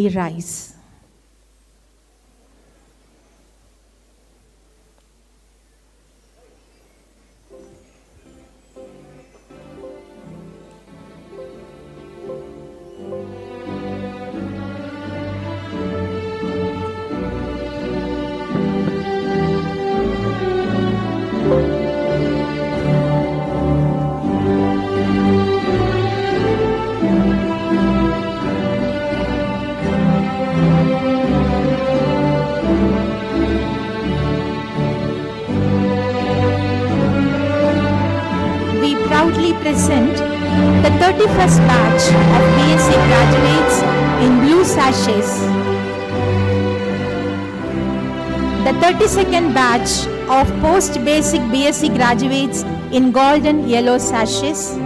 rise. We proudly present the 31st batch of BSc graduates in blue sashes, the 32nd batch of post-basic BSc graduates in golden yellow sashes,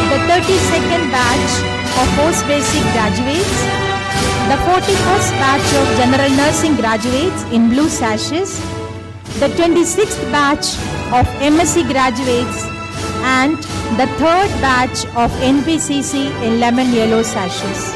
the 32nd batch of post-basic graduates, the 41st batch of general nursing graduates in blue sashes, the 26th batch of MSc graduates, and the 3rd batch of NPCC in lemon yellow sashes.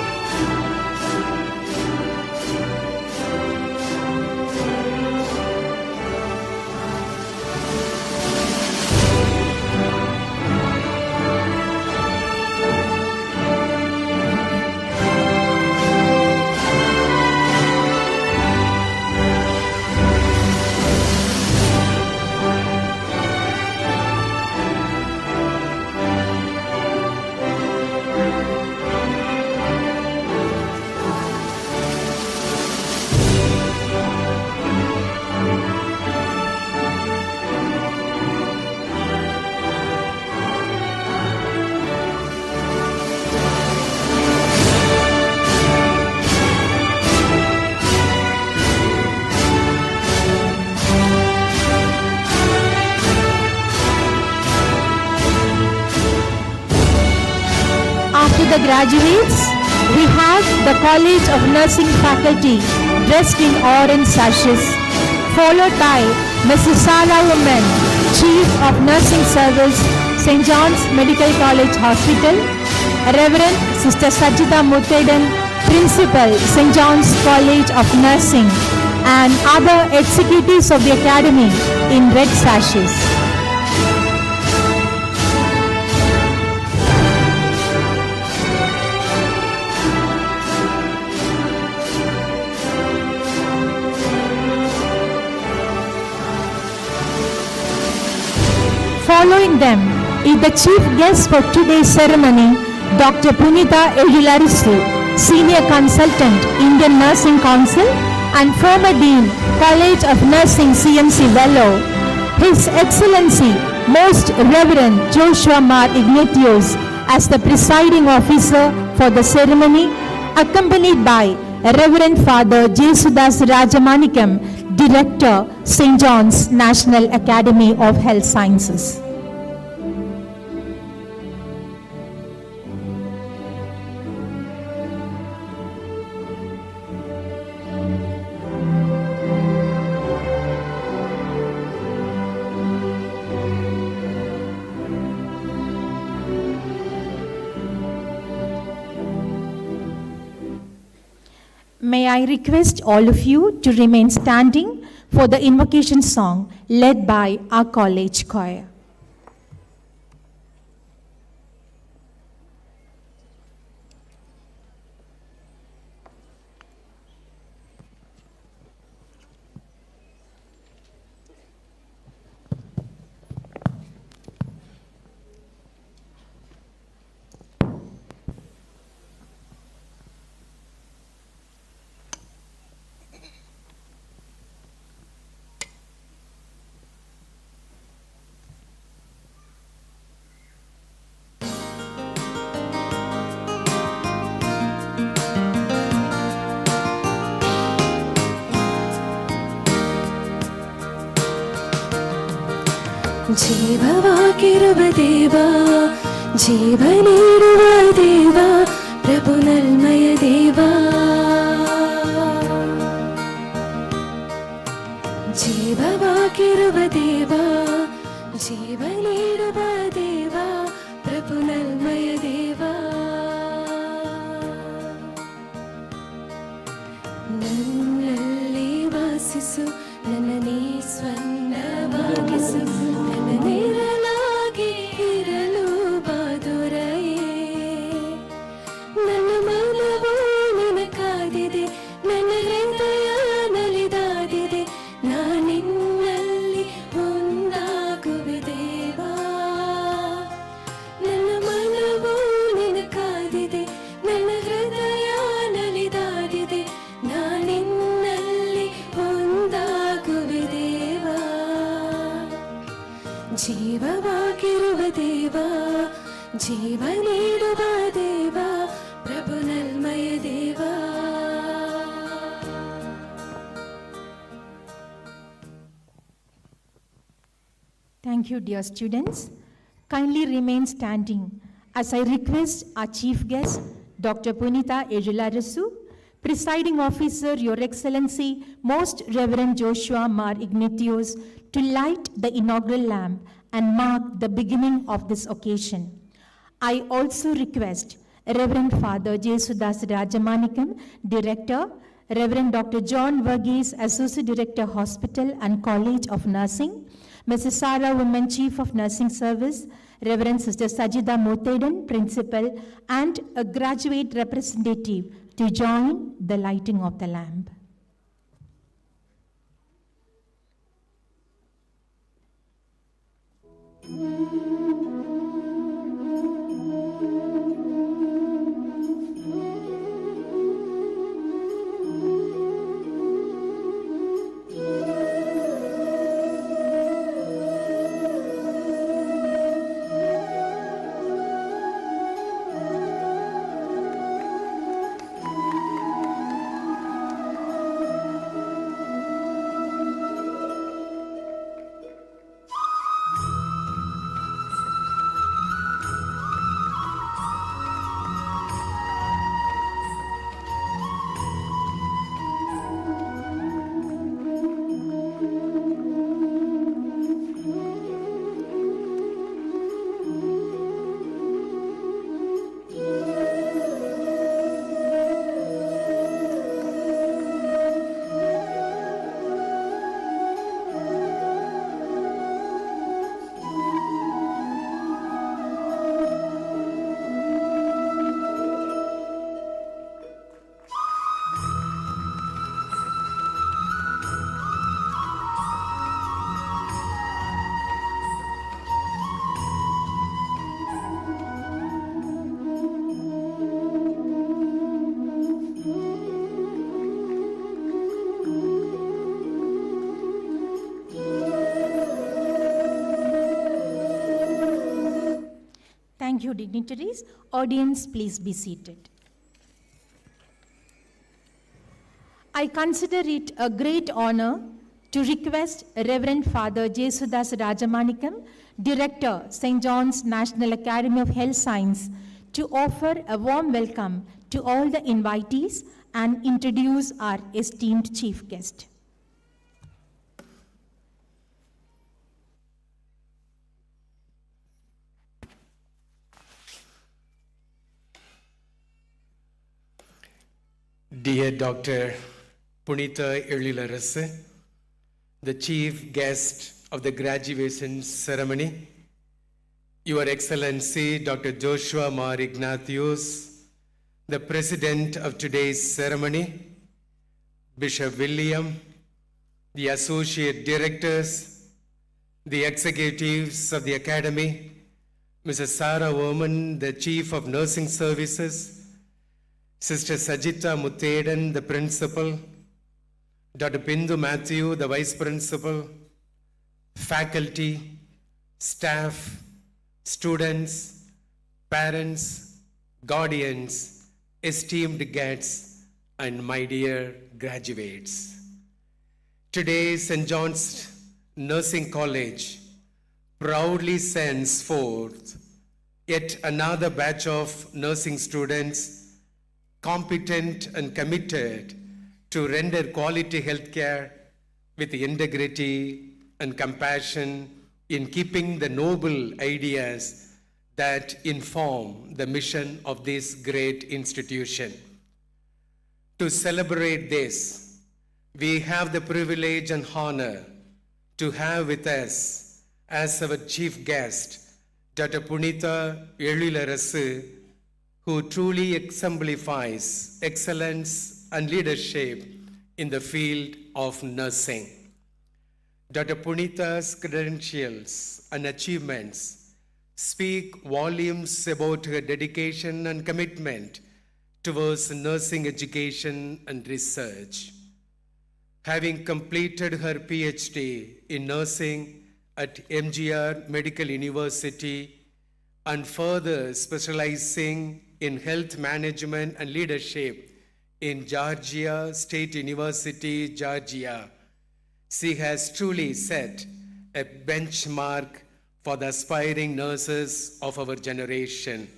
After the graduates, we have the College of Nursing faculty dressed in orange sashes, followed by Mrs. Sala Woman, Chief of Nursing Service, St. John's Medical College Hospital, Reverend Sister Sajita Muthedan, Principal, St. John's College of Nursing, and other executives of the Academy in red sashes. Following them is the chief guest for today's ceremony, Dr. Punita Ejularisu, Senior Consultant, Indian Nursing Council and former Dean, College of Nursing CMC Vellore. His Excellency, Most Reverend Joshua Mar Ignatius as the presiding officer for the ceremony, accompanied by Reverend Father Jesudas Rajamanikam, Director, St. John's National Academy of Health Sciences. May I request all of you to remain standing for the invocation song led by our college choir. ಜೀವವಾಗಿರುವ ದೇವ, ಜೀವ ನೀಡುವ ದೇವ, ಪ್ರಭು ನಲ್ಮಯ ದೇವ. ಜೀವವಾಗಿರುವ ದೇವ, ಜೀವ ನೀಡುವ ದೇವ, ಪ್ರಭು ನಲ್ಮಯ ದೇವ. ನನ್ನಲ್ಲಿ ವಾಸಿಸು, ನನ್ನ ನೀ ಸ್ವನ್ನವಾಗಿಸು, ನನ್ನ ನೆರಳಾಗಿ ಇರಲು ಬಾದುರಯೇ. ನನ್ನ ಮನವು ನಿನ ಕಾದಿದೆ, ನನ್ನ ಹೃದಯ ನಲಿದಾದಿದೆ, ನಾನಿನ್ನಲ್ಲಿ ಒಂದಾಗುವೆ ದೇವಾ. ನನ್ನ ಮನವು ನಿನ ಕಾದಿದೆ, ನನ್ನ ಹೃದಯ ನಲಿದಾದಿದೆ, ನಾನಿನ್ನಲ್ಲಿ ಒಂದಾಗುವೆ ದೇವಾ. ಜೀವವಾಗಿರುವ ದೇವ, ಜೀವ ನೀಡುವ ದೇವ, ಪ್ರಭು ನಲ್ಮಯ ದೇವ. Thank you, dear students. Kindly remain standing as I request our chief guest, Dr. Punita Ejularasu, Presiding Officer, Your Excellency, Most Reverend Joshua Mar Ignatius, to light the inaugural lamp and mark the beginning of this occasion. I also request Reverend Father Jesudas Rajamanikam, Director, Reverend Dr. John Verghese, Associate Director, Hospital and College of Nursing, Mrs. Sarah Women, Chief of Nursing Service, Reverend Sister Sajida Muthadan, Principal, and a graduate representative to join the lighting of the lamp. Thank you, dignitaries. Audience, please be seated. I consider it a great honor to request Reverend Father Jesudas Rajamanikam, Director, St. John's National Academy of Health Science, to offer a warm welcome to all the invitees and introduce our esteemed chief guest. Dear Dr. Punita Ejularasu, the chief guest of the graduation ceremony, Your Excellency Dr. Joshua Mar Ignatius, the president of today's ceremony, Bishop William, the associate directors, the executives of the academy, Mrs. Sarah Woman, the chief of nursing services, Sister Sajita Muthadan, the principal, Dr. Bindu Matthew, the vice principal, faculty, staff, students, parents, guardians, esteemed guests, and my dear graduates. Today, St. John's Nursing College proudly sends forth yet another batch of nursing students competent and committed to render quality healthcare with integrity and compassion in keeping the noble ideas that inform the mission of this great institution. To celebrate this, we have the privilege and honor to have with us as our chief guest, Dr. Punitha Elilarasu, who truly exemplifies excellence and leadership in the field of nursing. Dr. Punitha's credentials and achievements speak volumes about her dedication and commitment towards nursing education and research. Having completed her PhD in nursing at MGR Medical University and further specializing in health management and leadership in Georgia State University, Georgia, she has truly set a benchmark for the aspiring nurses of our generation.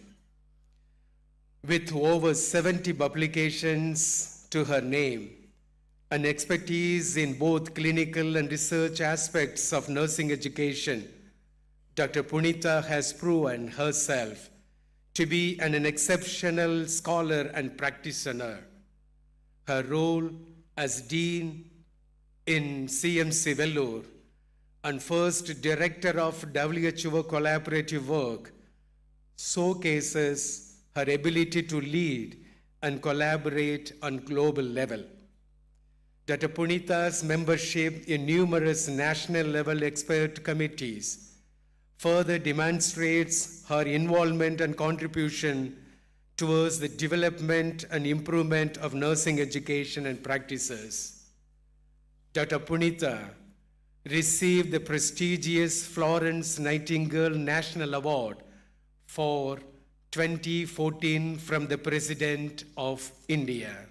With over 70 publications to her name and expertise in both clinical and research aspects of nursing education, Dr. Punitha has proven herself to be an exceptional scholar and practitioner. Her role as Dean in CMC Vellore and first Director of WHO Collaborative Work showcases her ability to lead and collaborate on global level. Dr. Punitha's membership in numerous national level expert committees further demonstrates her involvement and contribution towards the development and improvement of nursing education and practices. Dr. Punitha received the prestigious Florence Nightingale National Award for 2014 from the President of India.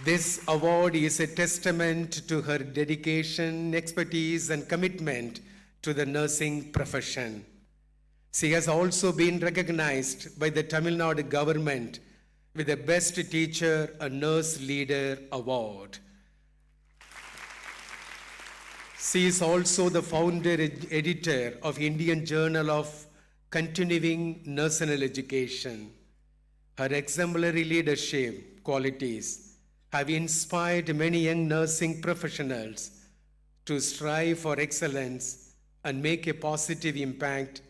This award is a testament to her dedication, expertise, and commitment to the nursing profession. She has also been recognized by the Tamil Nadu government with the Best Teacher and Nurse Leader Award. She is also the founder and editor of Indian Journal of Continuing Nursing Education. Her exemplary leadership qualities have inspired many young nursing professionals to strive for excellence and make a positive impact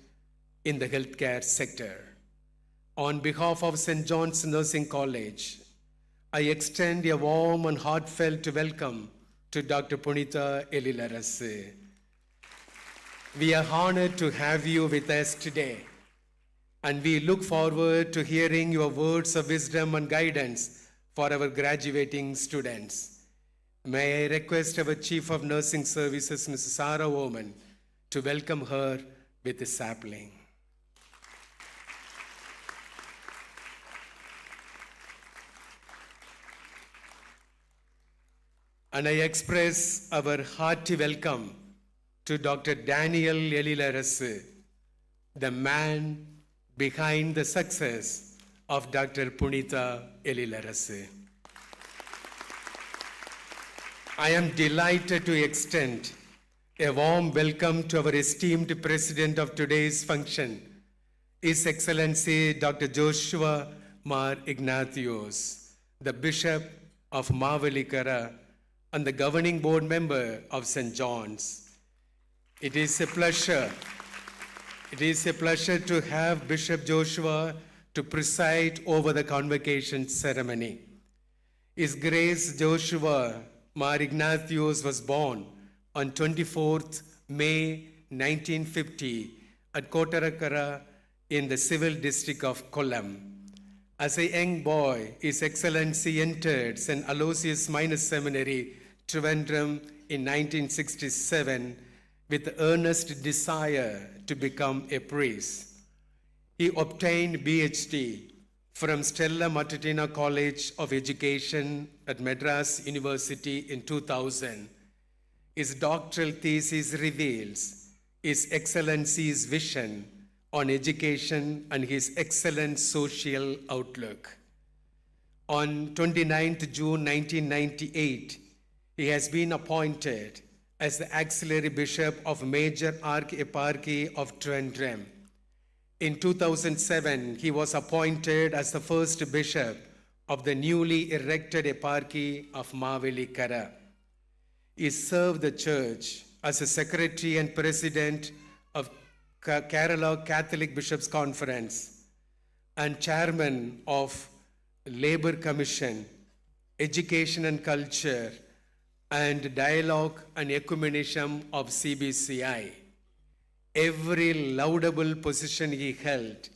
in the healthcare sector. On behalf of St. John's Nursing College, I extend a warm and heartfelt welcome to Dr. Punitha Elilarasu. We are honored to have you with us today, and we look forward to hearing your words of wisdom and guidance for our graduating students. May I request our Chief of Nursing Services, Mrs. Sarah Oman, to welcome her with a sapling. And I express our hearty welcome to Dr. Daniel Elilarasu, the man behind the success of Dr. Punitha Elilarasu. I am delighted to extend a warm welcome to our esteemed president of today's function, His Excellency Dr. Joshua Mar Ignatius, the Bishop of Mavelikara and the governing board member of St. John's. It is a pleasure to have Bishop Joshua to preside over the convocation ceremony. His Grace Joshua Mar Ignatius was born on 24th May 1950 at Kottarakara in the civil district of Kollam. As a young boy, His Excellency entered St. Aloysius Minor Seminary, Trivandrum in 1967 with earnest desire to become a priest. He obtained PhD from Stella Matutina College of Education at Madras University in 2000 His doctoral thesis reveals His Excellency's vision on education and his excellent social outlook. On 29th June 1998, he has been appointed as the Auxiliary Bishop of Major Archeparchy of Trondheim. In 2007, he was appointed as the first bishop of the newly erected eparchy of Mavelikara. He served the church as a secretary and president of Kerala Catholic Bishops' Conference and chairman of Labor Commission, Education and Culture, and Dialogue and Ecumenism of CBCI. Every laudable position he held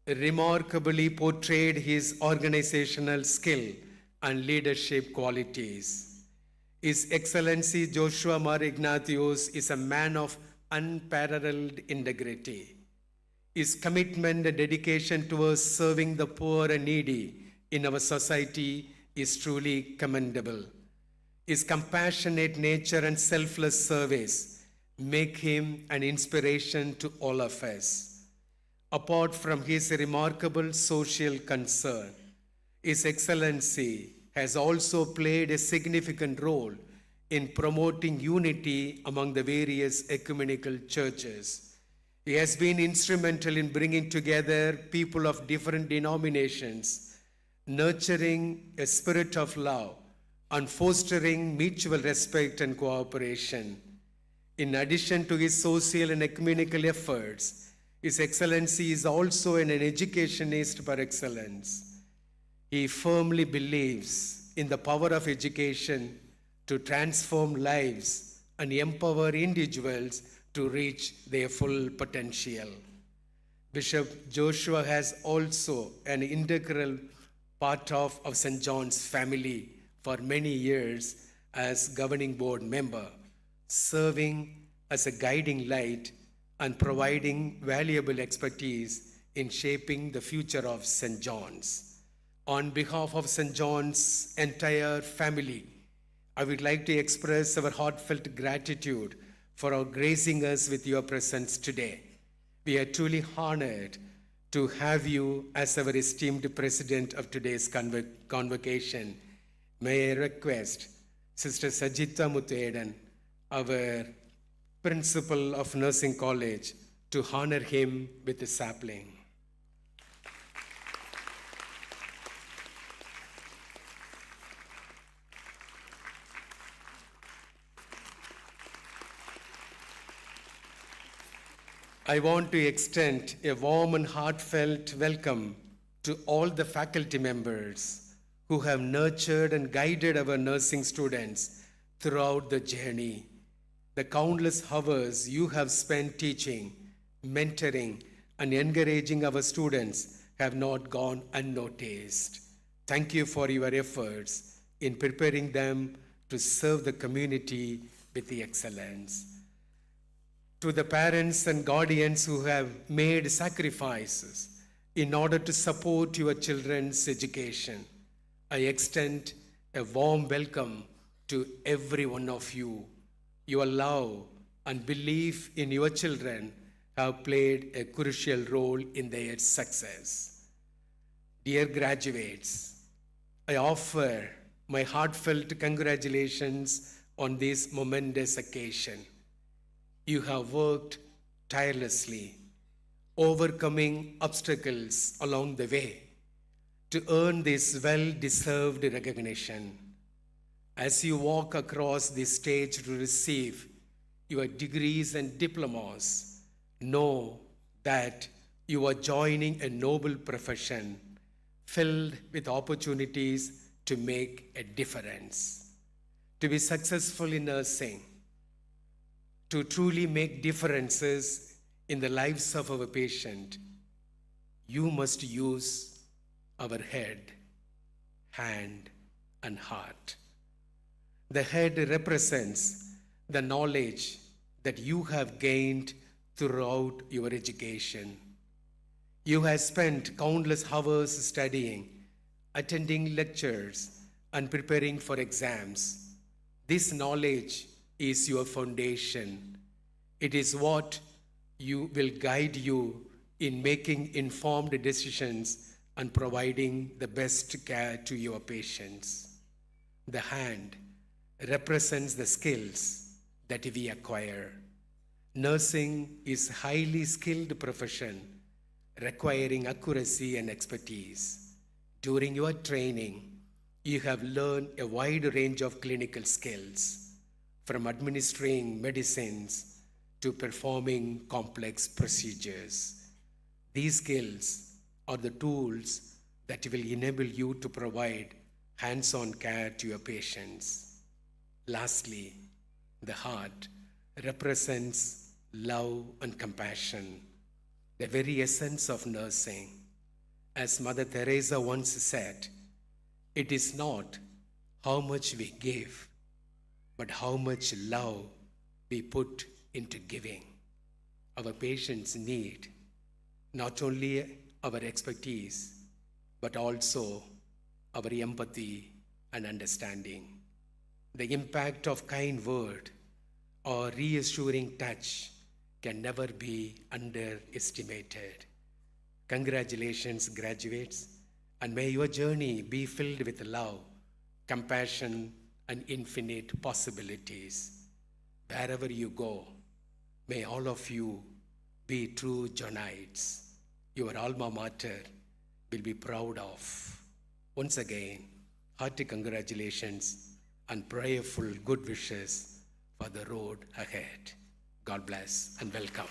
remarkably portrayed his organizational skill and leadership qualities. His Excellency Joshua Mar Ignatius is a man of unparalleled integrity. His commitment and dedication towards serving the poor and needy in our society is truly commendable. His compassionate nature and selfless service make him an inspiration to all of us. Apart from his remarkable social concern, His Excellency has also played a significant role in promoting unity among the various ecumenical churches. He has been instrumental in bringing together people of different denominations, nurturing a spirit of love, and fostering mutual respect and cooperation. In addition to his social and ecumenical efforts, His Excellency is also an educationist par excellence. He firmly believes in the power of education to transform lives and empower individuals to reach their full potential. Bishop Joshua has also an integral part of St. John's family for many years as governing board member, serving as a guiding light and providing valuable expertise in shaping the future of St. John's. On behalf of St. John's entire family, I would like to express our heartfelt gratitude for our gracing us with your presence today. We are truly honored to have you as our esteemed president of today's convocation. May I request Sister Sajita Muthedan, our principal of Nursing College, to honor him with a sapling. I want to extend a warm and heartfelt welcome to all the faculty members who have nurtured and guided our nursing students throughout the journey. The countless hours you have spent teaching, mentoring, and encouraging our students have not gone unnoticed. Thank you for your efforts in preparing them to serve the community with excellence. To the parents and guardians who have made sacrifices in order to support your children's education, I extend a warm welcome to every one of you. Your love and belief in your children have played a crucial role in their success. Dear graduates, I offer my heartfelt congratulations on this momentous occasion. You have worked tirelessly, overcoming obstacles along the way to earn this well-deserved recognition. As you walk across this stage to receive your degrees and diplomas, know that you are joining a noble profession filled with opportunities to make a difference. To be successful in nursing, to truly make differences in the lives of our patient, you must use our head, hand, and heart. The head represents the knowledge that you have gained throughout your education. You have spent countless hours studying, attending lectures, and preparing for exams. This knowledge is your foundation. It is what you will guide you in making informed decisions and providing the best care to your patients. The hand represents the skills that we acquire. Nursing is a highly skilled profession requiring accuracy and expertise. During your training, you have learned a wide range of clinical skills, from administering medicines to performing complex procedures. These skills are the tools that will enable you to provide hands-on care to your patients. Lastly, the heart represents love and compassion, the very essence of nursing. As Mother Teresa once said, it is not how much we give, but how much love we put into giving. Our patients need not only our expertise, but also our empathy and understanding. The impact of kind word or reassuring touch can never be underestimated. Congratulations, graduates, and may your journey be filled with love, compassion, and infinite possibilities. Wherever you go, may all of you be true Johnites. Your alma mater will be proud of. Once again, hearty congratulations and prayerful good wishes for the road ahead. God bless and welcome.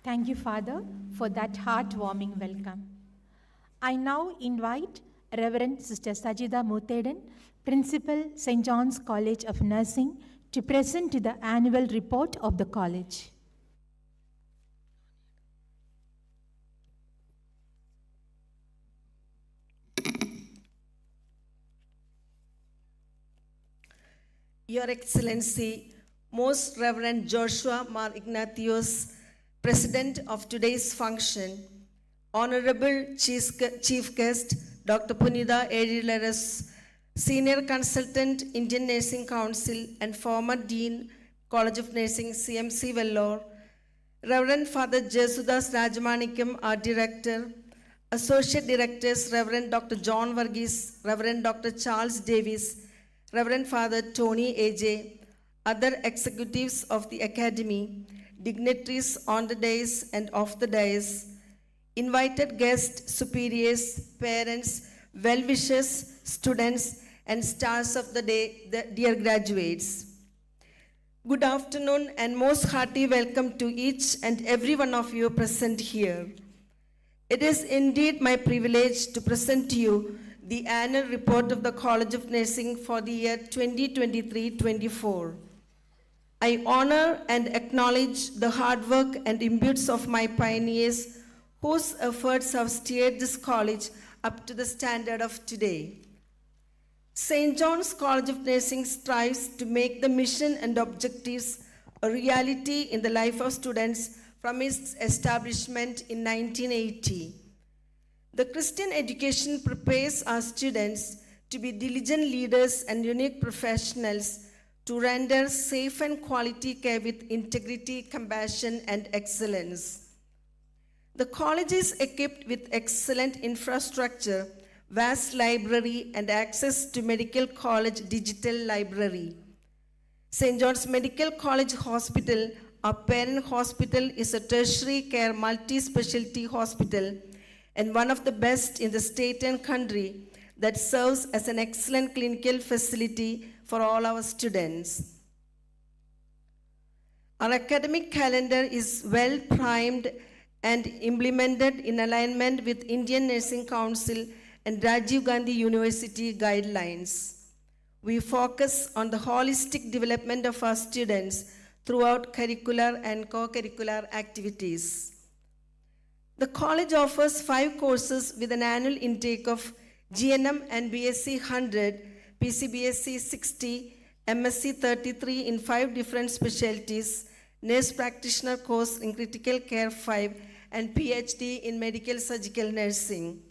Thank you, Father, for that heartwarming welcome. I now invite Reverend Sister Sajida Muthedan, Principal, St. John's College of Nursing, to present the annual report of the college. Your Excellency, Most Reverend Joshua Mar Ignatius, President of today's function, Honorable Chief Guest, Dr. Punitha Erilaris, Senior Consultant, Indian Nursing Council and former Dean, College of Nursing, CMC Vellore, Reverend Father Jesudas Rajamanikam, our Director, Associate Directors, Reverend Dr. John Varghese, Reverend Dr. Charles Davis, Reverend Father Tony A.J., other executives of the Academy, dignitaries on the dais and off the dais, invited guests, superiors, parents, well-wishers, students, and stars of the day, the dear graduates. Good afternoon and most hearty welcome to each and every one of you present here. It is indeed my privilege to present to you the annual report of the College of Nursing for the year 2023-24. I honor and acknowledge the hard work and imbues of my pioneers whose efforts have steered this college up to the standard of today. St. John's College of Nursing strives to make the mission and objectives a reality in the life of students from its establishment in 1980. The Christian education prepares our students to be diligent leaders and unique professionals to render safe and quality care with integrity, compassion, and excellence. The college is equipped with excellent infrastructure, vast library, and access to Medical College Digital Library. St. John's Medical College Hospital, our parent hospital, is a tertiary care multi-specialty hospital and one of the best in the state and country that serves as an excellent clinical facility for all our students. Our academic calendar is well primed and implemented in alignment with Indian Nursing Council and Rajiv Gandhi University guidelines. We focus on the holistic development of our students throughout curricular and co-curricular activities. The college offers 5 courses with an annual intake of GNM and BSc 100, PCBSc 60, MSc 33 in 5 different specialties, nurse practitioner course in critical care 5, and PhD in medical surgical nursing.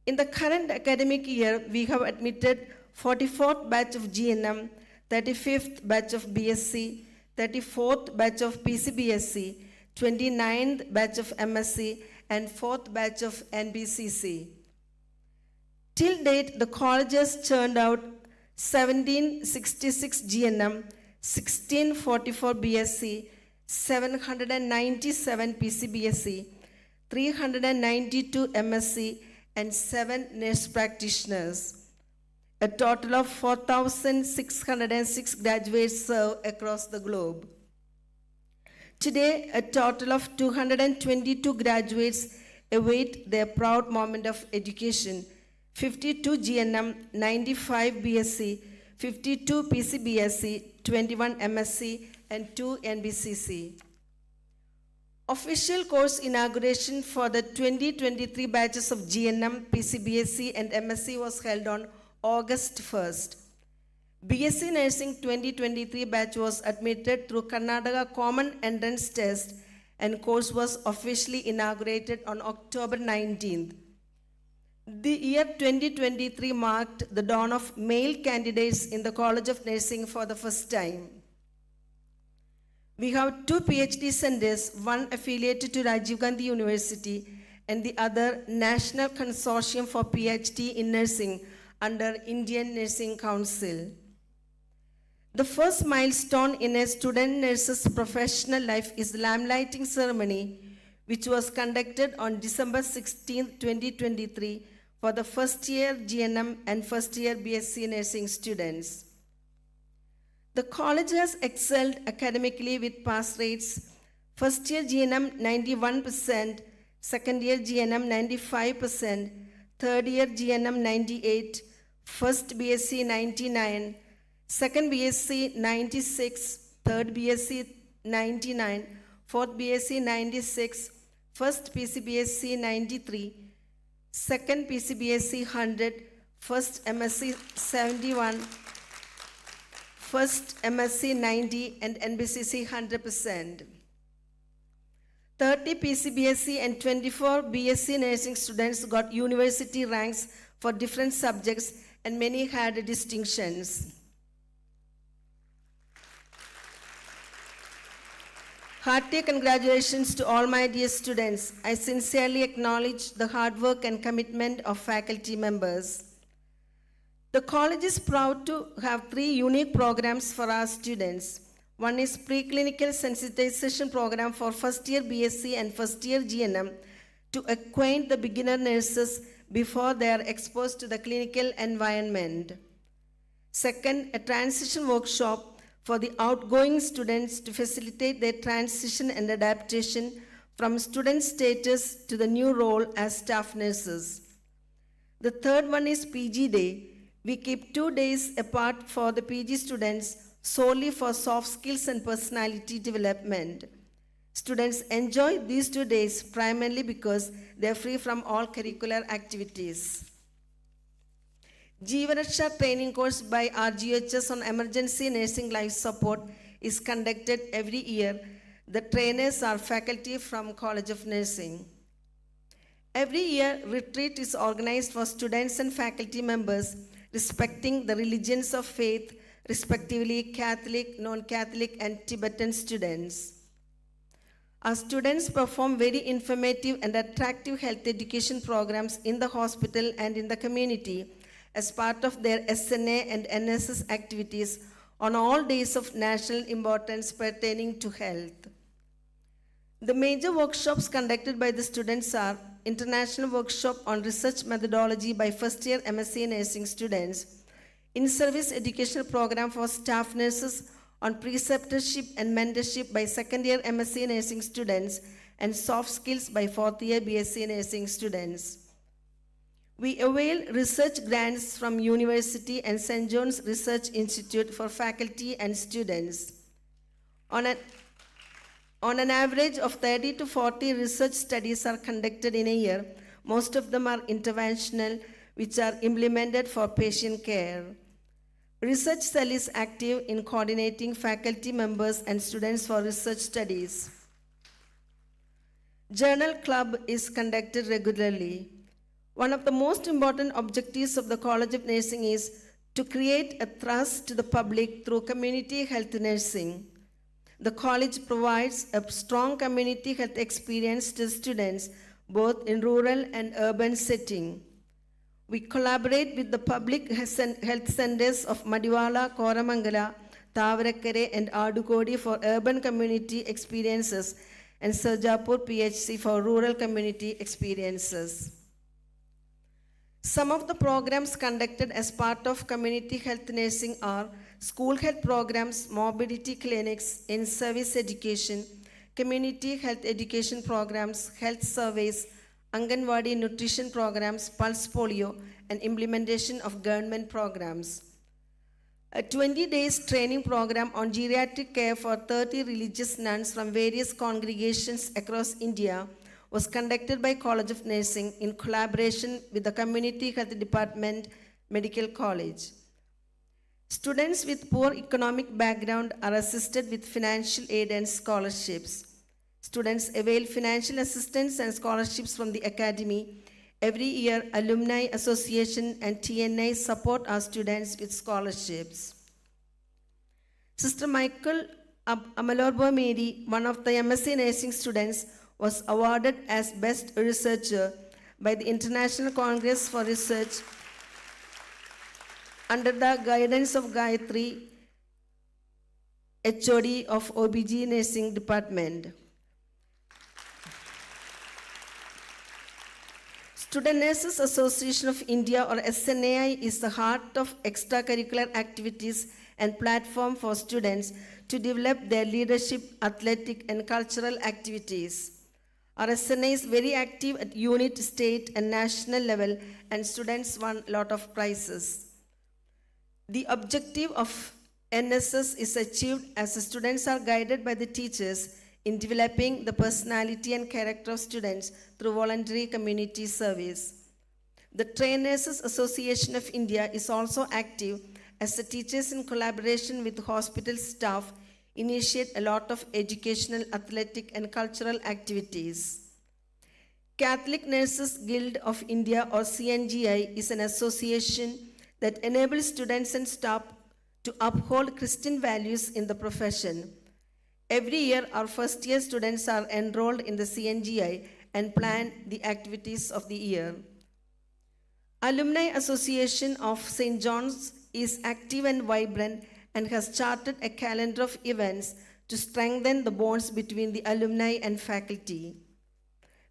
In the current academic year, we have admitted 44th batch of GNM, 35th batch of BSc, 34th batch of PCBSc, 29th batch of MSc, and 4th batch of NBCC. Till date, the college has churned out 1766 GNM, 1644 BSc, 797 PCBSc, 392 MSc, and 7 nurse practitioners. A total of 4,606 graduates serve across the globe. Today, a total of 222 graduates await their proud moment of education. 52 GNM, 95 BSc, 52 PCBSc, 21 MSc, and 2 NBCC. Official course inauguration for the 2023 batches of GNM, PCBSc, and MSc was held on August 1st. BSc Nursing 2023 batch was admitted through Karnataka Common Entrance Test, and course was officially inaugurated on October 19th. The year 2023 marked the dawn of male candidates in the College of Nursing for the first time. We have 2 PhD centers, one affiliated to Rajiv Gandhi University and the other National Consortium for PhD in Nursing under Indian Nursing Council. The first milestone in a student nurse's professional life is the lamplighting ceremony, which was conducted on December 16, 2023 for the first year GNM and first year BSc Nursing students. The college has excelled academically with pass rates. First year GNM 91%, second year GNM 95%, third year GNM 98%, first BSc 99%, second BSc 96%, third BSc 99%, fourth BSc 96%, first PCBSc 93%, second PCBSc 100%, first MSc 71%, first MSc 90%, and NBCC 100%. 30 PCBSc and 24 BSc nursing students got university ranks for different subjects, and many had distinctions. Hearty congratulations to all my dear students. I sincerely acknowledge the hard work and commitment of faculty members. The college is proud to have 3 unique programs for our students. One is preclinical sensitization program for first year BSc and first year GNM to acquaint the beginner nurses before they are exposed to the clinical environment. Second, a transition workshop for the outgoing students to facilitate their transition and adaptation from student status to the new role as staff nurses. The third one is PG Day. We keep 2 days apart for the PG students solely for soft skills and personality development. Students enjoy these 2 days primarily because they are free from all curricular activities. Jeevaraksha training course by RGHS on emergency nursing life support is conducted every year. The trainers are faculty from College of Nursing. Every year, retreat is organized for students and faculty members respecting the religions of faith, respectively Catholic, non-Catholic, and Tibetan students. Our students perform very informative and attractive health education programs in the hospital and in the community as part of their SNA and NSS activities on all days of national importance pertaining to health. The major workshops conducted by the students are International Workshop on Research Methodology by first year MSc Nursing students, in-service educational program for staff nurses on preceptorship and mentorship by second year MSc Nursing students, and soft skills by fourth year BSc Nursing students. We avail research grants from University and St. John's Research Institute for faculty and students. On an average of 30 to 40 research studies are conducted in a year. Most of them are interventional, which are implemented for patient care. Research cell is active in coordinating faculty members and students for research studies. Journal club is conducted regularly. One of the most important objectives of the College of Nursing is to create a trust to the public through community health nursing. The college provides a strong community health experience to students both in rural and urban setting. We collaborate with the public health centers of Madiwala, Koramangala, Tavarakere and Adukodi for urban community experiences and Sarjapur PHC for rural community experiences. Some of the programs conducted as part of community health nursing are school health programs, mobility clinics, in-service education, community health education programs, health surveys, Anganwadi nutrition programs, pulse polio, and implementation of government programs. A 20 days training program on geriatric care for 30 religious nuns from various congregations across India was conducted by College of Nursing in collaboration with the Community Health Department, Medical College. Students with poor economic background are assisted with financial aid and scholarships. Students avail financial assistance and scholarships from the Academy. Every year, Alumni Association and TNI support our students with scholarships. Sister Michael Amalorbo Mary, one of the MSc Nursing students, was awarded as Best Researcher by the International Congress for Research under the guidance of Gayatri, HOD of OBG Nursing Department. Student Nurses Association of India, or SNAI, is the heart of extracurricular activities and platform for students to develop their leadership, athletic and cultural activities. Our SNA is very active at unit, state and national level, and students won a lot of prizes. The objective of NSS is achieved as the students are guided by the teachers in developing the personality and character of students through voluntary community service. The Trained Nurses Association of India is also active as the teachers, in collaboration with hospital staff, initiate a lot of educational, athletic and cultural activities. Catholic Nurses Guild of India, or CNGI, is an association that enables students and staff to uphold Christian values in the profession. Every year, our first-year students are enrolled in the CNGI and plan the activities of the year. Alumni Association of St. John's is active and vibrant and has charted a calendar of events to strengthen the bonds between the alumni and faculty.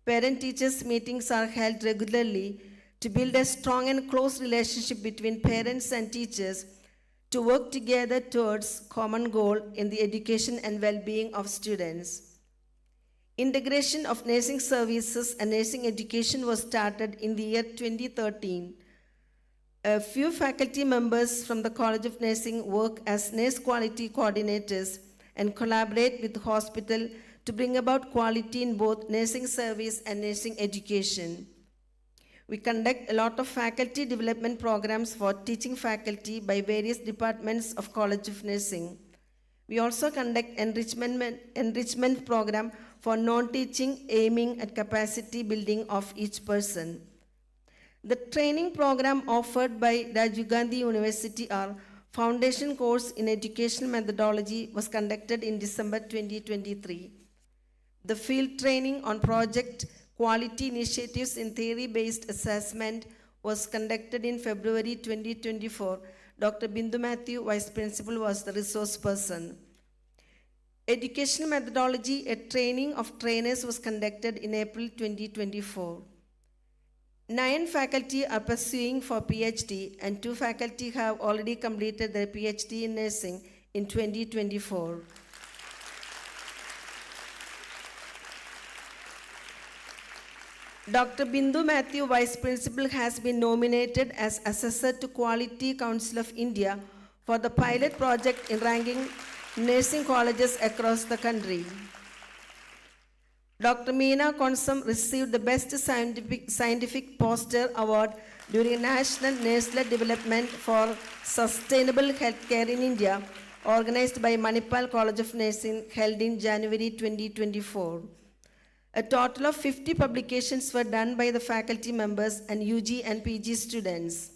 Parent-teachers meetings are held regularly to build a strong and close relationship between parents and teachers to work together towards common goal in the education and well-being of students. Integration of nursing services and nursing education was started in the year 2013. A few faculty members from the College of Nursing work as nurse quality coordinators and collaborate with the hospital to bring about quality in both nursing service and nursing education. We conduct a lot of faculty development programs for teaching faculty by various departments of College of Nursing. We also conduct enrichment program for non-teaching, aiming at capacity building of each person. The training program offered by Rajiv Gandhi University, our foundation course in educational methodology, was conducted in December 2023. The field training on project quality initiatives in theory-based assessment was conducted in February 2024. Dr. Bindu Matthew, Vice Principal, was the resource person. Educational methodology, a training of trainers, was conducted in April 2024. 9 faculty are pursuing for PhD and 2 faculty have already completed their PhD in nursing in 2024. Dr. Bindu Matthew, Vice Principal, has been nominated as Assessor to Quality Council of India for the pilot project in ranking nursing colleges across the country. Dr. Meena Konsam received the Best Scientific Poster Award during National Nurse-led Development for Sustainable Healthcare in India, organized by Manipal College of Nursing, held in January 2024. A total of 50 publications were done by the faculty members and UG and PG students.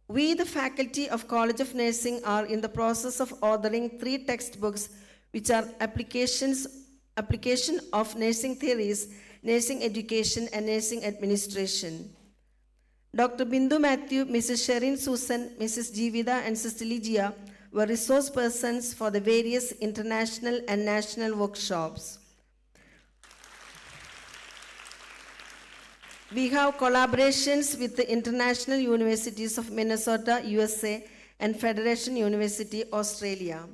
We, the faculty of College of Nursing, are in the process of authoring 3 textbooks which are application of nursing theories, nursing education, and nursing administration. Dr. Bindu Matthew, Mrs. Sherin Susan, Mrs. Jivida, and Sister Ligia were resource persons for the various international and national workshops. We have collaborations with the international universities of Minnesota, USA, and Federation University, Australia.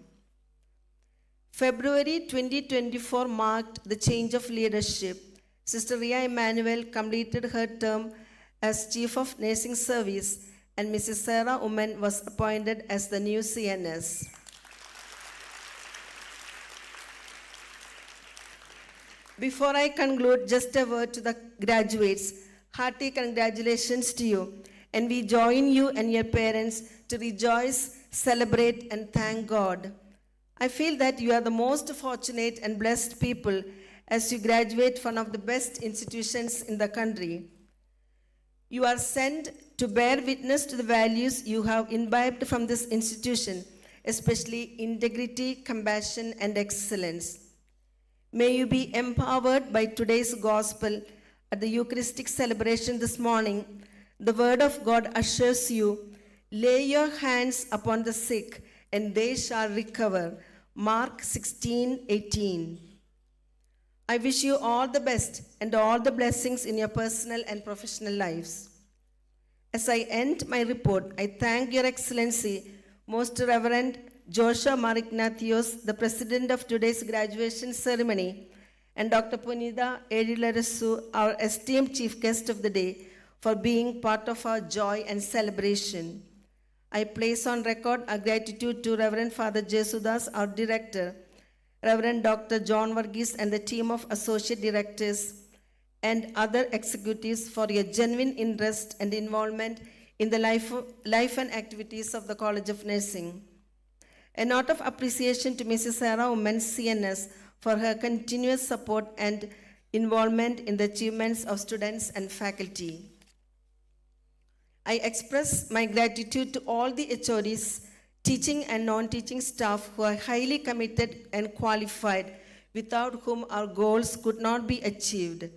February 2024 marked the change of leadership. Sister Ria Emanuel completed her term as Chief of Nursing Service, and Mrs. Sarah Uman was appointed as the new CNS. Before I conclude, just a word to the graduates. Hearty congratulations to you, and we join you and your parents to rejoice, celebrate, and thank God. I feel that you are the most fortunate and blessed people as you graduate from one of the best institutions in the country. You are sent to bear witness to the values you have imbibed from this institution, especially integrity, compassion, and excellence. May you be empowered by today's gospel. At the Eucharistic celebration this morning, the word of God assures you, lay your hands upon the sick and they shall recover. Mark 16:18. I wish you all the best and all the blessings in your personal and professional lives. As I end my report, I thank Your Excellency, Most Reverend Joshua Mar Ignatius, the President of today's graduation ceremony, and Dr. Punita Edilarasu, our esteemed Chief Guest of the day, for being part of our joy and celebration. I place on record our gratitude to Reverend Father Jesudas, our Director, Reverend Dr. John Varghese and the team of Associate Directors, and other executives for your genuine interest and involvement in the life and activities of the College of Nursing. A note of appreciation to Mrs. Sarah Uman, CNS, for her continuous support and involvement in the achievements of students and faculty. I express my gratitude to all the HODs, teaching and non-teaching staff who are highly committed and qualified, without whom our goals could not be achieved.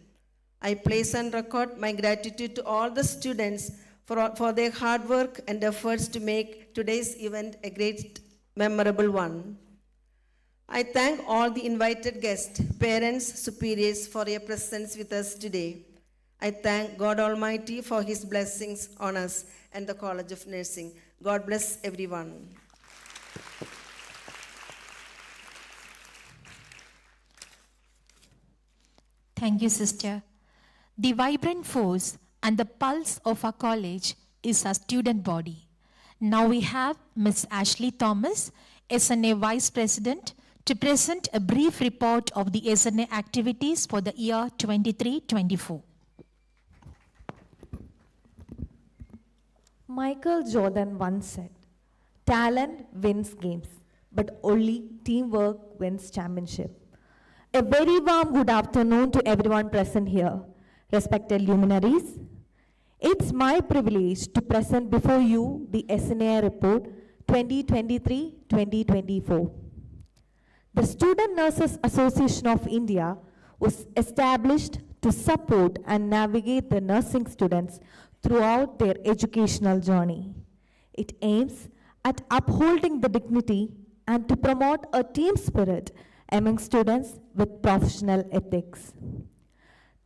I place on record my gratitude to all the students for their hard work and efforts to make today's event a great, memorable one. I thank all the invited guests, parents, superiors for your presence with us today. I thank God Almighty for His blessings on us and the College of Nursing. God bless everyone. Thank you, sister. The vibrant force and the pulse of our college is our student body. Now we have Ms. Ashley Thomas, SNA Vice President, to present a brief report of the SNA activities for the year 23-24. Michael Jordan once said, "Talent wins games, but only teamwork wins championship." A very warm good afternoon to everyone present here. Respected luminaries, it's my privilege to present before you the SNA report 2023-2024. The Student Nurses Association of India was established to support and navigate the nursing students throughout their educational journey. It aims at upholding the dignity and to promote a team spirit among students with professional ethics.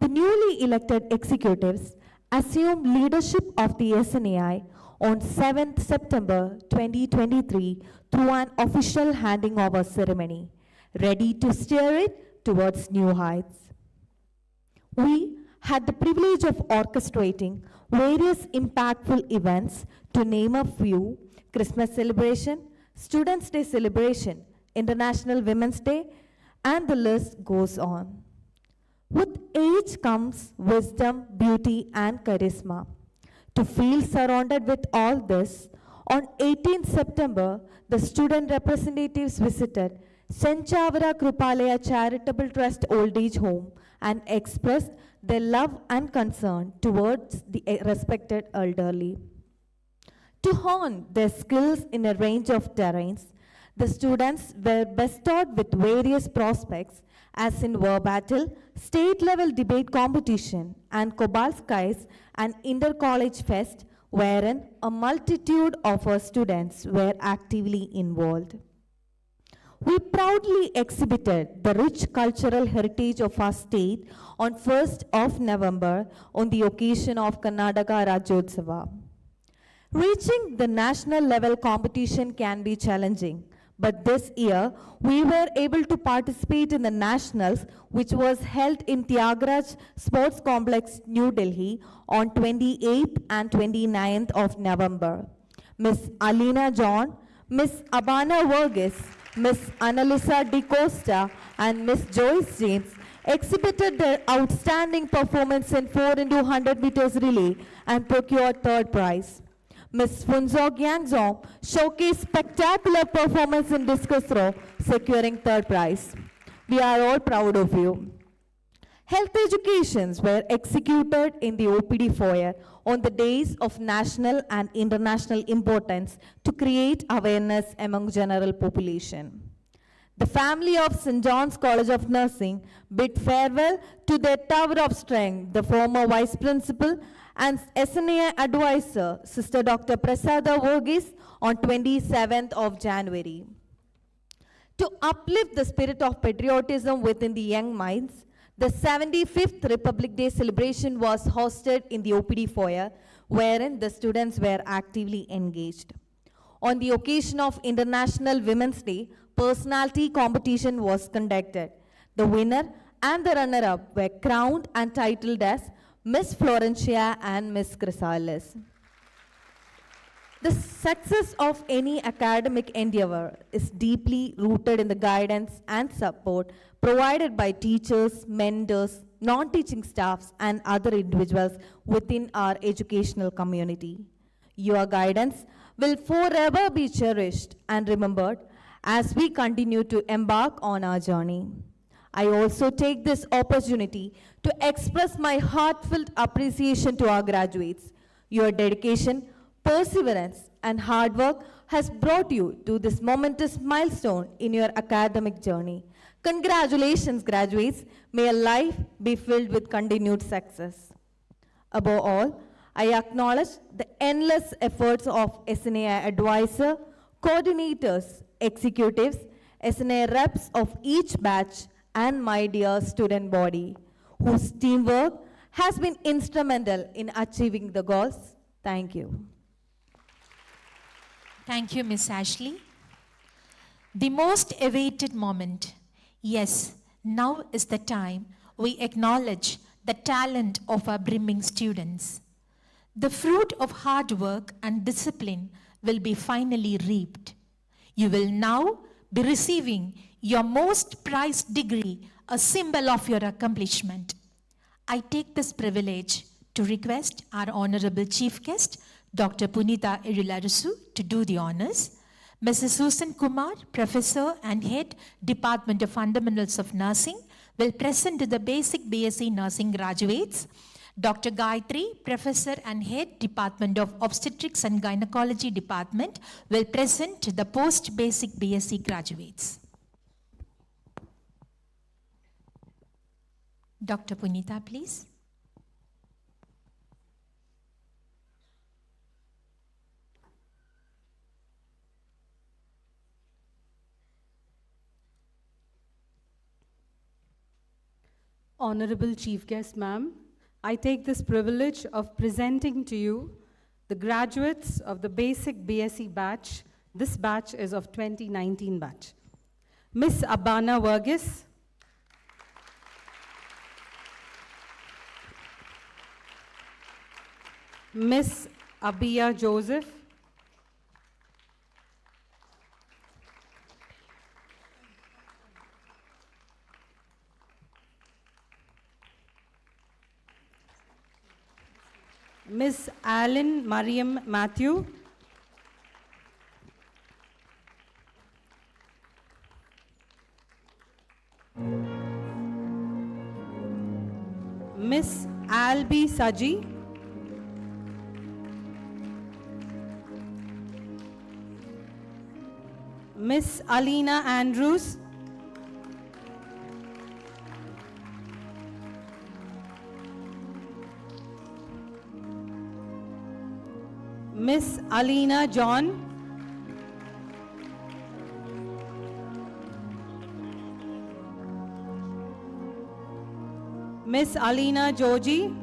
The newly elected executives assumed leadership of the SNAI on 7th September 2023 through an official handing over ceremony, ready to steer it towards new heights. We had the privilege of orchestrating various impactful events, to name a few: Christmas celebration, Students' Day celebration, International Women's Day, and the list goes on. With age comes wisdom, beauty, and charisma. To feel surrounded with all this, on 18th September, the student representatives visited Senchavara Krupalaya Charitable Trust Old Age Home and expressed their love and concern towards the respected elderly. To hone their skills in a range of terrains, the students were bestowed with various prospects as in war battle, state-level debate competition, and Cobalt Skies and Inter-College Fest, wherein a multitude of our students were actively involved. We proudly exhibited the rich cultural heritage of our state on 1st of November on the occasion of Karnataka Rajyotsava. Reaching the national level competition can be challenging, but this year we were able to participate in the nationals, which was held in Tyagaraja Sports Complex, New Delhi on 28th and 29th of November. Miss Alina John, Miss Abana Verghese, Miss Annalisa De Costa and Miss Joyce James exhibited their outstanding performance in 4 into 100 meters relay and procured third prize. Miss Funzo Gyangzong showcased spectacular performance in discus throw, securing third prize. We are all proud of you. Health educations were executed in the OPD foyer on the days of national and international importance to create awareness among general population. The family of St. John's College of Nursing bid farewell to their tower of strength, the former vice principal and SNA advisor, Sister Dr. Prasada Verghese, on 27th of January. To uplift the spirit of patriotism within the young minds, the 75th Republic Day celebration was hosted in the OPD foyer, wherein the students were actively engaged. On the occasion of International Women's Day, personality competition was conducted. The winner and the runner-up were crowned and titled as Miss Florentia and Miss Chrysalis. The success of any academic endeavor is deeply rooted in the guidance and support provided by teachers, mentors, non-teaching staffs, and other individuals within our educational community. Your guidance will forever be cherished and remembered as we continue to embark on our journey. I also take this opportunity to express my heartfelt appreciation to our graduates. Your dedication, perseverance, and hard work has brought you to this momentous milestone in your academic journey. Congratulations, graduates. May your life be filled with continued success. Above all, I acknowledge the endless efforts of SNAI advisor, coordinators, executives, SNA reps of each batch, and my dear student body, whose teamwork has been instrumental in achieving the goals. Thank you. Thank you, Miss Ashley. The most awaited moment. Yes, now is the time we acknowledge the talent of our brimming students. The fruit of hard work and discipline will be finally reaped. You will now be receiving your most prized degree, a symbol of your accomplishment. I take this privilege to request our Honorable Chief Guest, Dr. Punita Erularisu, to do the honors. Mrs. Susan Kumar, Professor and Head, Department of Fundamentals of Nursing, will present to the Basic BSc Nursing graduates. Dr. Gayatri, Professor and Head, Department of Obstetrics and Gynecology Department, will present to the Post-Basic BSc graduates. Dr. Punita, please. Honorable Chief Guest, ma'am, I take this privilege of presenting to you the graduates of the Basic BSc batch. This batch is of 2019 batch. Miss Abana Verghese, Miss Abia Joseph, Miss Allen Mariam Matthew, Miss Albi Saji, Miss Alina Andrews, Miss Alina John, Miss Alina Joji,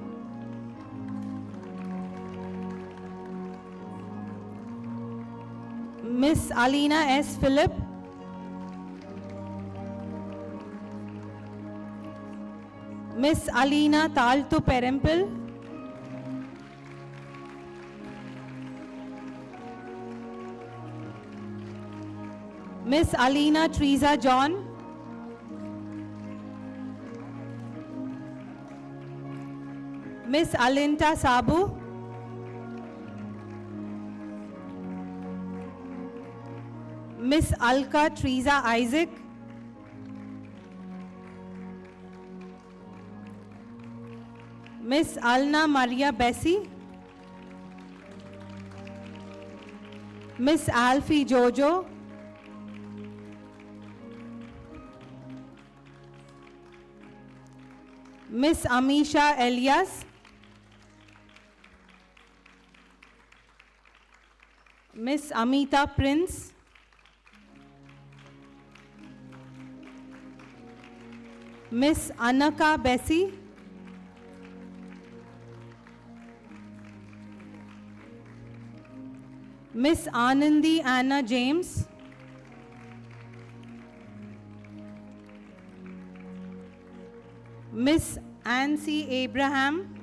Miss Alina S. Philip, Miss Alina Taltu Perempil, Miss Alina Teresa John, Miss Alinta Sabu, Miss Alka Teresa Isaac, Miss Alna Maria Bessie, Miss Alfie Jojo, Miss Amisha Elias, Miss Amita Prince, Miss Anaka Bessie, Miss Anandi Anna James, Miss Ansi Abraham,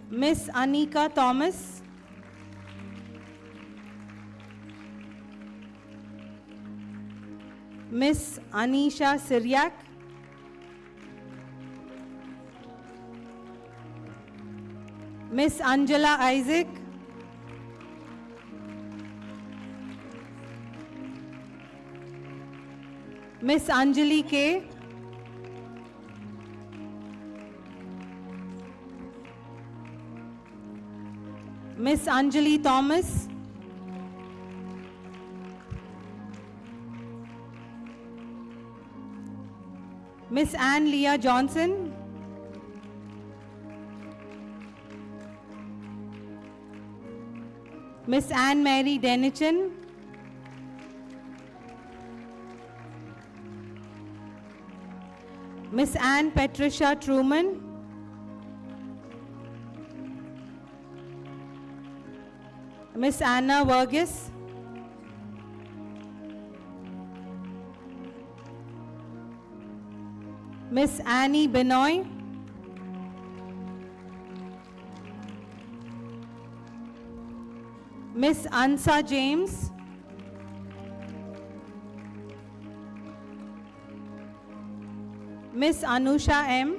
Miss Anika Thomas, Miss Anisha Siryak, Miss Angela Isaac, Miss Anjali K, Miss Anjali Thomas, Miss Ann Leah Johnson, Miss Anne Mary Denichin, Miss Anne Patricia Truman, Miss Anna Vergis, Miss Annie Benoy, Miss Ansa James, Miss Anusha M,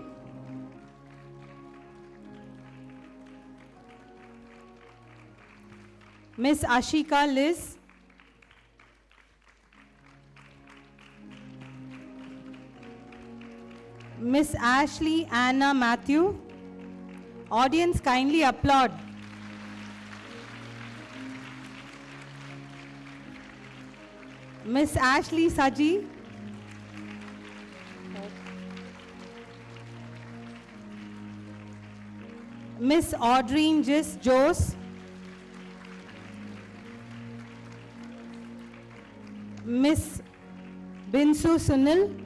Miss Ashika Liz, Miss Ashley Anna Matthew. Audience, kindly applaud. Miss Ashley Saji, Miss Audrine Jis Jose, Miss Binsu Sunil,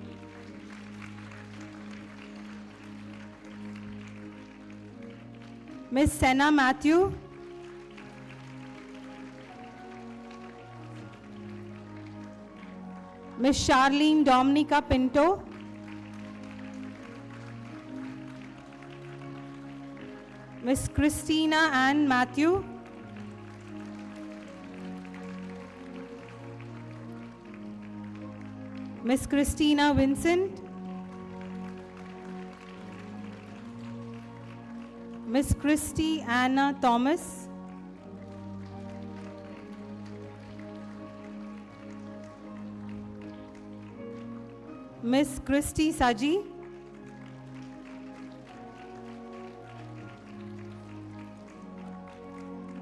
Miss Senna Matthew, Miss Charlene Dominica Pinto, Miss Christina Ann Matthew, Miss Christina Vincent, Miss Christy Anna Thomas, Miss Christy Saji,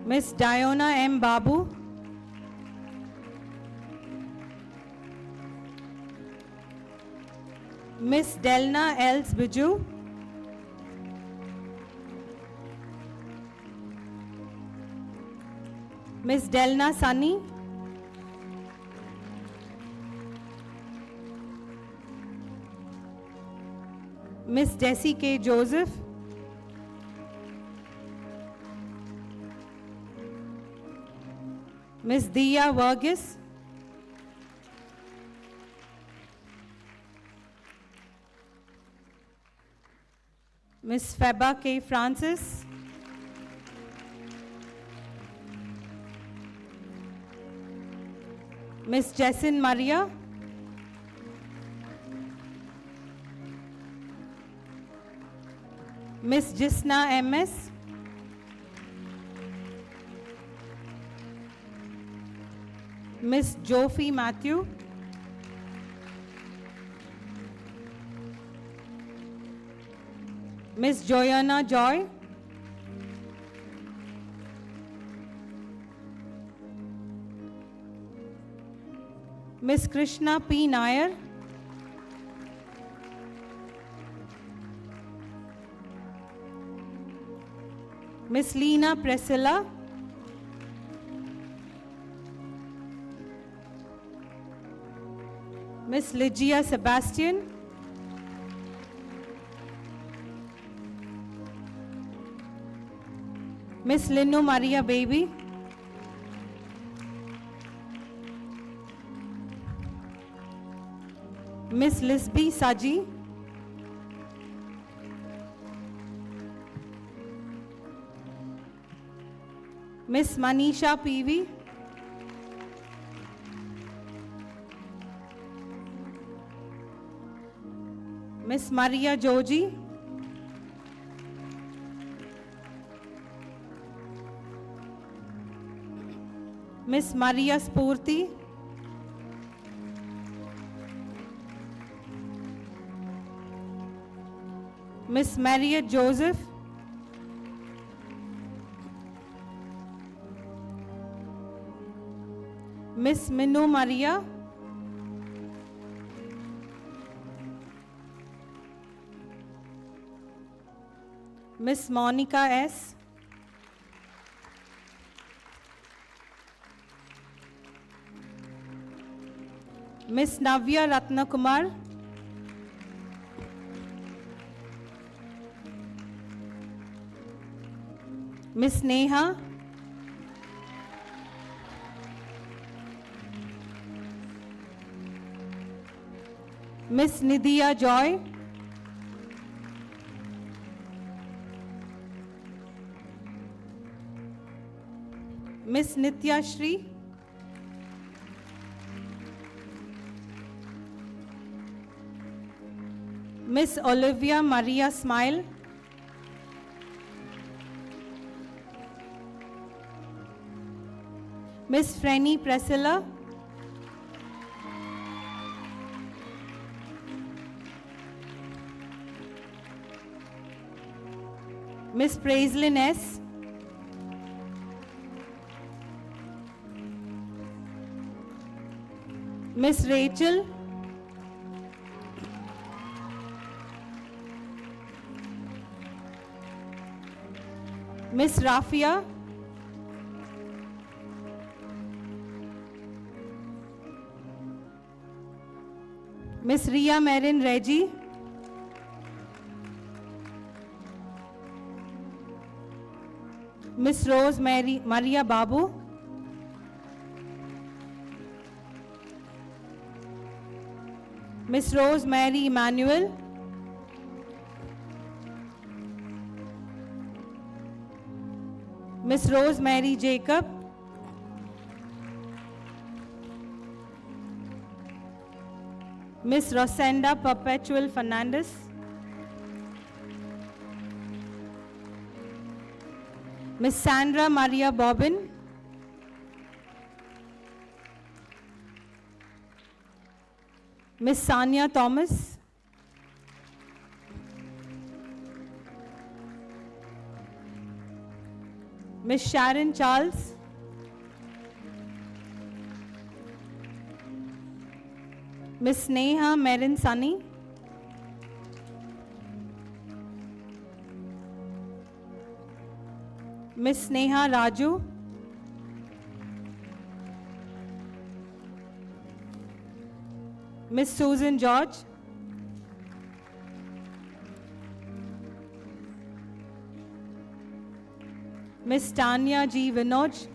Miss Diona M. Babu, Miss Delna Els Biju, Miss Delna Sunny, Miss Jessie K. Joseph, Miss Dia Vargas, Miss Feba K. Francis, Miss Jessin Maria, Miss Jisna MS, Miss Jofi Matthew, Miss Joyanna Joy, Miss Krishna P. Nair, Miss Leena Priscilla, Miss Lygia Sebastian, Miss Linu Maria Baby, Miss Lisby Saji, Miss Manisha PV, Miss Maria Joji, Miss Maria Spurti, Miss Marriott Joseph, Miss Minu Maria, Miss Monica S, Miss Navya Ratnakumar, Miss Neha, Miss Nidhiya Joy, Miss Nitya Shri, Miss Olivia Maria Smile, Miss Frenny Priscilla, Miss Praiselyn S, Miss Rachel, Miss Rafia, Miss Ria Marin Reggie, Miss Rose Maria Babu, Miss Rose Mary Emmanuel, Miss Rose Mary Jacob, Miss Rosenda Perpetual Fernandez, Miss Sandra Maria Bobbin, Miss Sanya Thomas. Miss Sharon Charles. Miss Neha Merin Sunny. Miss Neha Raju. Miss Susan George. Miss Tanya G. Vinoj.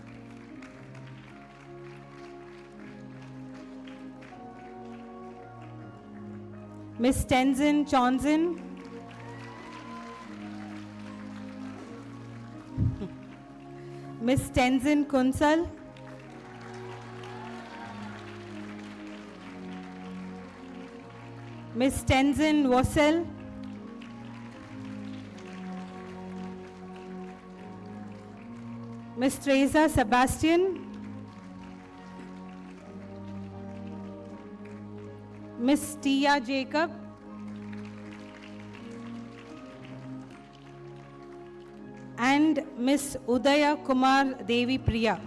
Miss Tenzin Chonzin. Miss Tenzin Kunsal. Miss Tenzin Wassel. Miss Teresa Sebastian. Miss Tia Jacob. And Miss Udaya Kumar Devi Priya.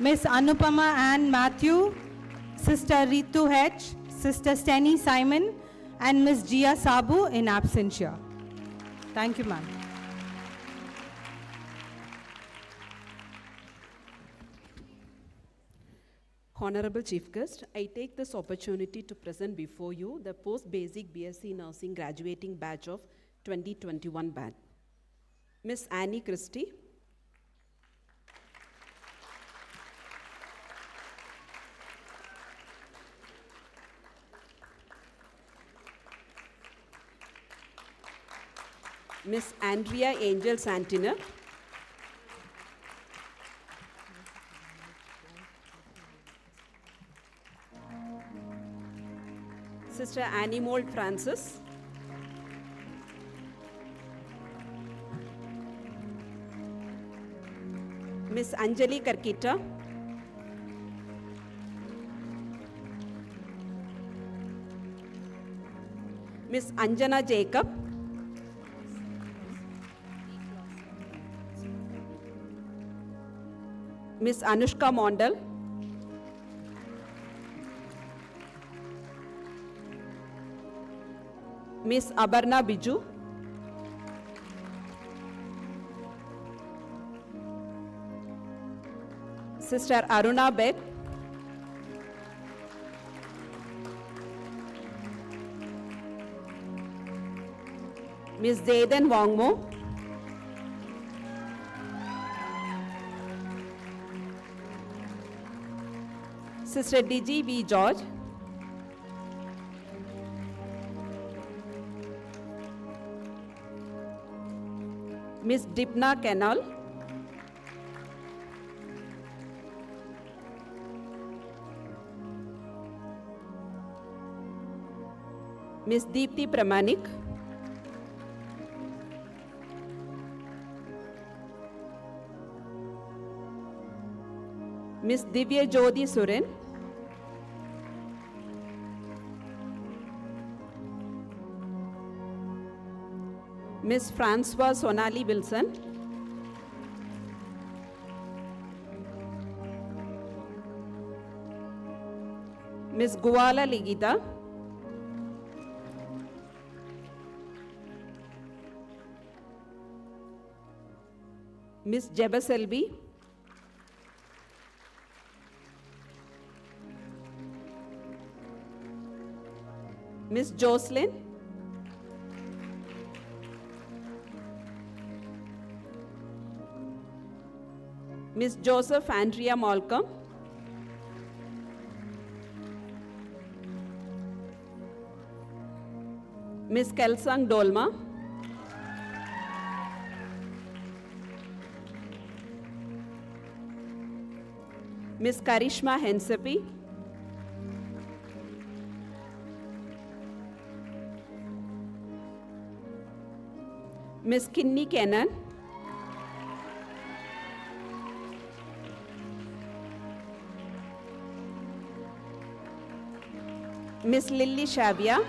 Miss Anupama Ann Matthew, Sister Ritu H, Sister Steny Simon, and Miss Jia Sabu in absentia. Thank you, ma'am. Honorable Chief Guest, I take this opportunity to present before you the post-basic BSc Nursing graduating batch of 2021 batch. Miss Annie Christie, Miss Andrea Angel Santina, Sister Annie Mold Francis, Miss Anjali Karkita, Miss Anjana Jacob, Miss Anushka Mondal, Miss Abarna Biju, Sister Aruna Bed, Miss Zayden Wangmo, Sister DG V. George, Miss Dipna Canal, Miss Deepthi Pramanik, Miss Divya Jodi Suren, Miss Francois Sonali Wilson, Miss Guala Ligita, Miss Jeba Selvi, Miss Jocelyn, Miss Joseph Andrea Malcolm, Miss Kelsang Dolma, Miss Karishma Hensepi, Miss Kinney Kennan, Miss Lily Shavia,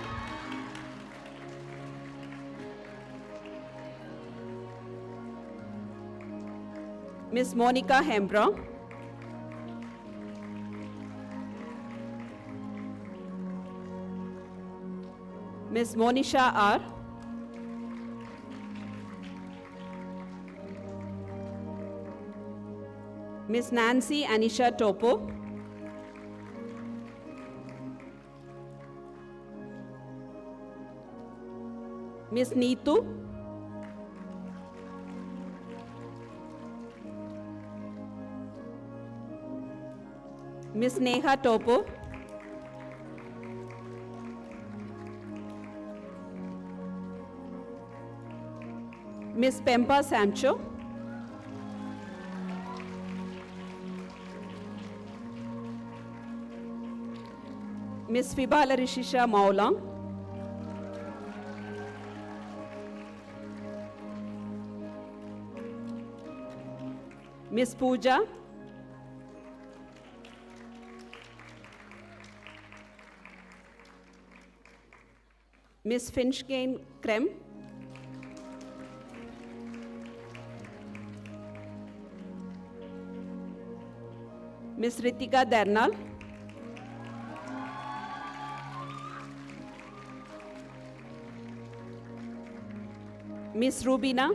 Miss Monica Hembro, Miss Monisha R, Miss Nancy Anisha Topo, Miss Neetu, Miss Neha Topo, Miss Pempa Samcho, Miss Fibala Rishisha Maulang, Miss Pooja, Miss Finchgane Krem, Miss Ritika Dernal, Miss Rubina,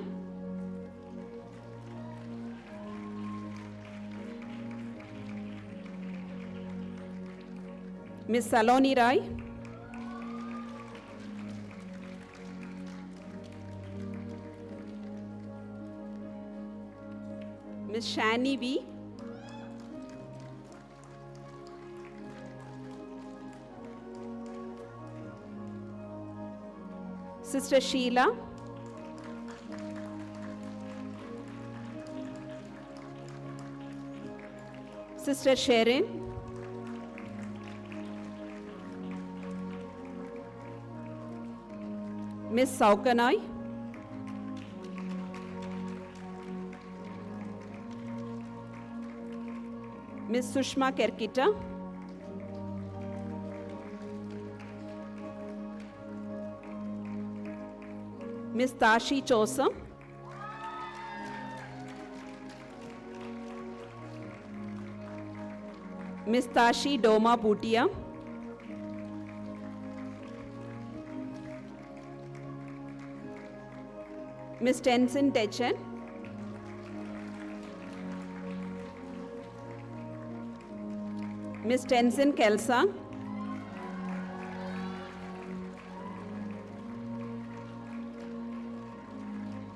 Miss Saloni Rai, Miss Shani V, Sister Sheila, Sister Sharon, Miss Saukanai, Miss Sushma Kerkita, Miss Tashi Chosam, Miss Tashi Doma Bhutia, Miss Tenzin Techen, Miss Tenzin Kelsang,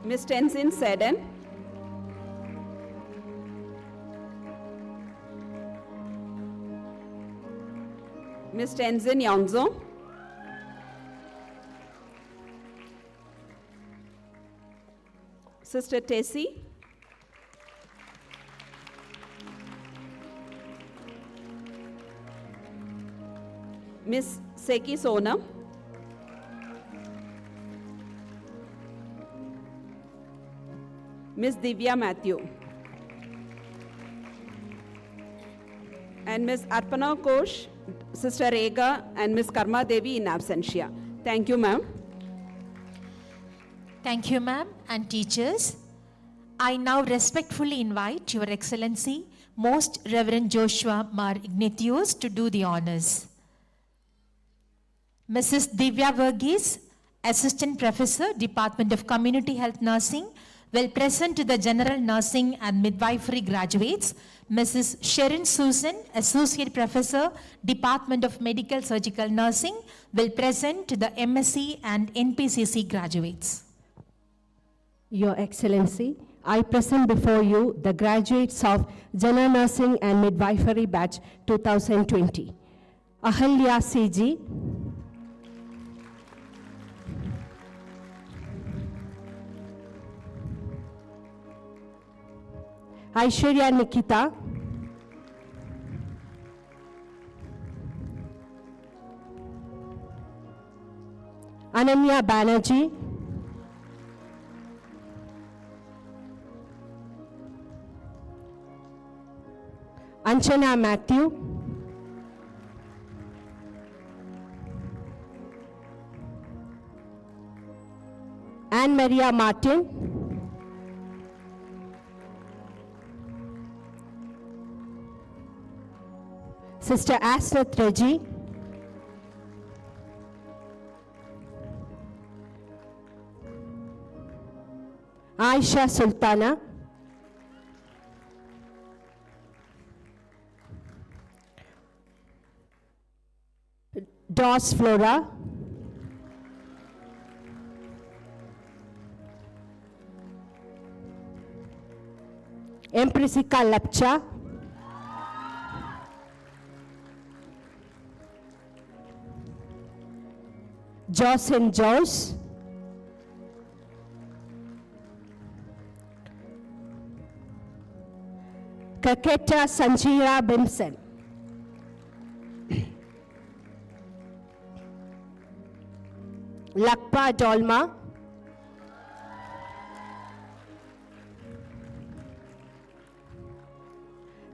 Miss Tenzin Sedan, Miss Tenzin Yangzo, Sister Tessie, Miss Seki Sonam, Miss Divya Matthew, and Miss Arpana Kosh, Sister Rega, and Miss Karma Devi in absentia. Thank you, ma'am. Thank you, ma'am, and teachers. I now respectfully invite Your Excellency, Most Reverend Joshua Mar Ignatius, to do the honors. Mrs. Divya Verghese, Assistant Professor, Department of Community Health Nursing, will present to the General Nursing and Midwifery graduates. Mrs. Sharon Susan, Associate Professor, Department of Medical Surgical Nursing, will present to the MSc and NPCC graduates. Your Excellency, I present before you the graduates of General Nursing and Midwifery Batch 2020. Ahalya CG, Aishwarya Nikita, Ananya Banerjee, Anchana Matthew, Anne Maria Martin, Sister Asnath Reggie, Aisha Sultana, Dos Flora, Empressica Lepcha, Joss and Joyce, Kaketa Sanjira Bimsen, Lakpa Dolma,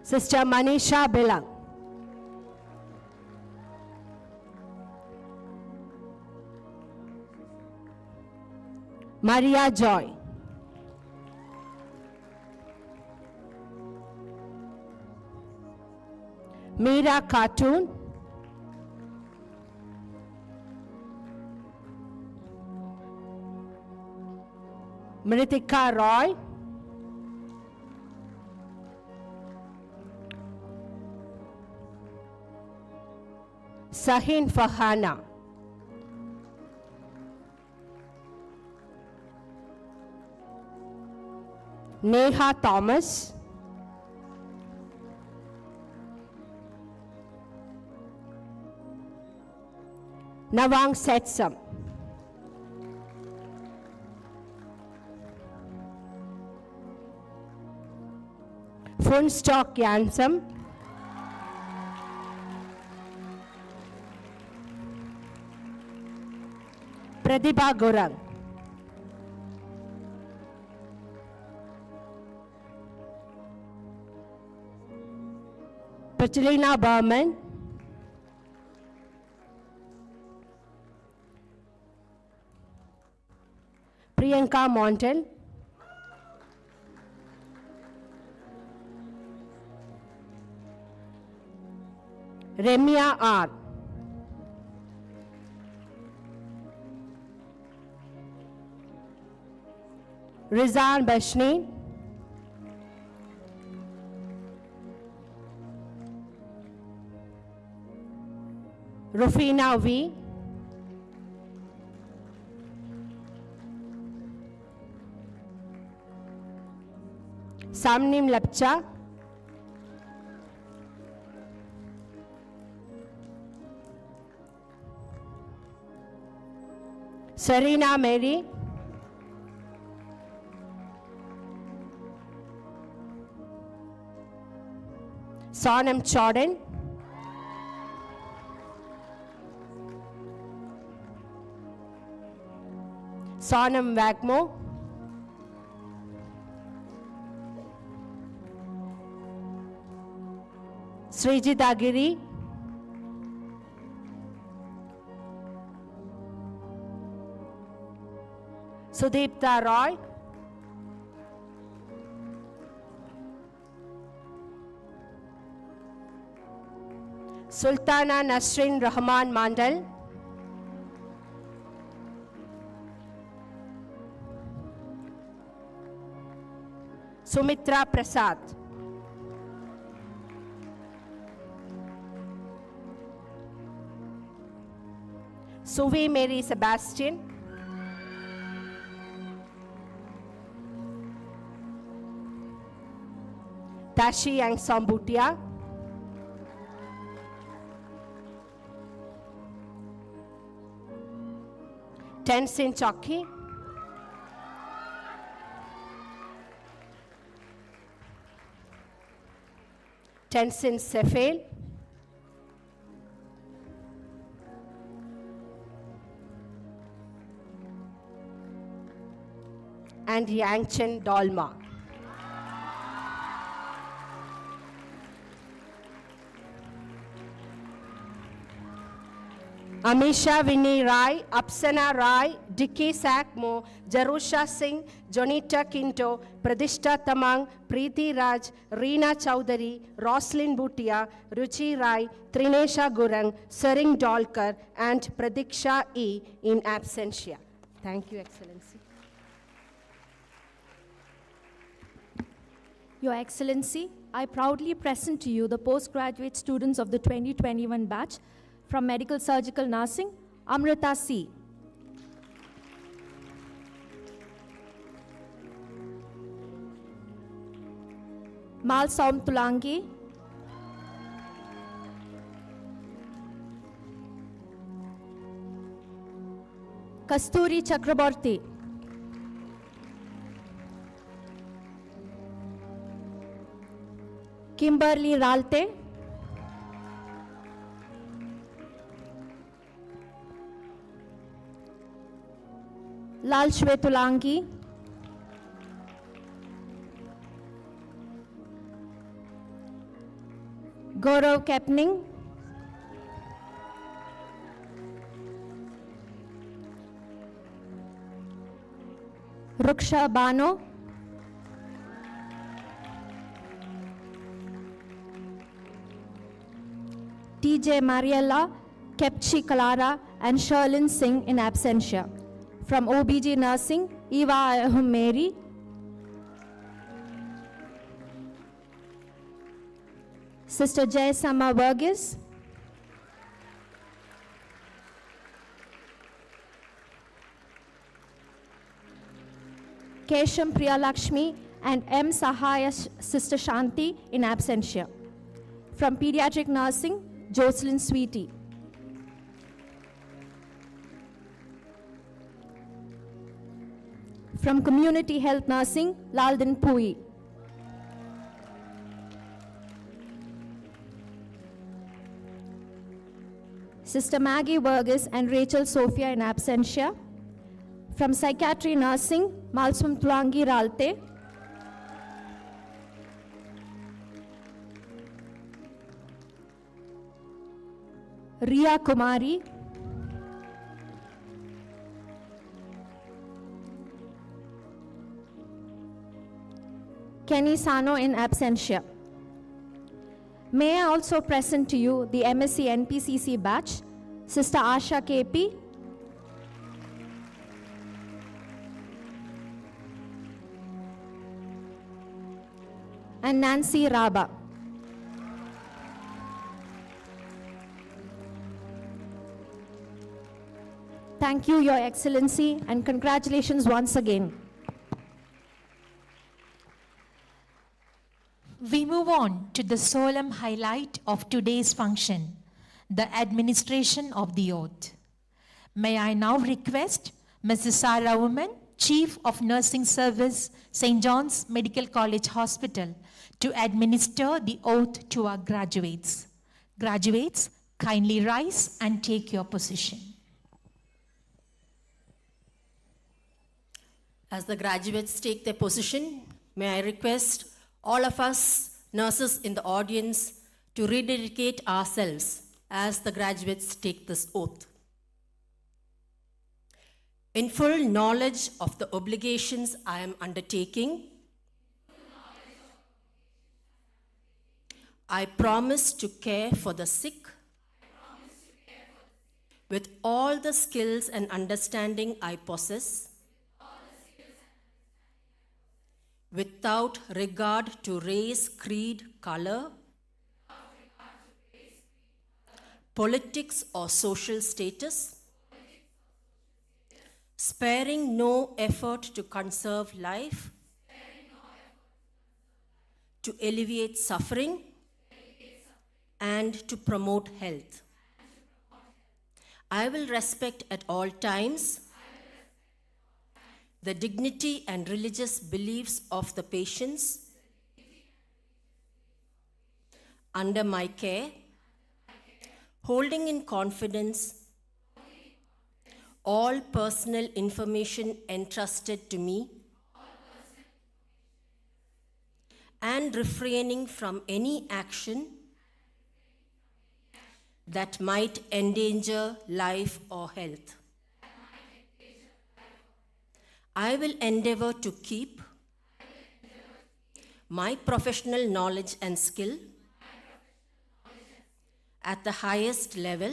Sister Manisha Bilang, Maria Joy, Meera Cartoon, Mritika Roy, Sahin Fahana, Neha Thomas, Nawang Setsam, Funstock Yansam, Pradibha Gurang, Pachalina Berman, Priyanka Montel, Remya R, Rizan Bashni, Rufina V, Samnim Lapcha, Serena Mary, Sonam Jordan, Sonam Wagmo, Srijita Giri, Sudipta Roy, Sultana Nasrin Rahman Mandal, Sumitra Prasad, Suvi Mary Sebastian, Tashi Yang Sambutia, Tenzin Chokhi, Tenzin Sefel, and Yangchen Dolma. Amisha Vinay Rai, Apsana Rai, Dicky Sakmo, Jarusha Singh, Jonita Kinto, Pradishta Tamang, Preeti Raj, Reena Chowdhury, Roslyn Bhutia, Ruchi Rai, Trinesha Gurang, Sering Dolkar, and Pradiksha E. in absentia. Thank you, Excellency. Your Excellency, I proudly present to you the postgraduate students of the 2021 batch from Medical Surgical Nursing, Amrita C. Mal Saum Tulangi, Kasturi Chakraborty, Kimberly Ralte, Lal Shwetulangi, Gaurav Kepning, Ruksha Bano, TJ Mariella, Kepchi Kalara, and Sherlyn Singh in absentia. From OBG Nursing, Eva Ahum Mary, Sister Jay Sama Burgess, Kesham Priyalakshmi, and M. Sahaya Sister Shanti in absentia. From Pediatric Nursing, Jocelyn Sweetie. From Community Health Nursing, Laldan Pui. Sister Maggie Burgess and Rachel Sophia in absentia. From Psychiatry Nursing, Malsum Tulangi Ralte. Ria Kumari, Kenny Sano in absentia. May I also present to you the MSc NPCC batch, Sister Asha KP, and Nancy Raba. Thank you, Your Excellency, and congratulations once again. We move on to the solemn highlight of today's function, the administration of the oath. May I now request Mrs. Sarah Woman, Chief of Nursing Service, St. John's Medical College Hospital, to administer the oath to our graduates. Graduates, kindly rise and take your position. As the graduates take their position, may I request all of us nurses in the audience to rededicate ourselves as the graduates take this oath. In full knowledge of the obligations I am undertaking, I promise to care for the sick with all the skills and understanding I possess, without regard to race, creed, color, politics or social status, sparing no effort to conserve life, to alleviate suffering, and to promote health. I will respect at all times the dignity and religious beliefs of the patients under my care, holding in confidence all personal information entrusted to me, and refraining from any action that might endanger life or health. I will endeavor to keep my professional knowledge and skill at the highest level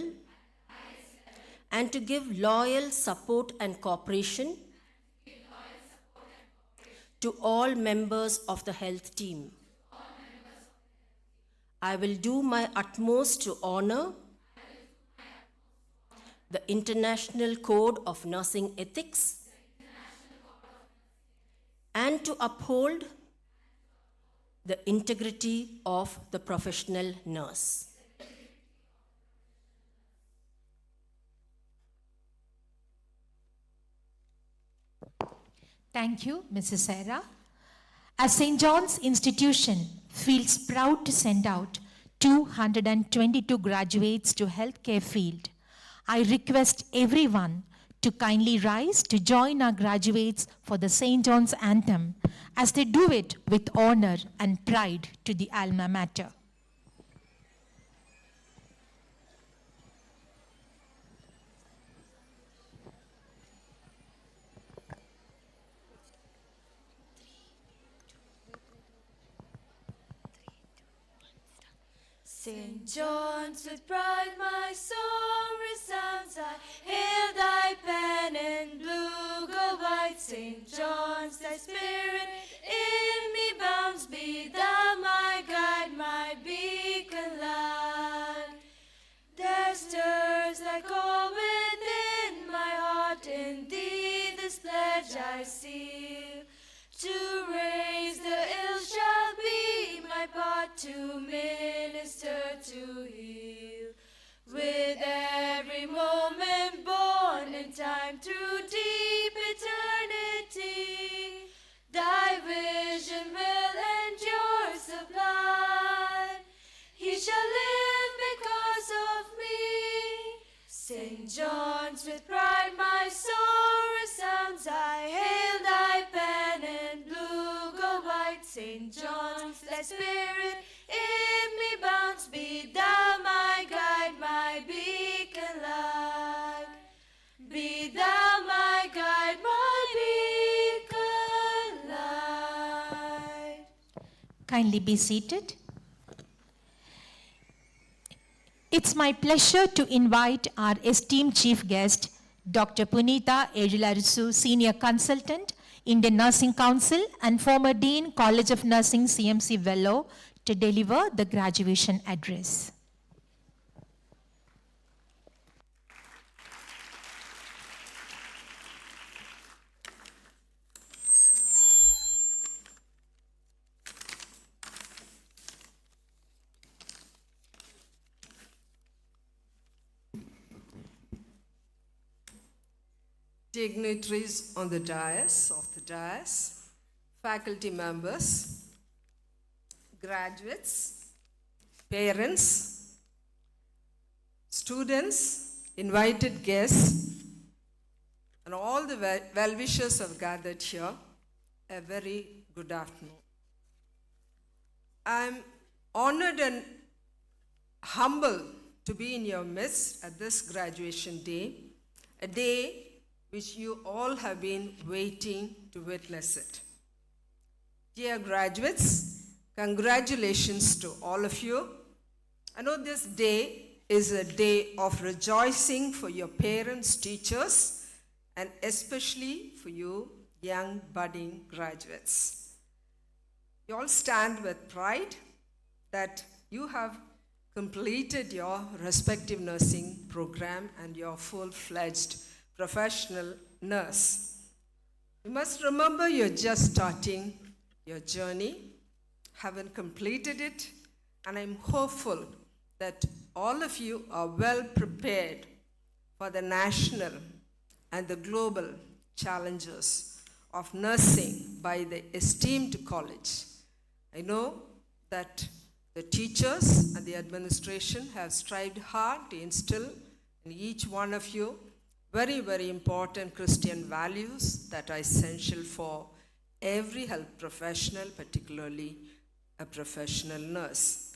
and to give loyal support and cooperation to all members of the health team. I will do my utmost to honor the International Code of Nursing Ethics and to uphold the integrity of the professional nurse. Thank you, Mrs. Sarah. As St. John's Institution feels proud to send out 222 graduates to healthcare field, I request everyone to kindly rise to join our graduates for the St. John's Anthem as they do it with honor and pride to the alma mater. St. John's, with pride my song resounds. I hail thy pen in blue, gold, white. St. John's, thy spirit in me bounds. Be thou my guide, my beacon light. There stirs thy call within my heart. In thee this pledge I seal. To raise the ill shall be my part, to minister, to heal. With every moment born in time through deep eternity, thy vision will endure sublime. He shall live because of me. St. John's, with pride my soul resounds. I hail thy pen in blue, gold, white. St. John's, thy spirit in me bounds. Be thou my guide, my beacon light. Be thou my guide, my beacon light. Kindly be seated. It's my pleasure to invite our esteemed chief guest, Dr. Punita Ejilarisu, Senior Consultant, Indian Nursing Council and former Dean, College of Nursing, CMC Vellore, to deliver the graduation address. Dignitaries on the dais, faculty members, graduates, parents, students, invited guests, and all the well-wishers have gathered here, a very good afternoon. I'm honored and humbled to be in your midst at this graduation day, a day which you all have been waiting to witness it. Dear graduates, congratulations to all of you. I know this day is a day of rejoicing for your parents, teachers, and especially for you young budding graduates. You all stand with pride that you have completed your respective nursing program and you're full-fledged professional nurse. You must remember you're just starting your journey, haven't completed it, and I'm hopeful that all of you are well prepared for the national and the global challenges of nursing by the esteemed college. I know that the teachers and the administration have strived hard to instill in each one of you very, very important Christian values that are essential for every health professional, particularly a professional nurse.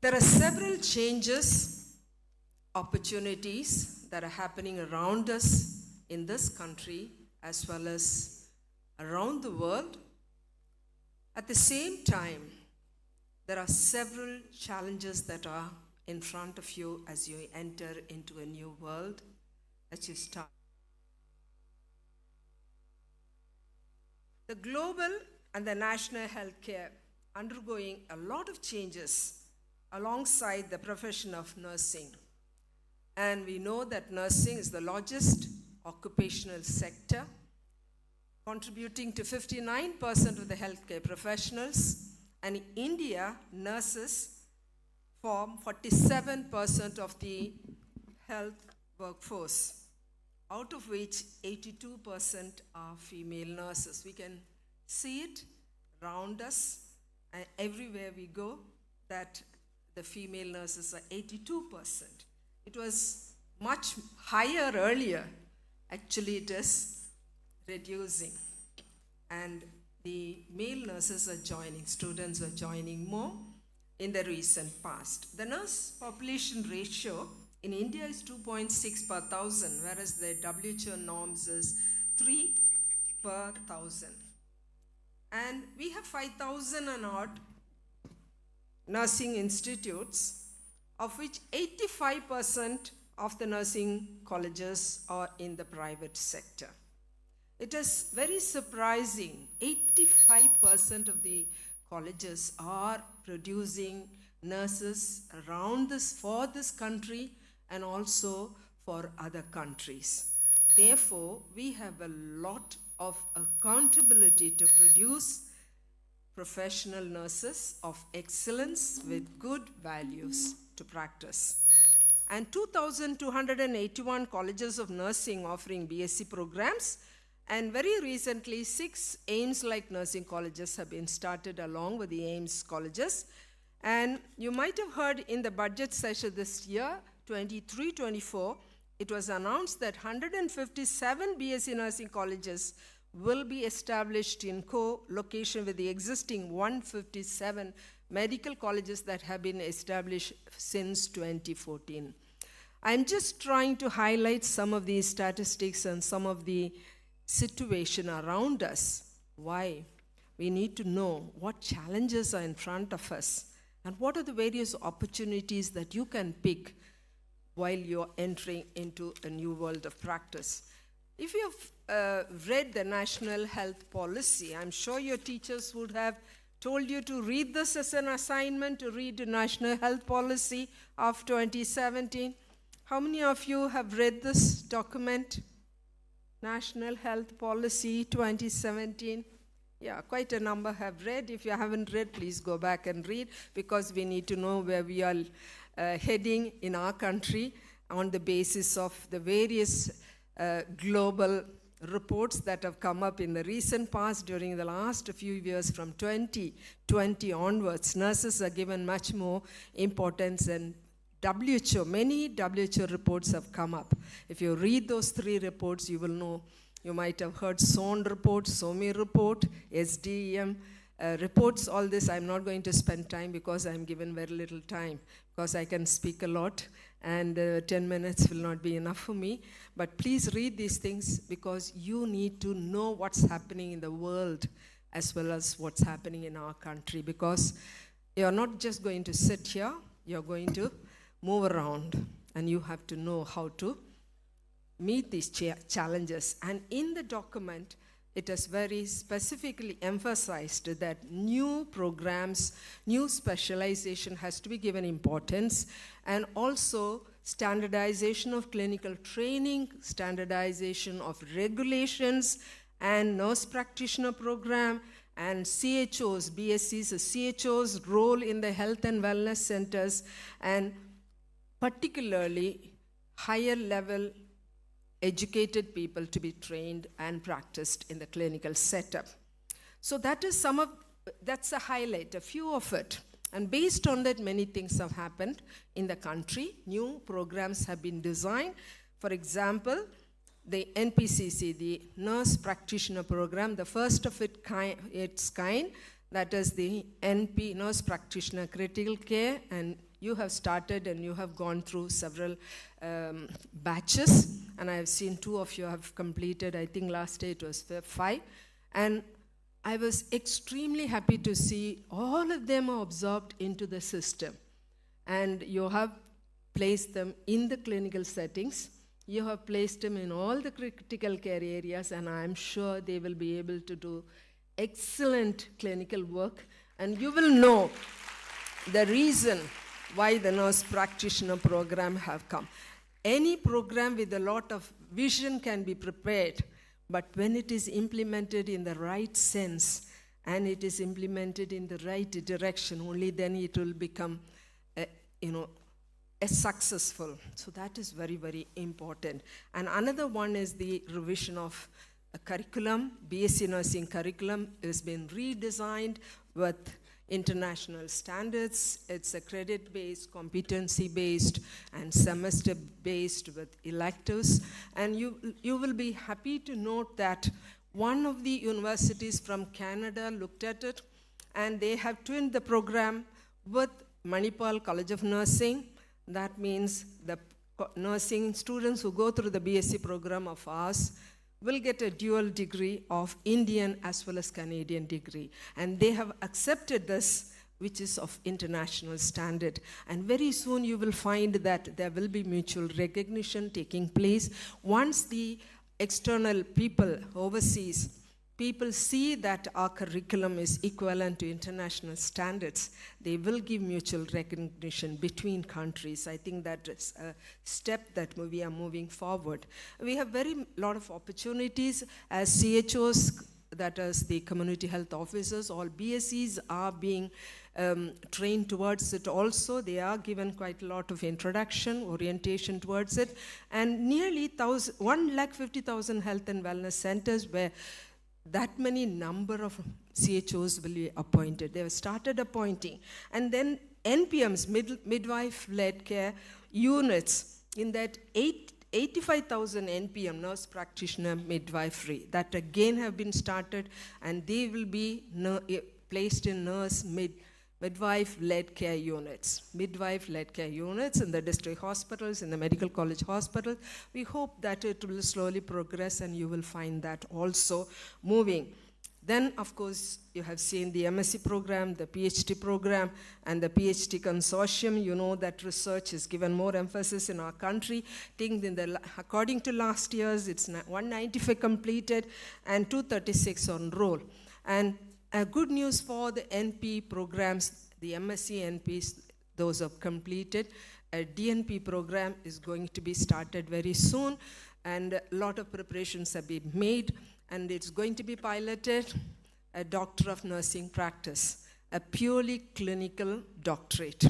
There are several changes opportunities that are happening around us in this country as well as around the world. At the same time, there are several challenges that are in front of you as you enter into a new world, as you start. The global and the national healthcare undergoing a lot of changes alongside the profession of nursing. And we know that nursing is the largest occupational sector, contributing to 59% of the healthcare professionals. And in India, nurses form 47% of the health workforce, out of which 82% are female nurses. We can see it around us and everywhere we go that the female nurses are 82%. It was much higher earlier. Actually, it is reducing. And the male nurses are joining, students are joining more in the recent past. The nurse population ratio in India is 2.6 per thousand, whereas the WHO norms is 3 per thousand. And we have 5,000 and odd nursing institutes, of which 85% of the nursing colleges are in the private sector. It is very surprising, 85% of the colleges are producing nurses around this, for this country and also for other countries. Therefore, we have a lot of accountability to produce professional nurses of excellence with good values to practice. And 2,281 colleges of nursing offering BSc programs, and very recently 6 AIMS-like nursing colleges have been started along with the AIMS colleges. And you might have heard in the budget session this year, 23-24, it was announced that 157 BSc nursing colleges will be established in co-location with the existing 157 medical colleges that have been established since 2014. I'm just trying to highlight some of these statistics and some of the situation around us. Why? We need to know what challenges are in front of us and what are the various opportunities that you can pick while you're entering into a new world of practice. If you've read the National Health Policy, I'm sure your teachers would have told you to read this as an assignment, to read the National Health Policy of 2017. How many of you have read this document? National Health Policy 2017. Yeah, quite a number have read. If you haven't read, please go back and read, because we need to know where we are heading in our country on the basis of the various global reports that have come up in the recent past during the last few years from 2020 onwards. Nurses are given much more importance, and WHO, many WHO reports have come up. If you read those 3 reports, you will know. You might have heard SON report, SOMI report, SDEM reports, all this. I'm not going to spend time because I'm given very little time, because I can speak a lot and 10 minutes will not be enough for me. But please read these things, because you need to know what's happening in the world as well as what's happening in our country, because you're not just going to sit here, you're going to move around, and you have to know how to meet these challenges. And in the document, it is very specifically emphasized that new programs, new specialization has to be given importance, and also standardization of clinical training, standardization of regulations, and nurse practitioner program, and CHOs, BSCs, CHOs' role in the health and wellness centers, and particularly higher level educated people to be trained and practiced in the clinical setup. So that is that's a highlight, a few of it. And based on that, many things have happened in the country. New programs have been designed. For example, the NPCC, the Nurse Practitioner Program, the first of its kind, that is the NP, Nurse Practitioner Critical Care, and You have started and you have gone through several batches, and I have seen 2 of you have completed. I think last day it was 5. And I was extremely happy to see all of them are absorbed into the system. And you have placed them in the clinical settings. You have placed them in all the critical care areas, and I'm sure they will be able to do excellent clinical work. And you will know the reason why the nurse practitioner program have come. Any program with a lot of vision can be prepared, but when it is implemented in the right sense and it is implemented in the right direction, only then it will become, successful. So that is very, very important. And another one is the revision of a curriculum. BSc nursing curriculum has been redesigned with international standards. It's a credit-based, competency-based, and semester-based with electives. And you will be happy to note that one of the universities from Canada looked at it, and they have twinned the program with Manipal College of Nursing. That means the nursing students who go through the BSc program of ours will get a dual degree of Indian as well as Canadian degree. And they have accepted this, which is of international standard. And very soon you will find that there will be mutual recognition taking place. Once the external people overseas, people see that our curriculum is equivalent to international standards, they will give mutual recognition between countries. I think that is a step that we are moving forward. We have very lot of opportunities as CHOs, that is the community health officers. All BScs are being trained towards it also. They are given quite a lot of introduction, orientation towards it. And nearly 150,000 health and wellness centers where that many number of CHOs will be appointed. They have started appointing. And then NPMs, midwife-led care units, in that 85,000 NPM, nurse practitioner midwifery, that again have been started, and they will be placed in midwife-led care units. Midwife-led care units in the district hospitals, in the medical college hospitals. We hope that it will slowly progress, and you will find that also moving. Then, of course, you have seen the MSc program, the PhD program, and the PhD consortium. You know that research is given more emphasis in our country. I think according to last year's, it's 195 completed and 236 on roll. And good news for the NP programs, the MSc NPs, those have completed. A DNP program is going to be started very soon, and a lot of preparations have been made, and it's going to be piloted, a Doctor of Nursing practice, a purely clinical doctorate.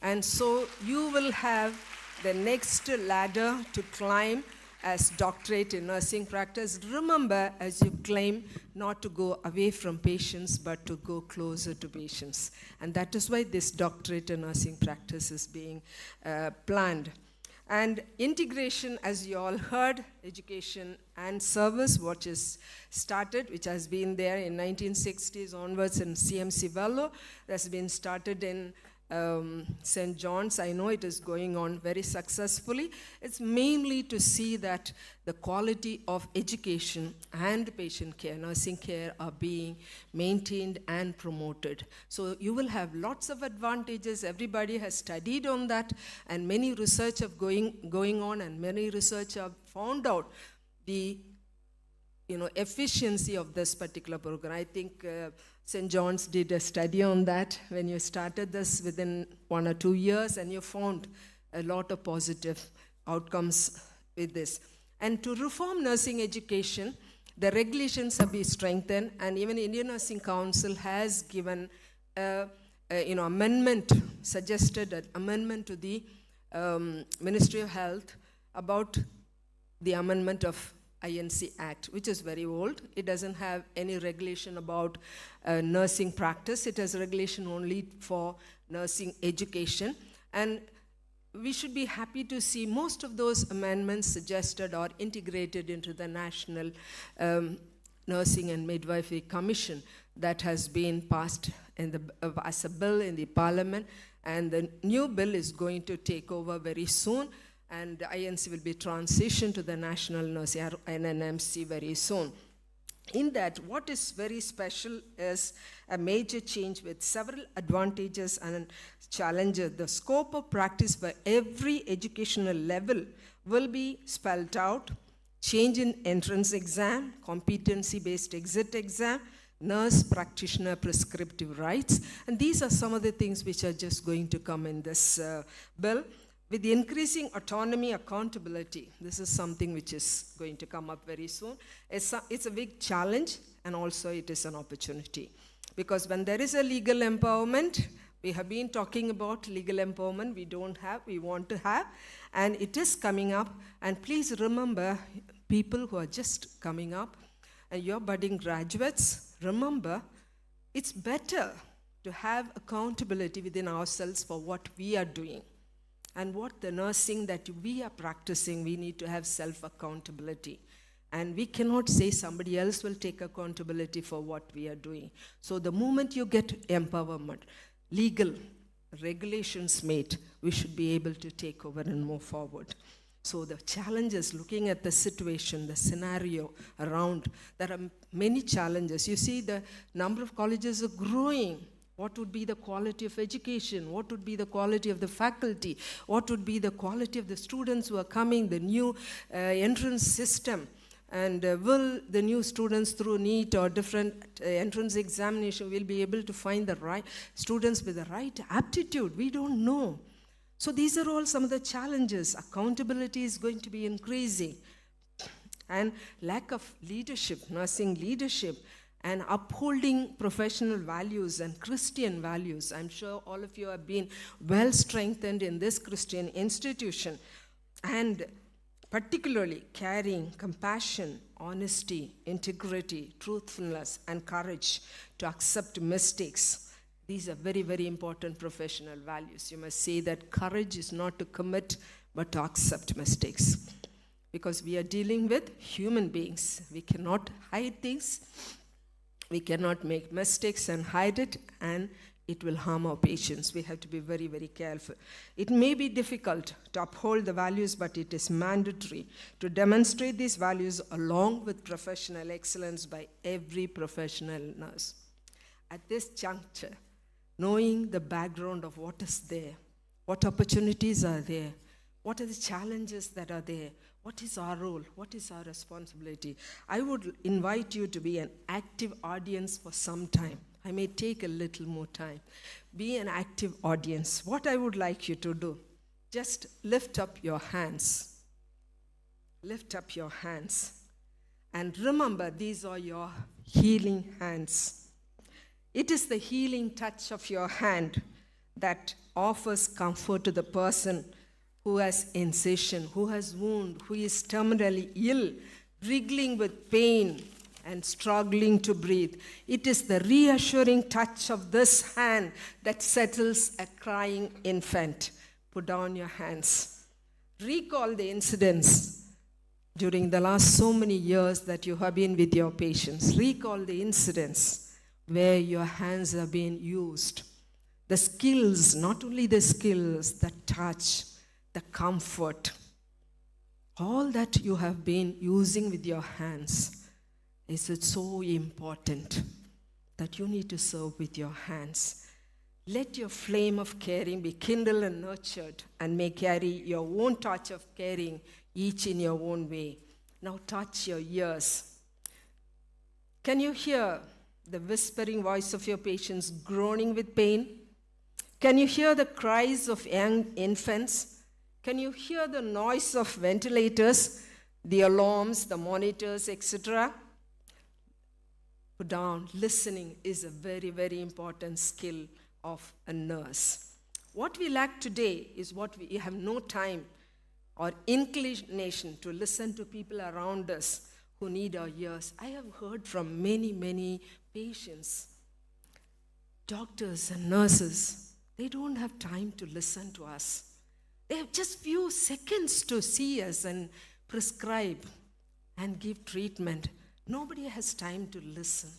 And so you will have the next ladder to climb as doctorate in nursing practice. Remember, as you claim, not to go away from patients, but to go closer to patients. And that is why this doctorate in nursing practice is being planned. And integration, as you all heard, education and service, which is started, which has been there in 1960s onwards in CMC Vellore, that's been started in St. John's. I know it is going on very successfully. It's mainly to see that the quality of education and patient care, nursing care, are being maintained and promoted. So you will have lots of advantages. Everybody has studied on that, and many research have going on, and many research have found out the efficiency of this particular program. I think St. John's did a study on that when you started this within 1 or 2 years, and you found a lot of positive outcomes with this. And to reform nursing education, the regulations have been strengthened, and even Indian Nursing Council has given amendment, suggested an amendment to the Ministry of Health about the amendment of INC Act, which is very old. It doesn't have any regulation about nursing practice. It has regulation only for nursing education. And we should be happy to see most of those amendments suggested or integrated into the National Nursing and Midwifery Commission that has been passed as a bill in the Parliament. and the new bill is going to take over very soon, and INC will be transitioned to the National Nursing NNMC very soon. In that, what is very special is a major change with several advantages and challenges. The scope of practice by every educational level will be spelled out. Change in entrance exam, competency-based exit exam, nurse practitioner prescriptive rights, and these are some of the things which are just going to come in this bill. With the increasing autonomy, accountability, this is something which is going to come up very soon. It's a big challenge, and also it is an opportunity. Because when there is a legal empowerment, we have been talking about legal empowerment, we want to have, and it is coming up. And please remember, people who are just coming up, and you're budding graduates, remember, it's better to have accountability within ourselves for what we are doing. And what the nursing that we are practicing, we need to have self-accountability. And we cannot say somebody else will take accountability for what we are doing. So the moment you get empowerment, legal regulations made, we should be able to take over and move forward. So the challenges, looking at the situation, the scenario around, there are many challenges. You see the number of colleges are growing. What would be the quality of education? What would be the quality of the faculty? What would be the quality of the students who are coming, the new entrance system? And will the new students through NEET or different entrance examination will be able to find the right students with the right aptitude? We don't know. So these are all some of the challenges. Accountability is going to be increasing. And lack of leadership, nursing leadership, and upholding professional values and Christian values. I'm sure all of you have been well strengthened in this Christian institution. And particularly caring, compassion, honesty, integrity, truthfulness, and courage to accept mistakes. These are very, very important professional values. You must say that courage is not to commit, but to accept mistakes. Because we are dealing with human beings. We cannot hide things. We cannot make mistakes and hide it, and it will harm our patients. We have to be very, very careful. It may be difficult to uphold the values, but it is mandatory to demonstrate these values along with professional excellence by every professional nurse. At this juncture, knowing the background of what is there, what opportunities are there, what are the challenges that are there, what is our role? What is our responsibility? I would invite you to be an active audience for some time. I may take a little more time. Be an active audience. What I would like you to do, just lift up your hands. Lift up your hands. And remember, these are your healing hands. It is the healing touch of your hand that offers comfort to the person who has incision, who has wound, who is terminally ill, wriggling with pain and struggling to breathe. It is the reassuring touch of this hand that settles a crying infant. Put down your hands. Recall the incidents during the last so many years that you have been with your patients. Recall the incidents where your hands have been used. The skills, not only the skills, the touch, the comfort, all that you have been using with your hands. Is it so important that you need to serve with your hands? Let your flame of caring be kindled and nurtured, and may carry your own touch of caring, each in your own way. Now touch your ears. Can you hear the whispering voice of your patients groaning with pain? Can you hear the cries of young infants? Can you hear the noise of ventilators, the alarms, the monitors, etc.? Put down. Listening is a very, very important skill of a nurse. What we lack today is what we have no time or inclination to listen to people around us who need our ears. I have heard from many, many patients, doctors and nurses, they don't have time to listen to us. They have just few seconds to see us and prescribe and give treatment. Nobody has time to listen.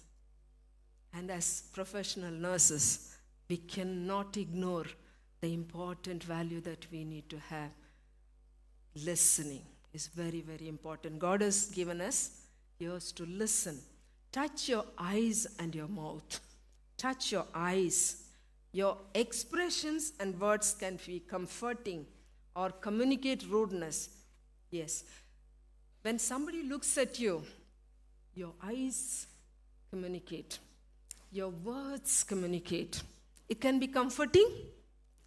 And as professional nurses, we cannot ignore the important value that we need to have. Listening is very, very important. God has given us ears to listen. Touch your eyes and your mouth. Touch your eyes. Your expressions and words can be comforting or communicate rudeness. Yes. When somebody looks at you, your eyes communicate. Your words communicate. It can be comforting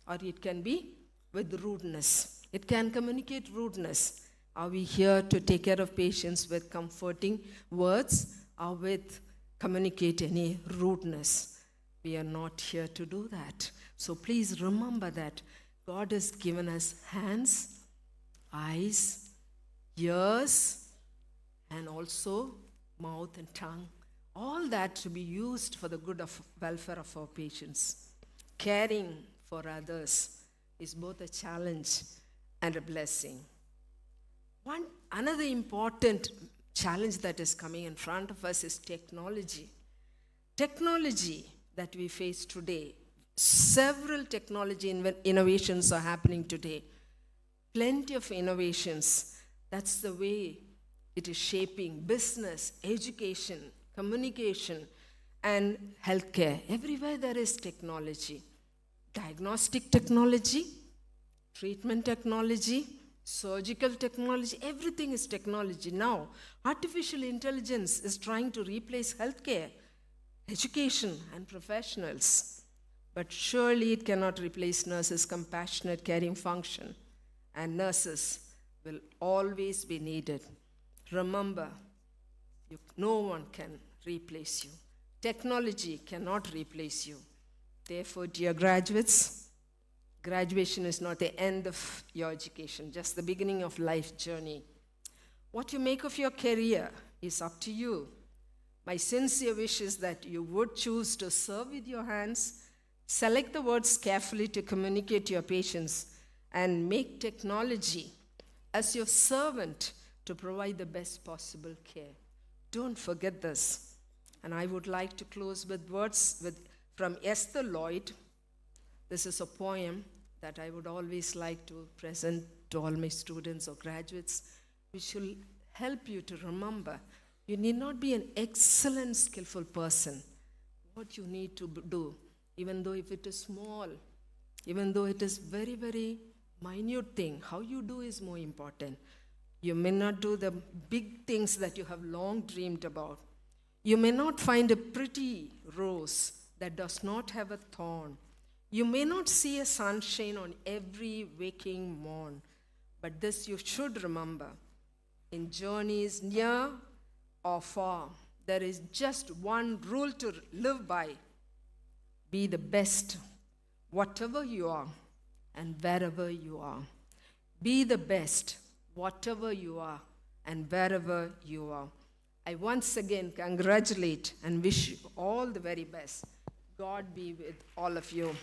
or it can be with rudeness. It can communicate rudeness. Are we here to take care of patients with comforting words or with communicate any rudeness? We are not here to do that. So please remember that God has given us hands, eyes, ears, and also mouth and tongue. All that to be used for the good of welfare of our patients. Caring for others is both a challenge and a blessing. Another important challenge that is coming in front of us is technology. Technology that we face today, several technology innovations are happening today. Plenty of innovations. That's the way it is shaping business, education, communication, and healthcare. Everywhere there is technology. Diagnostic technology, treatment technology, surgical technology, everything is technology. Now, artificial intelligence is trying to replace healthcare, education, and professionals. But surely it cannot replace nurses' compassionate caring function. And nurses will always be needed. Remember, no one can replace you. Technology cannot replace you. Therefore, dear graduates, graduation is not the end of your education, just the beginning of life journey. What you make of your career is up to you. My sincere wish is that you would choose to serve with your hands, select the words carefully to communicate to your patients, and make technology as your servant to provide the best possible care. Don't forget this. And I would like to close with words from Esther Lloyd. This is a poem that I would always like to present to all my students or graduates, which will help you to remember you need not be an excellent, skillful person. What you need to do, even though if it is small, even though it is very, very minute thing, how you do is more important. You may not do the big things that you have long dreamed about. You may not find a pretty rose that does not have a thorn. You may not see a sunshine on every waking morn. But this you should remember. In journeys near or far, there is just one rule to live by. Be the best, whatever you are and wherever you are. Be the best, whatever you are and wherever you are. I once again congratulate and wish you all the very best. God be with all of you.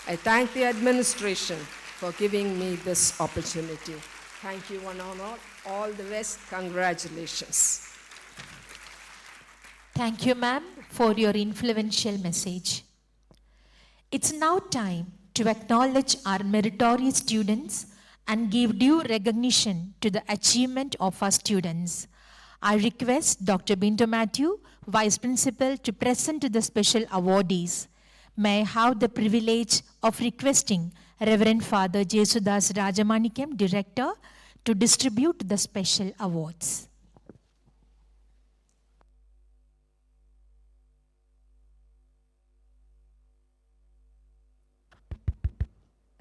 I thank the administration for giving me this opportunity. Thank you one and all. All the best. Congratulations. Thank you, ma'am, for your influential message. It's now time to acknowledge our meritorious students and give due recognition to the achievement of our students. I request Dr. Bintu Matthew, Vice Principal, to present to the special awardees. May I have the privilege of requesting Reverend Father Jesudas Rajamanikam, Director, to distribute the special awards.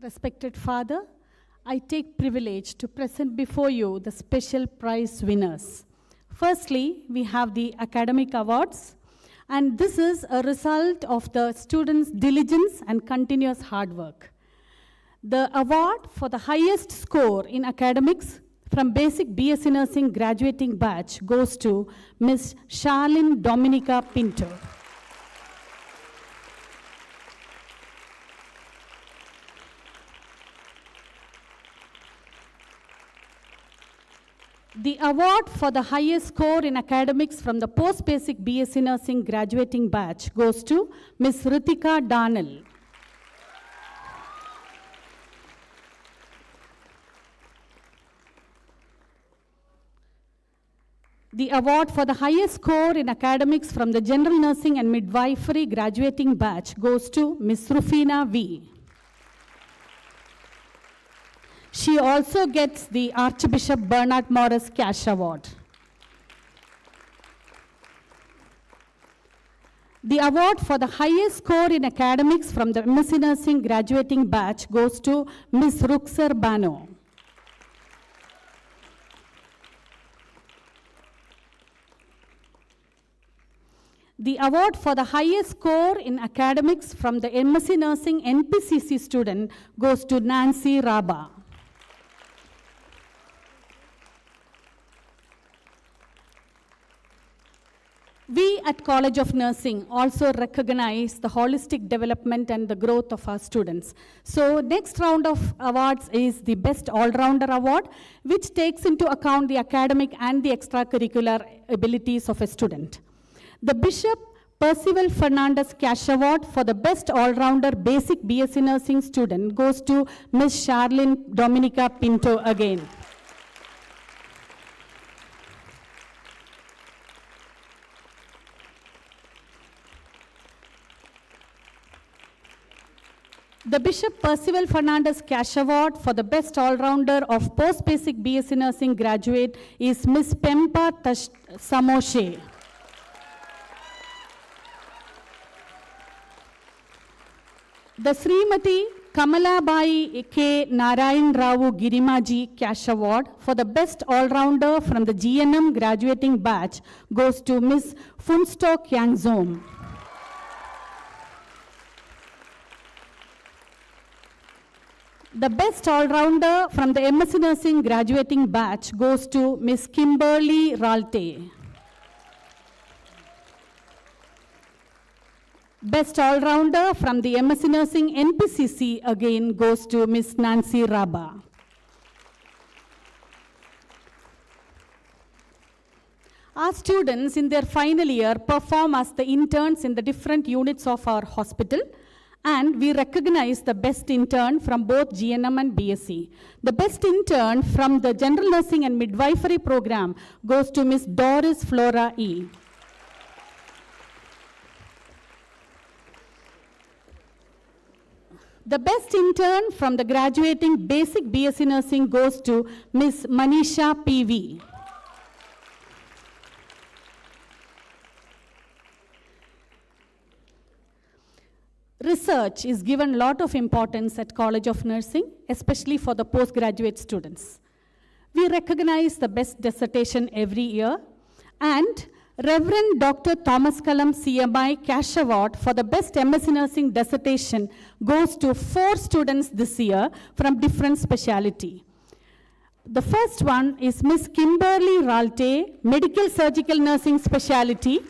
Respected Father, I take privilege to present before you the special prize winners. Firstly, we have the academic awards, and this is a result of the students' diligence and continuous hard work. The award for the highest score in academics from basic BSc Nursing graduating batch goes to Ms. Charlene Dominica Pinto. The award for the highest score in academics from the post-basic BSc Nursing graduating batch goes to Ms. Ritika Darnell. The award for the highest score in academics from the General Nursing and Midwifery graduating batch goes to Ms. Rufina V. She also gets the Archbishop Bernard Morris Cash Award. The award for the highest score in academics from the MSc Nursing graduating batch goes to Ms. Ruxar Bano. The award for the highest score in academics from the MSc Nursing NPCC student goes to Nancy Raba. We at College of Nursing also recognize the holistic development and the growth of our students. So next round of awards is the Best All-Rounder Award, which takes into account the academic and the extracurricular abilities of a student. The Bishop Percival Fernandez Cash Award for the Best All-Rounder Basic BSc Nursing student goes to Ms. Charlene Dominica Pinto again. The Bishop Percival Fernandez Cash Award for the Best All-Rounder of Post-Basic BSc Nursing graduate is Ms. Pempa Samoshe. The Srimati Kamalabai K. Narayan Rao Girimaji Cash Award for the Best All-Rounder from the GNM graduating batch goes to Ms. Funstok Yangzom. The Best All-Rounder from the MSc Nursing graduating batch goes to Ms. Kimberly Ralte. Best All-Rounder from the MSc Nursing NPCC again goes to Ms. Nancy Raba. Our students in their final year perform as the interns in the different units of our hospital, and we recognize the best intern from both GNM and BSc. The best intern from the General Nursing and Midwifery program goes to Ms. Doris Flora E. The best intern from the graduating Basic BSc Nursing goes to Ms. Manisha PV. Research is given a lot of importance at College of Nursing, especially for the postgraduate students. We recognize the best dissertation every year, and Reverend Dr. Thomas Kalam CMI Cash Award for the Best MSc Nursing dissertation goes to 4 students this year from different specialty. The first one is Ms. Kimberly Ralte, Medical Surgical Nursing Specialty.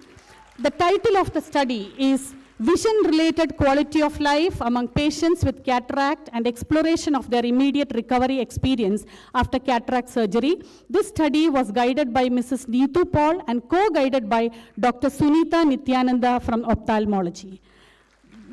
The title of the study is Vision-Related Quality of Life Among Patients with Cataract and Exploration of Their Immediate Recovery Experience After Cataract Surgery. This study was guided by Mrs. Neetu Paul and co-guided by Dr. Sunita Nityananda from Ophthalmology.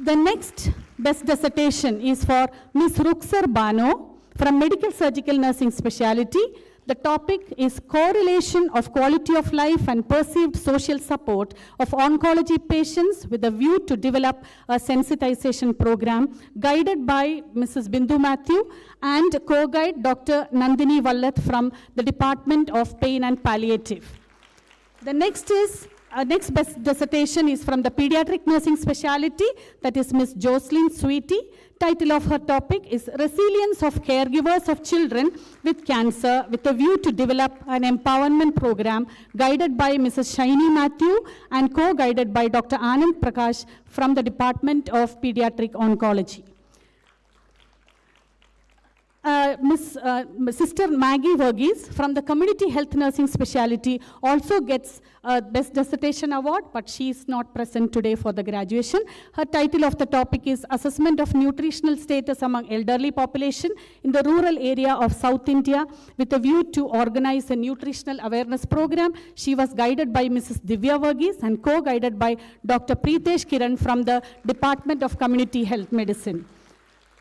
The next best dissertation is for Ms. Ruxar Bano from Medical Surgical Nursing Specialty. The topic is correlation of quality of life and perceived social support of oncology patients with a view to develop a sensitization program guided by Mrs. Bindu Matthew and co-guide Dr. Nandini Vallat from the Department of Pain and Palliative. The next best dissertation is from the Pediatric Nursing Specialty, that is Ms. Jocelyn Sweetie. Title of her topic is Resilience of Caregivers of Children with Cancer with a view to develop an empowerment program guided by Mrs. Shaini Matthew and co-guided by Dr. Anand Prakash from the Department of Pediatric Oncology. Sister Maggie Verghese from the Community Health Nursing Specialty also gets a Best Dissertation Award, but she is not present today for the graduation. Her title of the topic is Assessment of Nutritional Status Among Elderly Population in the Rural Area of South India with a view to organize a nutritional awareness program. She was guided by Mrs. Divya Verghese and co-guided by Dr. Preetesh Kiran from the Department of Community Health Medicine.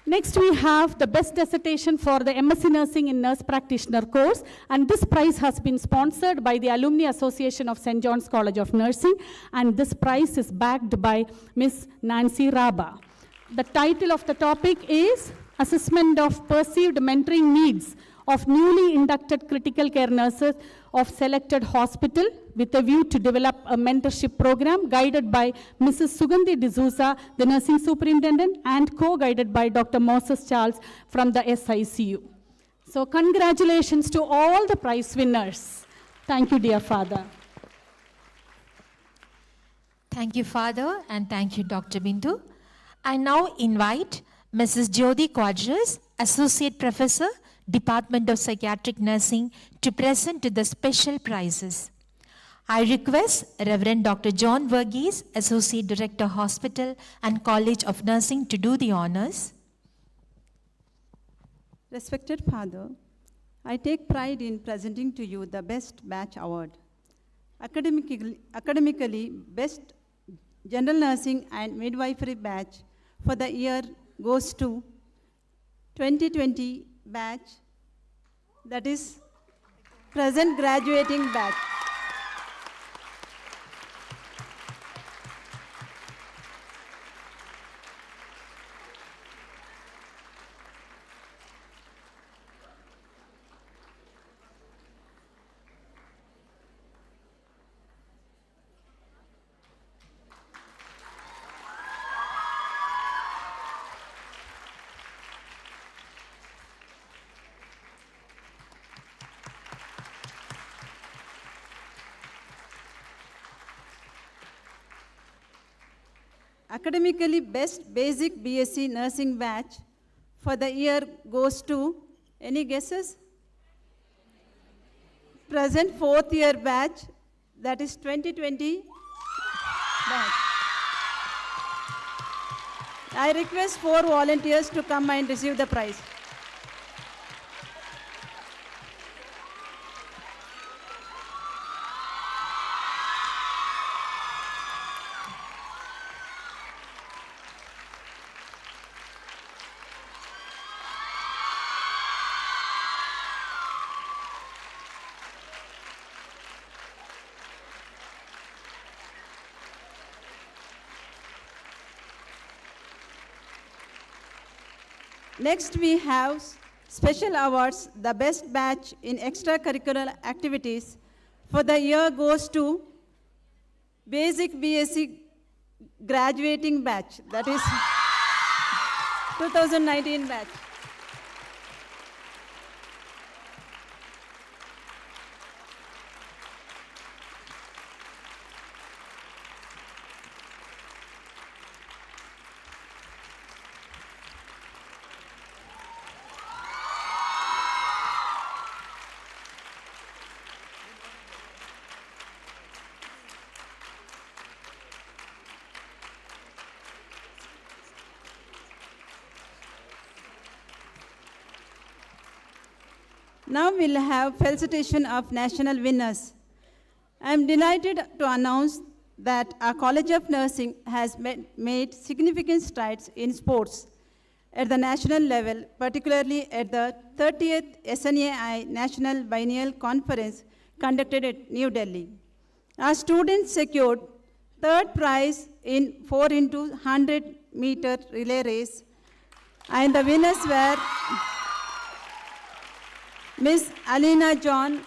Next, we have the best dissertation for the MSc Nursing in Nurse Practitioner course, and this prize has been sponsored by the Alumni Association of St. John's College of Nursing, and this prize is backed by Ms. Nancy Raba. The title of the topic is Assessment of Perceived Mentoring Needs of Newly Inducted Critical Care Nurses of Selected Hospital, with a view to develop a mentorship program guided by Mrs. Sugandhi D'Souza, the nursing superintendent, and co-guided by Dr. Moses Charles from the SICU. So congratulations to all the prize winners. Thank you, dear Father. Thank you, Father, and thank you, Dr. Bindu. I now invite Mrs. Jyoti Quadras, Associate Professor, Department of Psychiatric Nursing, to present to the special prizes. I request Reverend Dr. John Verghese, Associate Director, Hospital and College of Nursing, to do the honors. Respected Father, I take pride in presenting to you the Best Batch Award. Academically, Best General Nursing and Midwifery Batch for the year goes to 2020 batch, that is present graduating batch. Academically Best Basic BSc Nursing Batch for the year goes to, any guesses? Present 4th year batch, that is 2020 batch. I request 4 volunteers to come and receive the prize. Next, we have special awards. The best batch in extracurricular activities for the year goes to Basic BSc graduating batch, that is 2019 batch. Now we'll have felicitation of national winners. I am delighted to announce that our College of Nursing has made significant strides in sports at the national level, particularly at the 30th SNAI National Biennial Conference conducted at New Delhi. Our students secured 3rd prize in 4x100 meter relay race, and the winners were Miss Alina John,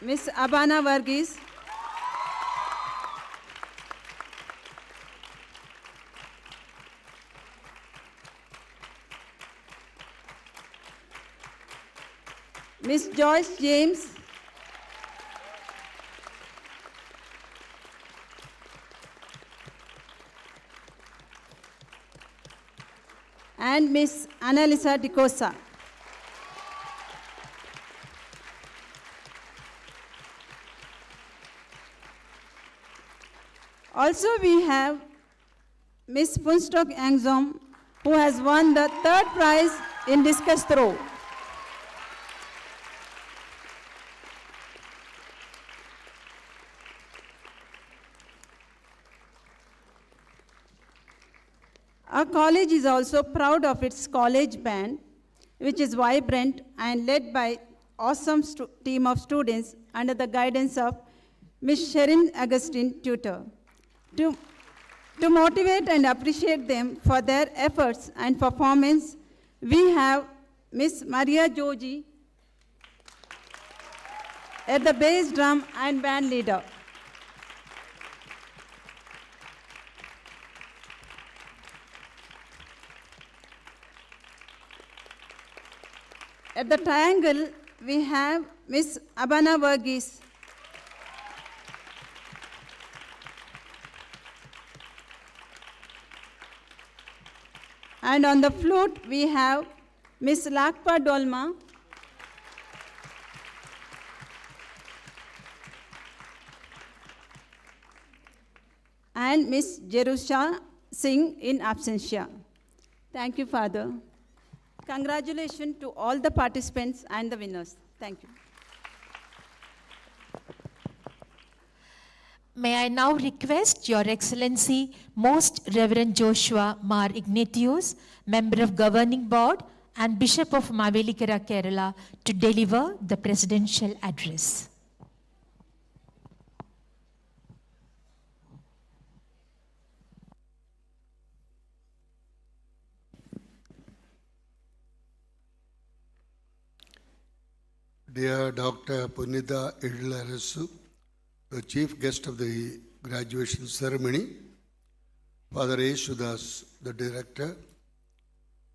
Miss Abana Verghese, Miss Joyce James, and Miss Annalisa Dicosa. Also, we have Miss Punstock Angzom, who has won the 3rd prize in discus throw. Our college is also proud of its college band, which is vibrant and led by awesome team of students under the guidance of Ms. Sherin Augustine Tutor. To motivate and appreciate them for their efforts and performance, we have Ms. Maria Joji at the bass drum and band leader. At the triangle, we have Ms. Abana Verghese. And on the flute, we have Ms. Lakpa Dolma. And Ms. Jerusha Singh in absentia. Thank you, Father. Congratulations to all the participants and the winners. Thank you. May I now request Your Excellency, Most Reverend Joshua Mar Ignatius, Member of Governing Board and Bishop of Mavelikara, Kerala, to deliver the Presidential Address. Dear Dr. Punitha Edilarasu, the chief guest of the graduation ceremony, Father A. Sudas, the director,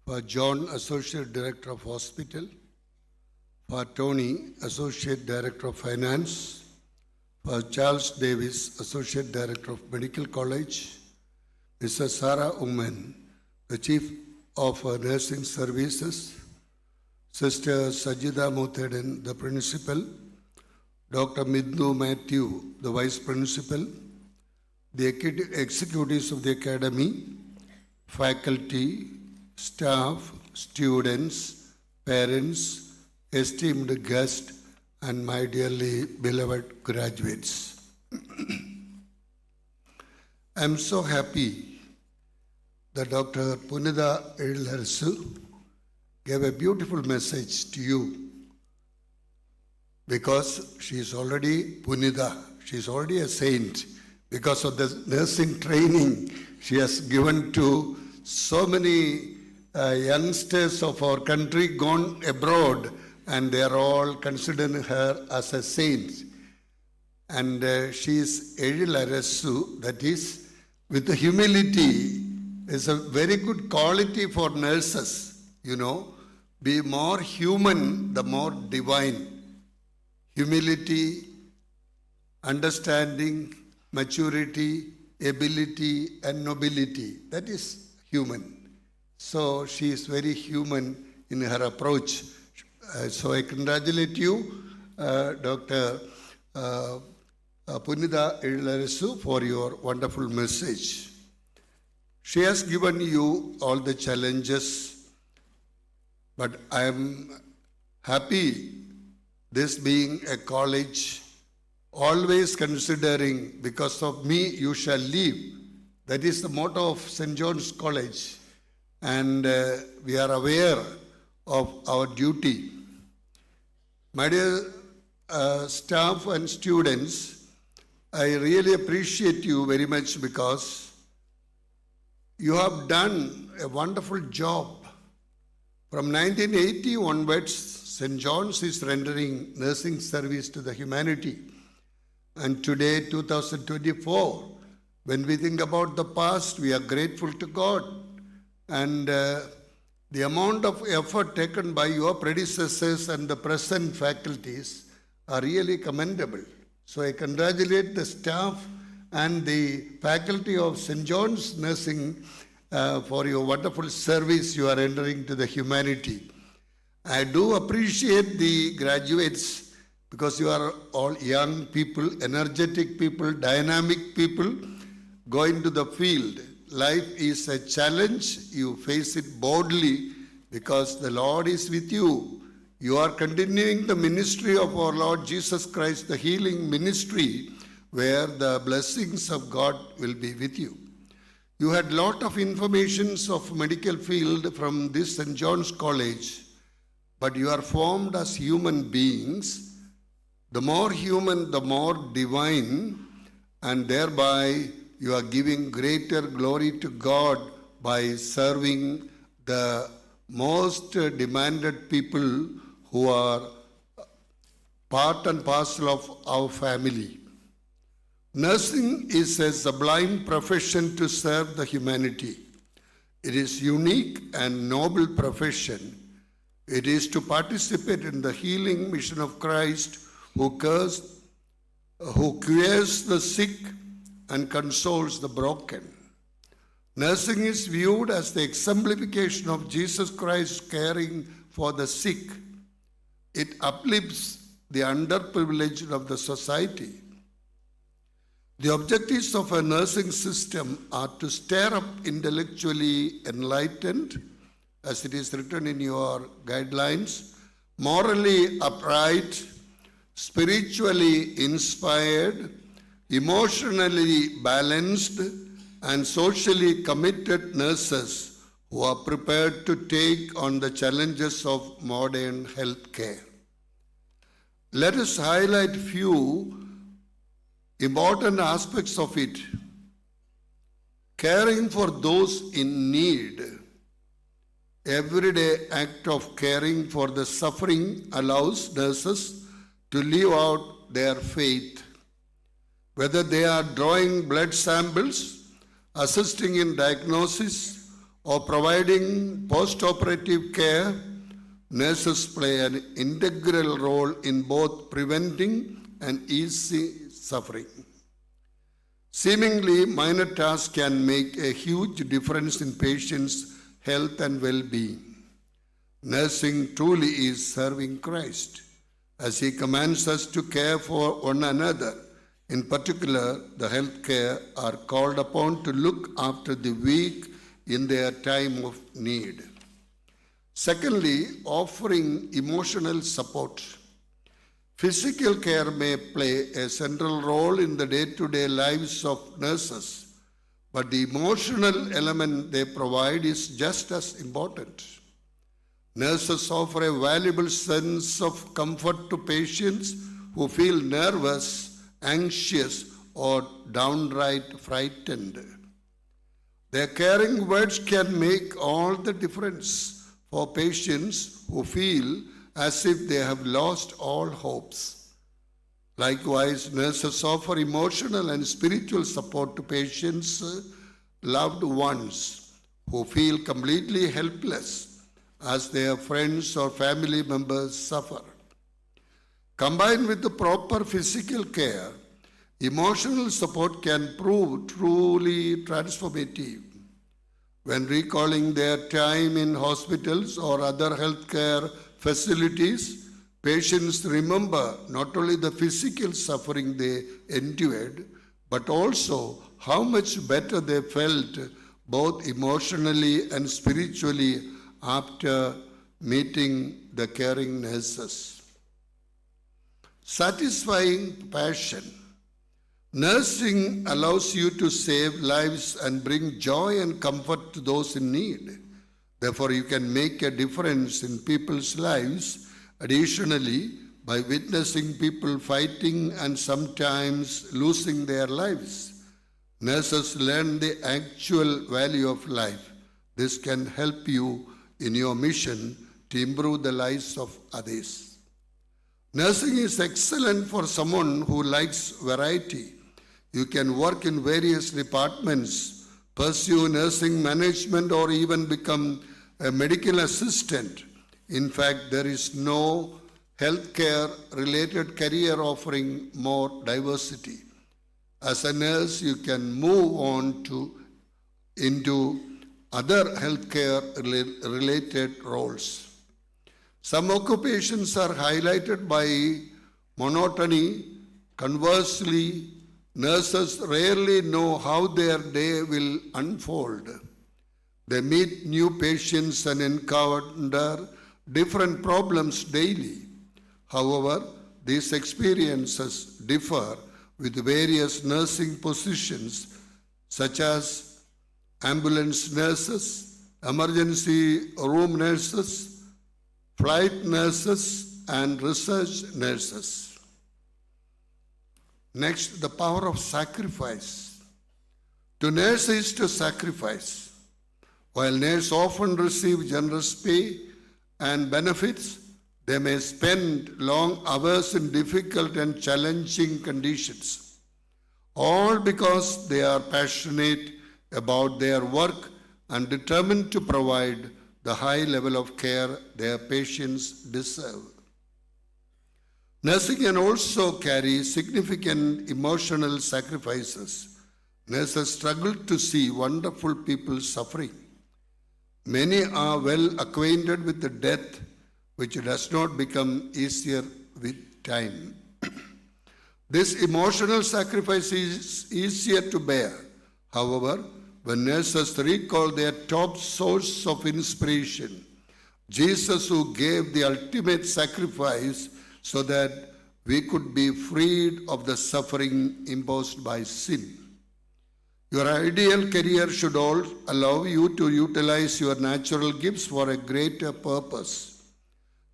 for John, Associate Director of Hospital, for Tony, Associate Director of Finance, for Charles Davis, Associate Director of Medical College, Mrs. Sarah Uman, the Chief of Nursing Services, Sister Sajida Mutheden, the Principal, Dr. Midnu Matthew, the Vice Principal, the executives of the Academy, faculty, staff, students, parents, esteemed guests, and my dearly beloved graduates. I am so happy that Dr. Punitha Edilarasu gave a beautiful message to you, because she is already Punitha, she is already a saint, because of the nursing training she has given to so many youngsters of our country gone abroad, and they are all considering her as a saint. And she is Edilarasu, that is, with the humility, is a very good quality for nurses. You know, be more human, the more divine. Humility, understanding, maturity, ability, and nobility. That is human. So she is very human in her approach. So I congratulate you, Dr. Punitha Edilarasu, for your wonderful message. She has given you all the challenges, but I am happy, this being a college, always considering, because of me you shall live. That is the motto of St. John's College. And we are aware of our duty. My dear staff and students, I really appreciate you very much, because you have done a wonderful job. From 1980 onwards, St. John's is rendering nursing service to the humanity. And today, 2024, when we think about the past, we are grateful to God. And the amount of effort taken by your predecessors and the present faculties are really commendable. So I congratulate the staff and the faculty of St. John's Nursing for your wonderful service you are rendering to the humanity. I do appreciate the graduates, because you are all young people, energetic people, dynamic people, going to the field. Life is a challenge. You face it boldly because the Lord is with you. You are continuing the ministry of our Lord Jesus Christ, the healing ministry, where the blessings of God will be with you. You had lot of informations of medical field from this St. John's College, but you are formed as human beings. The more human, the more divine, and thereby you are giving greater glory to God by serving the most demanded people who are part and parcel of our family. Nursing is a sublime profession to serve the humanity. It is unique and noble profession. It is to participate in the healing mission of Christ who cures the sick and consoles the broken. Nursing is viewed as the exemplification of Jesus Christ caring for the sick. It uplifts the underprivileged of the society. The objectives of a nursing system are to stir up intellectually enlightened, as it is written in your guidelines, morally upright, spiritually inspired, emotionally balanced, and socially committed nurses who are prepared to take on the challenges of modern health care. Let us highlight few important aspects of it. Caring for those in need. Everyday act of caring for the suffering allows nurses to live out their faith. Whether they are drawing blood samples, assisting in diagnosis, or providing post-operative care, nurses play an integral role in both preventing and easing suffering. Seemingly minor tasks can make a huge difference in patients' health and well-being. Nursing truly is serving Christ, as He commands us to care for one another. In particular, the healthcare are called upon to look after the weak in their time of need. Secondly, offering emotional support. Physical care may play a central role in the day-to-day lives of nurses, but the emotional element they provide is just as important. Nurses offer a valuable sense of comfort to patients who feel nervous, anxious, or downright frightened. Their caring words can make all the difference for patients who feel as if they have lost all hopes. Likewise, nurses offer emotional and spiritual support to patients' loved ones who feel completely helpless as their friends or family members suffer. Combined with the proper physical care, emotional support can prove truly transformative. When recalling their time in hospitals or other healthcare facilities, patients remember not only the physical suffering they endured, but also how much better they felt both emotionally and spiritually after meeting the caring nurses. Satisfying passion. Nursing allows you to save lives and bring joy and comfort to those in need. Therefore, you can make a difference in people's lives. Additionally, by witnessing people fighting and sometimes losing their lives, nurses learn the actual value of life. This can help you in your mission to improve the lives of others. Nursing is excellent for someone who likes variety. You can work in various departments, pursue nursing management, or even become a medical assistant. In fact, there is no healthcare related career offering more diversity. As a nurse, you can move on into other healthcare related roles. Some occupations are highlighted by monotony. Conversely, nurses rarely know how their day will unfold. They meet new patients and encounter different problems daily. However, these experiences differ with various nursing positions such as ambulance nurses, emergency room nurses, flight nurses, and research nurses. Next, the power of sacrifice. To nurse is to sacrifice. While nurses often receive generous pay and benefits, they may spend long hours in difficult and challenging conditions, all because they are passionate about their work and determined to provide the high level of care their patients deserve. Nursing can also carry significant emotional sacrifices. Nurses struggle to see wonderful people suffering. Many are well acquainted with the death, which does not become easier with time. This emotional sacrifice is easier to bear. However, when nurses recall their top source of inspiration, Jesus, who gave the ultimate sacrifice so that we could be freed of the suffering imposed by sin. Your ideal career should all allow you to utilize your natural gifts for a greater purpose.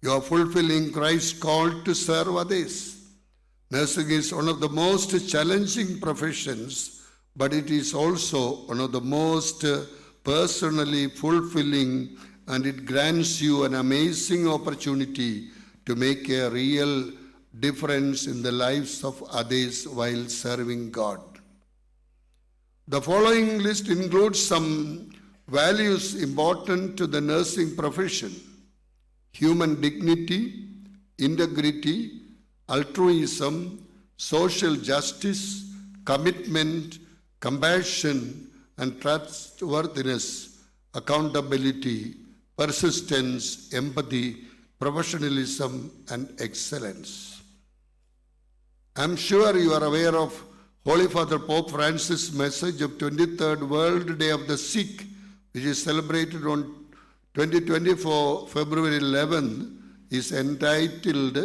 You are fulfilling Christ's call to serve others. Nursing is one of the most challenging professions, but it is also one of the most personally fulfilling, and it grants you an amazing opportunity to make a real difference in the lives of others while serving God. The following list includes some values important to the nursing profession: human dignity, integrity, altruism, social justice, commitment, compassion and trustworthiness, accountability, persistence, empathy, professionalism and excellence. I'm sure you are aware of Holy Father Pope Francis' message of 23rd World Day of the Sick, which is celebrated on 2024 February 11th, is entitled,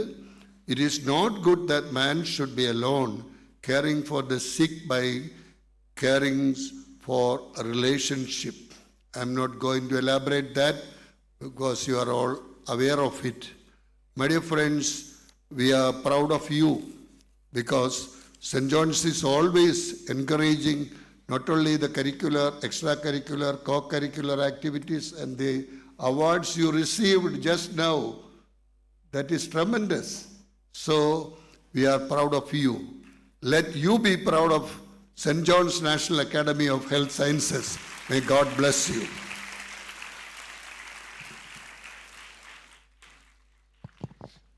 "It is not good that man should be alone, caring for the sick by caring for a relationship." I'm not going to elaborate that because you are all aware of it. My dear friends, we are proud of you because St. John's is always encouraging not only the curricular, extracurricular, co-curricular activities and the awards you received just now. That is tremendous. So we are proud of you. Let you be proud of St. John's National Academy of Health Sciences. May God bless you.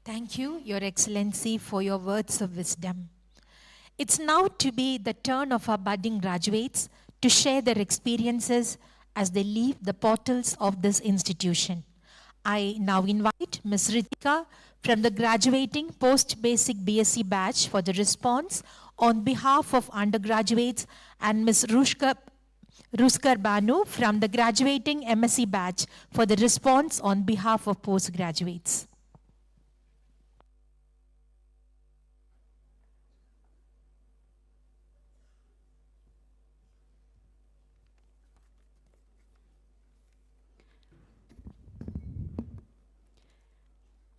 Thank you, Your Excellency, for your words of wisdom. It's now to be the turn of our budding graduates to share their experiences as they leave the portals of this institution. I now invite Ms. Ritika from the graduating post-basic BSc batch for the response on behalf of undergraduates, and Ms. Ruskar Banu from the graduating MSc batch for the response on behalf of postgraduates.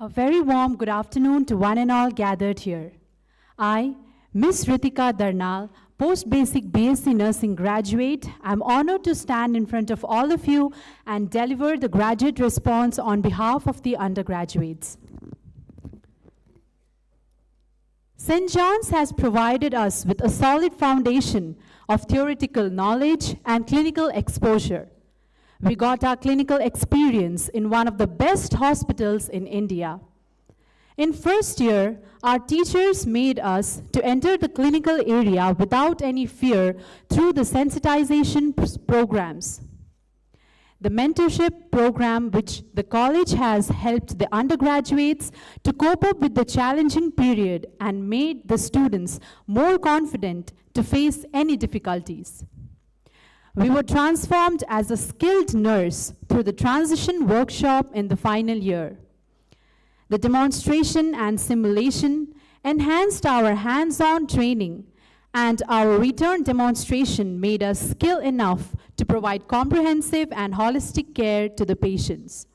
A very warm good afternoon to one and all gathered here. I, Ms. Ritika Darnal, post-basic BSc Nursing graduate, am honored to stand in front of all of you and deliver the graduate response on behalf of the undergraduates. St. John's has provided us with a solid foundation of theoretical knowledge and clinical exposure. We got our clinical experience in one of the best hospitals in India. In first year, our teachers made us to enter the clinical area without any fear through the sensitization programs. The mentorship program which the college has helped the undergraduates to cope up with the challenging period and made the students more confident to face any difficulties. We were transformed as a skilled nurse through the transition workshop in the final year. The demonstration and simulation enhanced our hands-on training, and our return demonstration made us skilled enough to provide comprehensive and holistic care to the patients.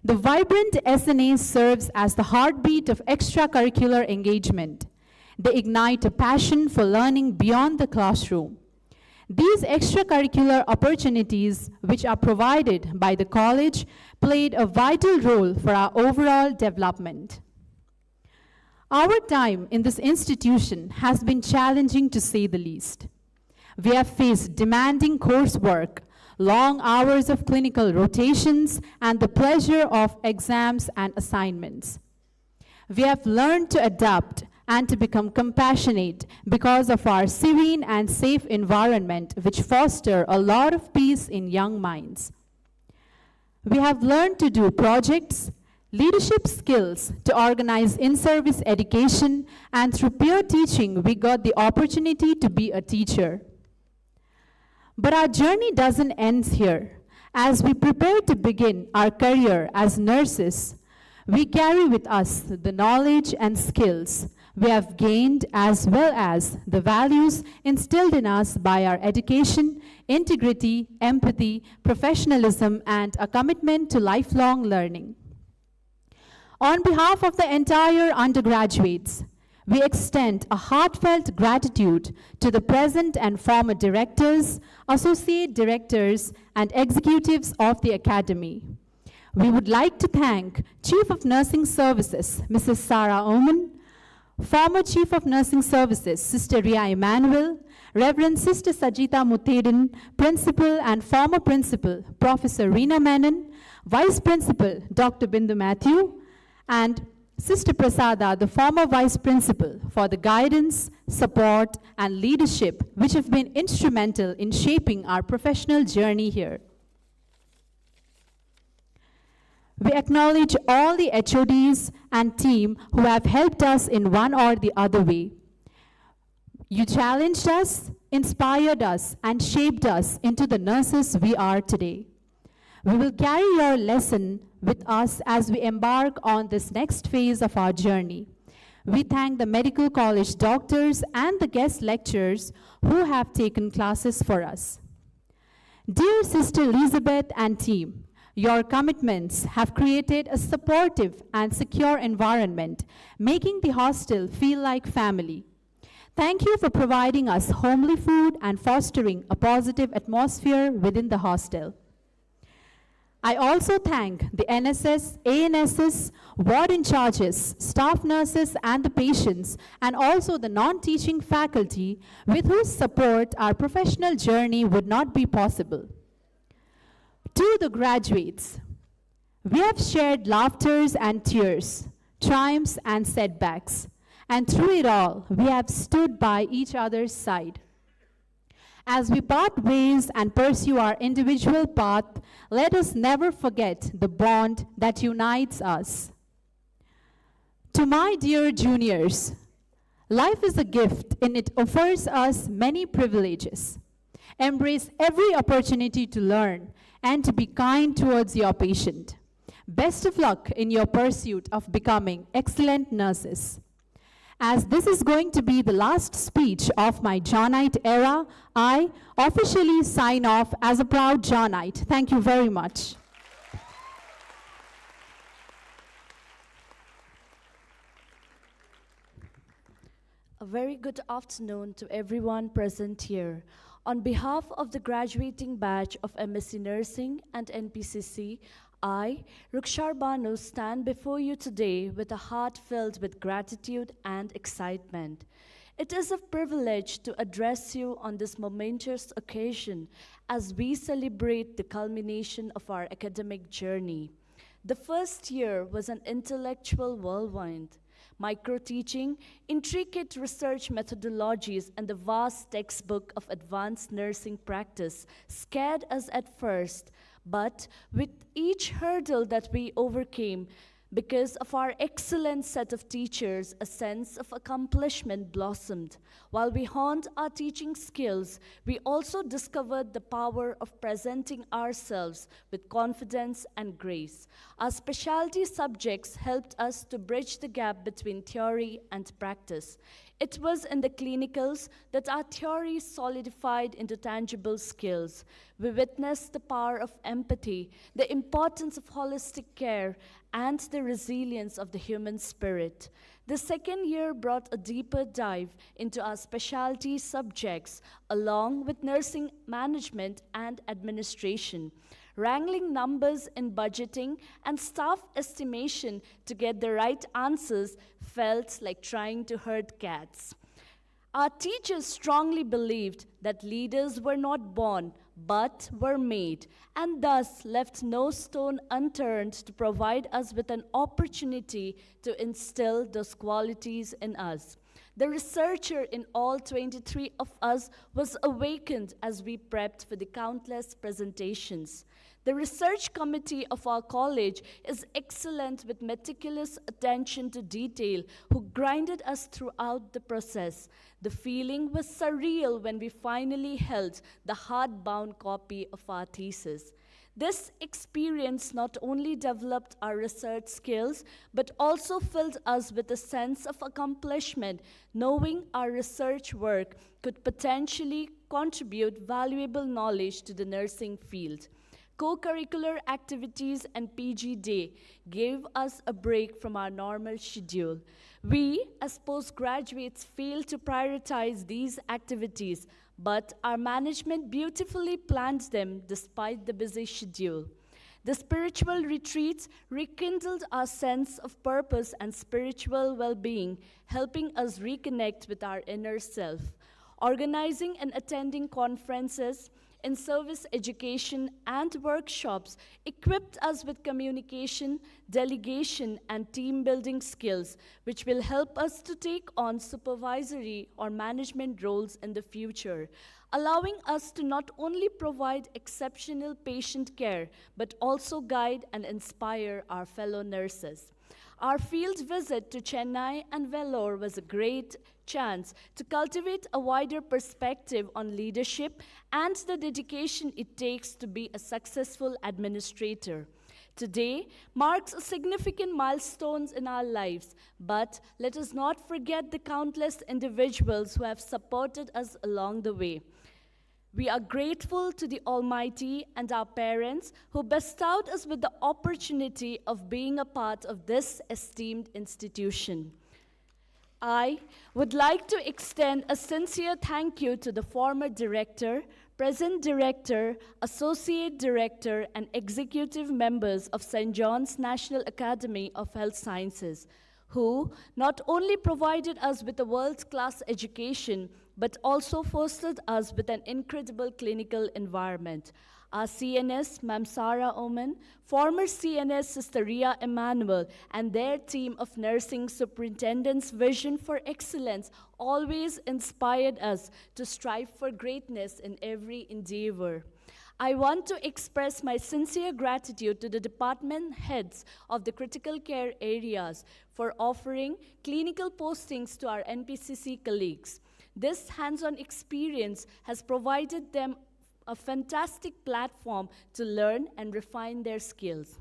The vibrant SNA serves as the heartbeat of extracurricular engagement. They ignite a passion for learning beyond the classroom. These extracurricular opportunities, which are provided by the college, played a vital role for our overall development. Our time in this institution has been challenging, to say the least. We have faced demanding coursework, long hours of clinical rotations, and the pressure of exams and assignments. We have learned to adapt and to become compassionate because of our serene and safe environment, which foster a lot of peace in young minds. We have learned to do projects, leadership skills, to organize in-service education, and through peer teaching, we got the opportunity to be a teacher. But our journey doesn't end here. As we prepare to begin our career as nurses, we carry with us the knowledge and skills we have gained, as well as the values instilled in us by our education, integrity, empathy, professionalism, and a commitment to lifelong learning. On behalf of the entire undergraduates, we extend a heartfelt gratitude to the present and former directors, associate directors, and executives of the Academy. We would like to thank Chief of Nursing Services, Mrs. Sarah Oman, former Chief of Nursing Services, Sister Ria Emanuel, Reverend Sister Sajita Mutedin, Principal and former Principal, Professor Reena Menon, Vice Principal, Dr. Bindu Matthew, and Sister Prasada, the former Vice Principal, for the guidance, support, and leadership which have been instrumental in shaping our professional journey here. We acknowledge all the HODs and team who have helped us in one or the other way. You challenged us, inspired us, and shaped us into the nurses we are today. We will carry your lesson with us as we embark on this next phase of our journey. We thank the medical college doctors and the guest lecturers who have taken classes for us. Dear Sister Elizabeth and team, your commitments have created a supportive and secure environment, making the hostel feel like family. Thank you for providing us homely food and fostering a positive atmosphere within the hostel. I also thank the NSS, ANSS, ward in charges, staff nurses, and the patients, and also the non-teaching faculty with whose support our professional journey would not be possible. To the graduates, we have shared laughters and tears, triumphs and setbacks, and through it all, we have stood by each other's side. As we part ways and pursue our individual path, let us never forget the bond that unites us. To my dear juniors, life is a gift and it offers us many privileges. Embrace every opportunity to learn and to be kind towards your patient. Best of luck in your pursuit of becoming excellent nurses. As this is going to be the last speech of my Johnite era, I officially sign off as a proud Johnite. Thank you very much. A very good afternoon to everyone present here. On behalf of the graduating batch of MSc Nursing and NPCC, I, Rukshar Banu, stand before you today with a heart filled with gratitude and excitement. It is a privilege to address you on this momentous occasion as we celebrate the culmination of our academic journey. The first year was an intellectual whirlwind. Micro-teaching, intricate research methodologies, and the vast textbook of advanced nursing practice scared us at first, but with each hurdle that we overcame, Because of our excellent set of teachers, a sense of accomplishment blossomed. While we honed our teaching skills, we also discovered the power of presenting ourselves with confidence and grace. Our specialty subjects helped us to bridge the gap between theory and practice. It was in the clinicals that our theory solidified into tangible skills. We witnessed the power of empathy, the importance of holistic care, and the resilience of the human spirit. The second year brought a deeper dive into our specialty subjects, along with nursing management and administration. Wrangling numbers in budgeting and staff estimation to get the right answers felt like trying to herd cats. Our teachers strongly believed that leaders were not born, but were made, and thus left no stone unturned to provide us with an opportunity to instill those qualities in us. The researcher in all 23 of us was awakened as we prepped for the countless presentations. The research committee of our college is excellent with meticulous attention to detail, who guided us throughout the process. The feeling was surreal when we finally held the hardbound copy of our thesis. This experience not only developed our research skills, but also filled us with a sense of accomplishment, knowing our research work could potentially contribute valuable knowledge to the nursing field. Co-curricular activities and PG Day gave us a break from our normal schedule. We, as postgraduates, failed to prioritize these activities, but our management beautifully planned them despite the busy schedule. The spiritual retreats rekindled our sense of purpose and spiritual well-being, helping us reconnect with our inner self. Organizing and attending conferences, in-service education, and workshops equipped us with communication, delegation, and team-building skills, which will help us to take on supervisory or management roles in the future, allowing us to not only provide exceptional patient care, but also guide and inspire our fellow nurses. Our field visit to Chennai and Vellore was a great chance to cultivate a wider perspective on leadership and the dedication it takes to be a successful administrator. Today marks a significant milestone in our lives, but let us not forget the countless individuals who have supported us along the way. We are grateful to the Almighty and our parents who bestowed us with the opportunity of being a part of this esteemed institution. I would like to extend a sincere thank you to the former director, present director, associate director, and executive members of St. John's National Academy of Health Sciences, who not only provided us with a world-class education, but also fostered us with an incredible clinical environment. Our CNS, Ma'am Sarah Oman, former CNS Sister Ria Emmanuel, and their team of nursing superintendents' vision for excellence always inspired us to strive for greatness in every endeavor. I want to express my sincere gratitude to the department heads of the critical care areas for offering clinical postings to our NPCC colleagues. This hands-on experience has provided them a fantastic platform to learn and refine their skills.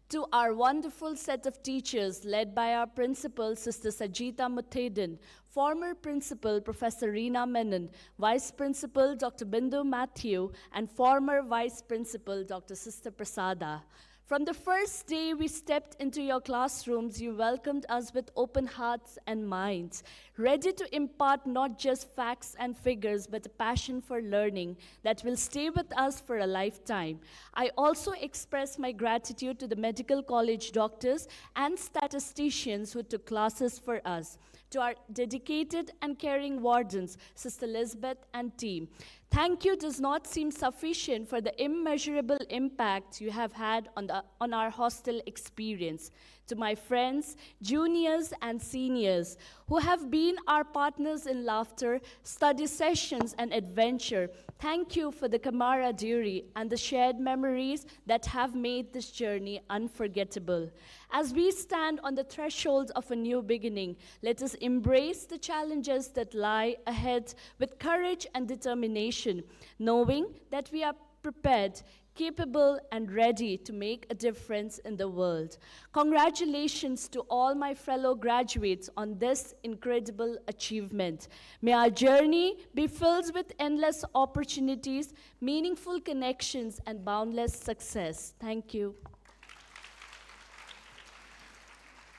To our wonderful set of teachers led by our principal, Sister Sajita Muthedin, former principal, Professor Reena Menon, vice principal, Dr. Bindu Matthew, and former vice principal, Dr. Sister Prasada. From the first day we stepped into your classrooms, you welcomed us with open hearts and minds, ready to impart not just facts and figures, but a passion for learning that will stay with us for a lifetime. I also express my gratitude to the medical college doctors and statisticians who took classes for us, to our dedicated and caring wardens, Sister Elizabeth and team. Thank you does not seem sufficient for the immeasurable impact you have had on our hostel experience. To my friends, juniors and seniors who have been our partners in laughter, study sessions, and adventure, Thank you for the camaraderie and the shared memories that have made this journey unforgettable. As we stand on the threshold of a new beginning, let us embrace the challenges that lie ahead with courage and determination, knowing that we are prepared, capable, and ready to make a difference in the world. Congratulations to all my fellow graduates on this incredible achievement. May our journey be filled with endless opportunities, meaningful connections, and boundless success. Thank you.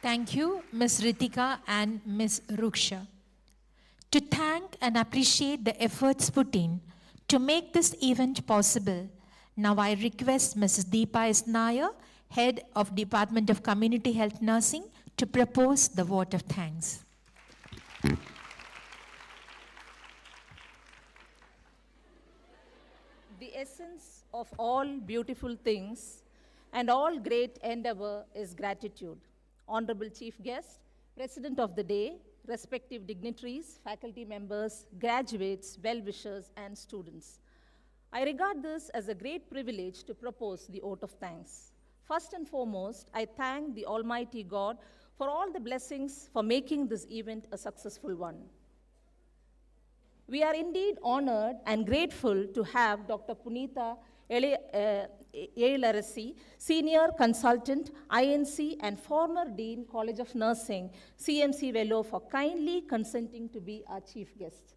Thank you, Ms. Ritika and Ms. Ruksha. To thank and appreciate the efforts put in to make this event possible, now I request Mrs. Deepa S. Nair, Head of Department of Community Health Nursing, to propose the vote of thanks. The essence of all beautiful things and all great endeavor is gratitude. Honorable Chief Guest, President of the Day, respective dignitaries, faculty members, graduates, well-wishers, and students. I regard this as a great privilege to propose the vote of thanks. First and foremost, I thank the Almighty God for all the blessings for making this event a successful one. We are indeed honored and grateful to have Dr. Punita Elarasi, Senior Consultant, INC, and former Dean, College of Nursing, CMC Fellow, for kindly consenting to be our chief guest.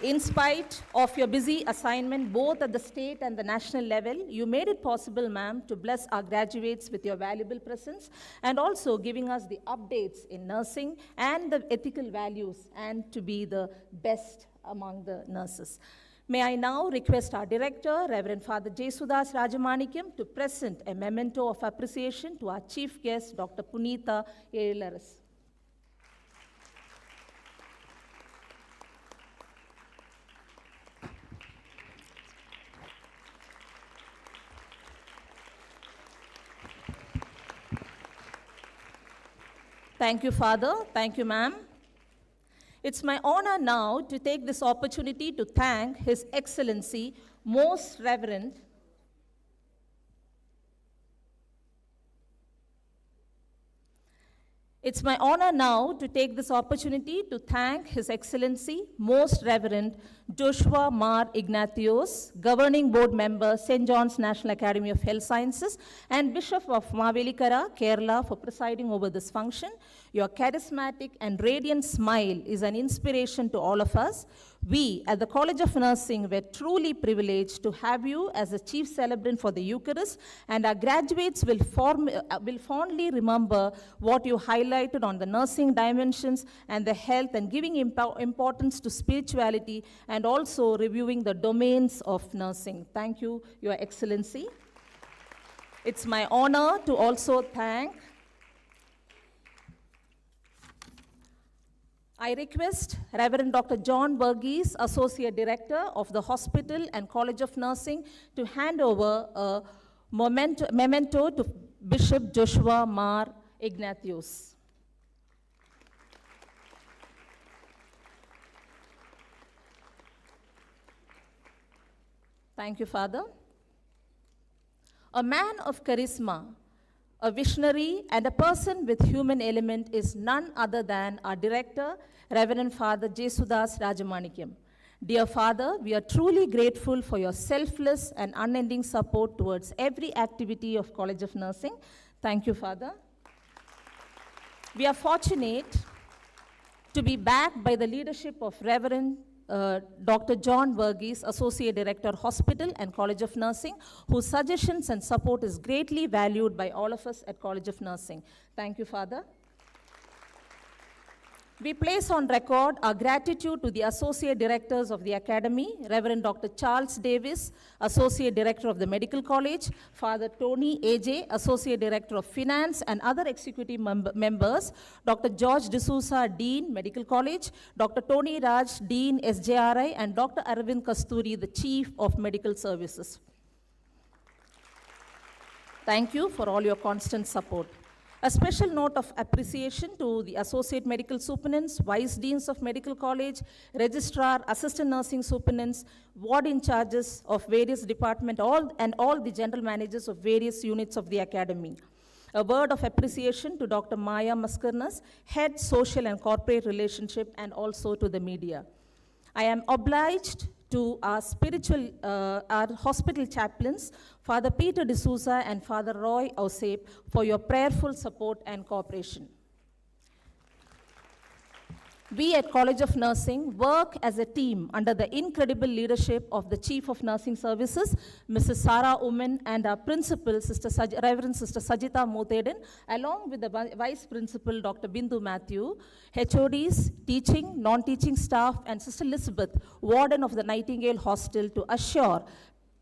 In spite of your busy assignment, both at the state and the national level, you made it possible, ma'am, to bless our graduates with your valuable presence and also giving us the updates in nursing and the ethical values and to be the best among the nurses. May I now request our director, Reverend Father Jesudas Rajamanikyam, to present a memento of appreciation to our chief guest, Dr. Punita Elarasi. Thank you, Father. Thank you, ma'am. It's my honor now to take this opportunity to thank His Excellency, Most Reverend It's my honor now to take this opportunity to thank His Excellency, Most Reverend Joshua Mar Ignatios, Governing Board Member, St. John's National Academy of Health Sciences, and Bishop of Mavelikara, Kerala, for presiding over this function. Your charismatic and radiant smile is an inspiration to all of us. We at the College of Nursing were truly privileged to have you as a chief celebrant for the Eucharist, and our graduates will fondly remember what you highlighted on the nursing dimensions and the health, and giving importance to spirituality and also reviewing the domains of nursing. Thank you, Your Excellency. It's my honor to also thank I request Reverend Dr. John Burgess, Associate Director of the Hospital and College of Nursing, to hand over a memento to Bishop Joshua Mar Ignatius. Thank you, Father. A man of charisma, a visionary, and a person with human element is none other than our director, Reverend Father Jesudas Rajamanikyam. Dear Father, we are truly grateful for your selfless and unending support towards every activity of College of Nursing. Thank you, Father. We are fortunate to be backed by the leadership of Reverend Dr. John Burgess, Associate Director, Hospital and College of Nursing, whose suggestions and support is greatly valued by all of us at College of Nursing. Thank you, Father. We place on record our gratitude to the Associate Directors of the Academy, Reverend Dr. Charles Davis, Associate Director of the Medical College, Father Tony A.J., Associate Director of Finance, and other executive members, Dr. George D'Souza, Dean, Medical College, Dr. Tony Raj, Dean, SJRI, and Dr. Arvind Kasturi, the Chief of Medical Services. Thank you for all your constant support. A special note of appreciation to the Associate Medical Superintendents, Vice Deans of Medical College, Registrar, Assistant Nursing Superintendents, Ward in charges of various departments, and all the General Managers of various units of the Academy. A word of appreciation to Dr. Maya Maskarnas, Head Social and Corporate Relationship, and also to the media. I am obliged to our hospital chaplains, Father Peter D'Souza and Father Roy Osep, for your prayerful support and cooperation. We at College of Nursing work as a team under the incredible leadership of the Chief of Nursing Services, Mrs. Sarah Uman, and our Principal, Reverend Sister Sajita Motheden, along with the Vice Principal, Dr. Bindu Matthew, HODs, teaching, non-teaching staff, and Sister Elizabeth, Warden of the Nightingale Hostel, to assure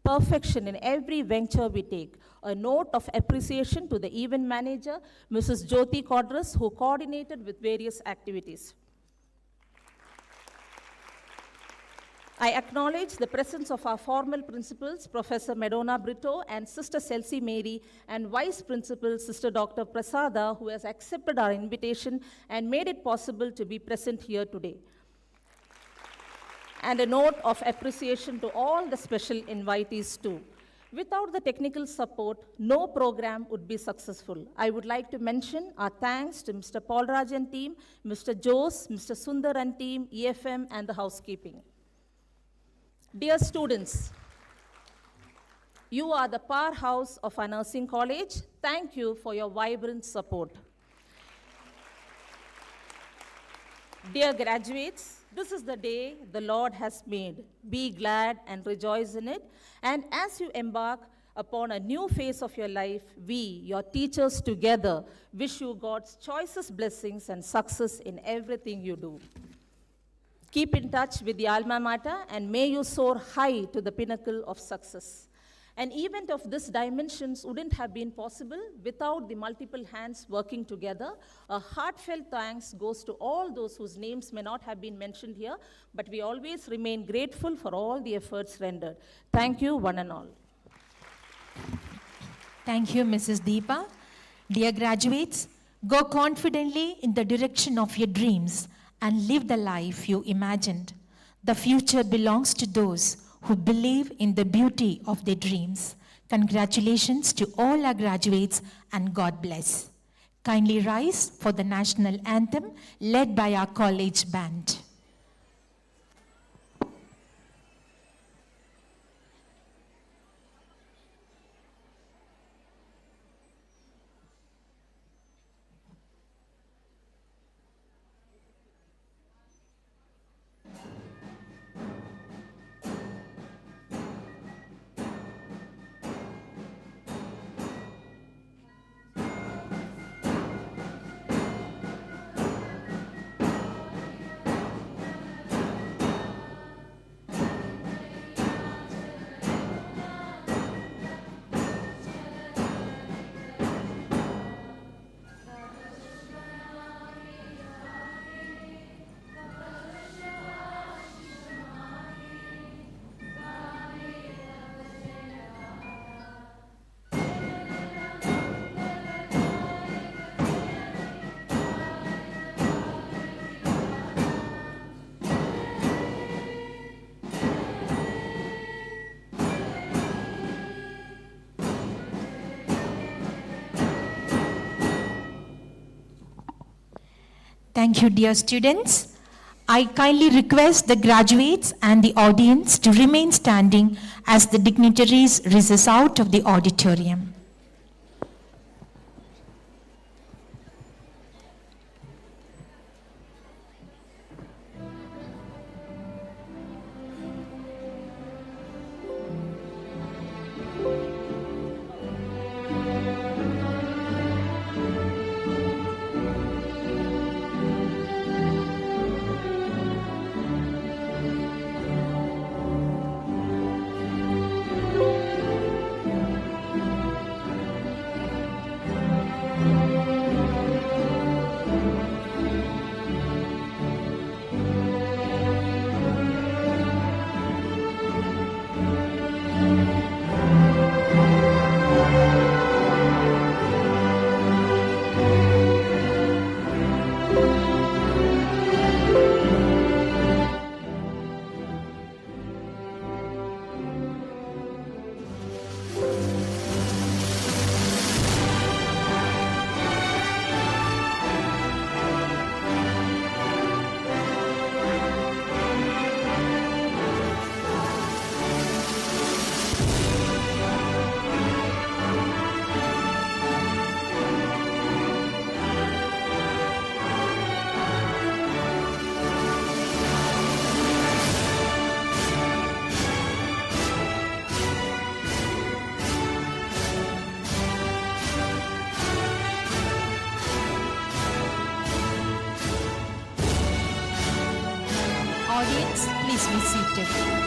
perfection in every venture we take. A note of appreciation to the event manager, Mrs. Jyoti Kodras, who coordinated with various activities. I acknowledge the presence of our formal principals, Professor Madonna Brito and Sister Celsi Mary, and Vice Principal, Sister Dr. Prasada, who has accepted our invitation and made it possible to be present here today. And a note of appreciation to all the special invitees too. Without the technical support, no program would be successful. I would like to mention our thanks to Mr. Paul Raj and team, Mr. Jose, Mr. Sundar and team, EFM, and the housekeeping. Dear students, you are the powerhouse of our nursing college. Thank you for your vibrant support. Dear graduates, this is the day the Lord has made. Be glad and rejoice in it. And as you embark upon a new phase of your life, we, your teachers together, wish you God's choicest blessings and success in everything you do. Keep in touch with the alma mater, and may you soar high to the pinnacle of success. An event of this dimensions wouldn't have been possible without the multiple hands working together. A heartfelt thanks goes to all those whose names may not have been mentioned here, but we always remain grateful for all the efforts rendered. Thank you, one and all. Thank you, Mrs. Deepa. Dear graduates, go confidently in the direction of your dreams and live the life you imagined. The future belongs to those who believe in the beauty of their dreams. Congratulations to all our graduates, and God bless. Kindly rise for the national anthem led by our college band. Thank you, dear students. I kindly request the graduates and the audience to remain standing as the dignitaries recess out of the auditorium. be seated.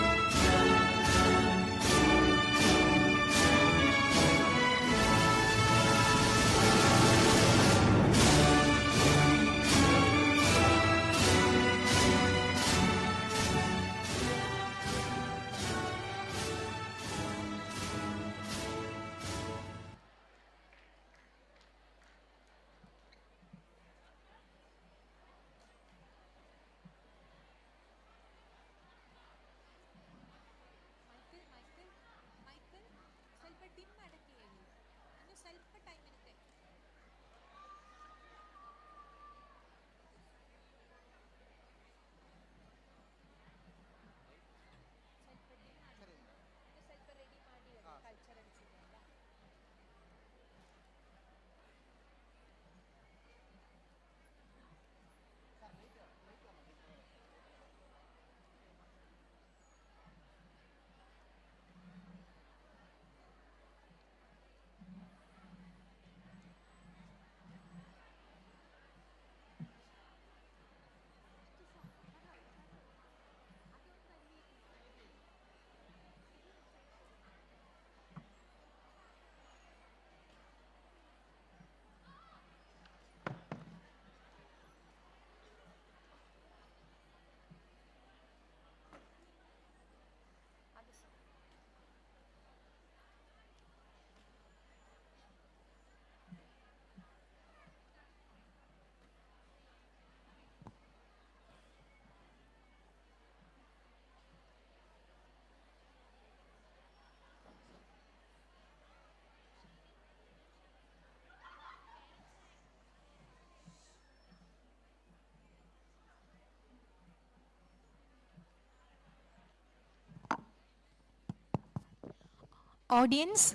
Audience,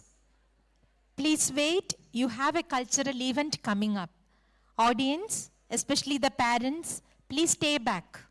please wait. You have a cultural event coming up. Audience, especially the parents, please stay back.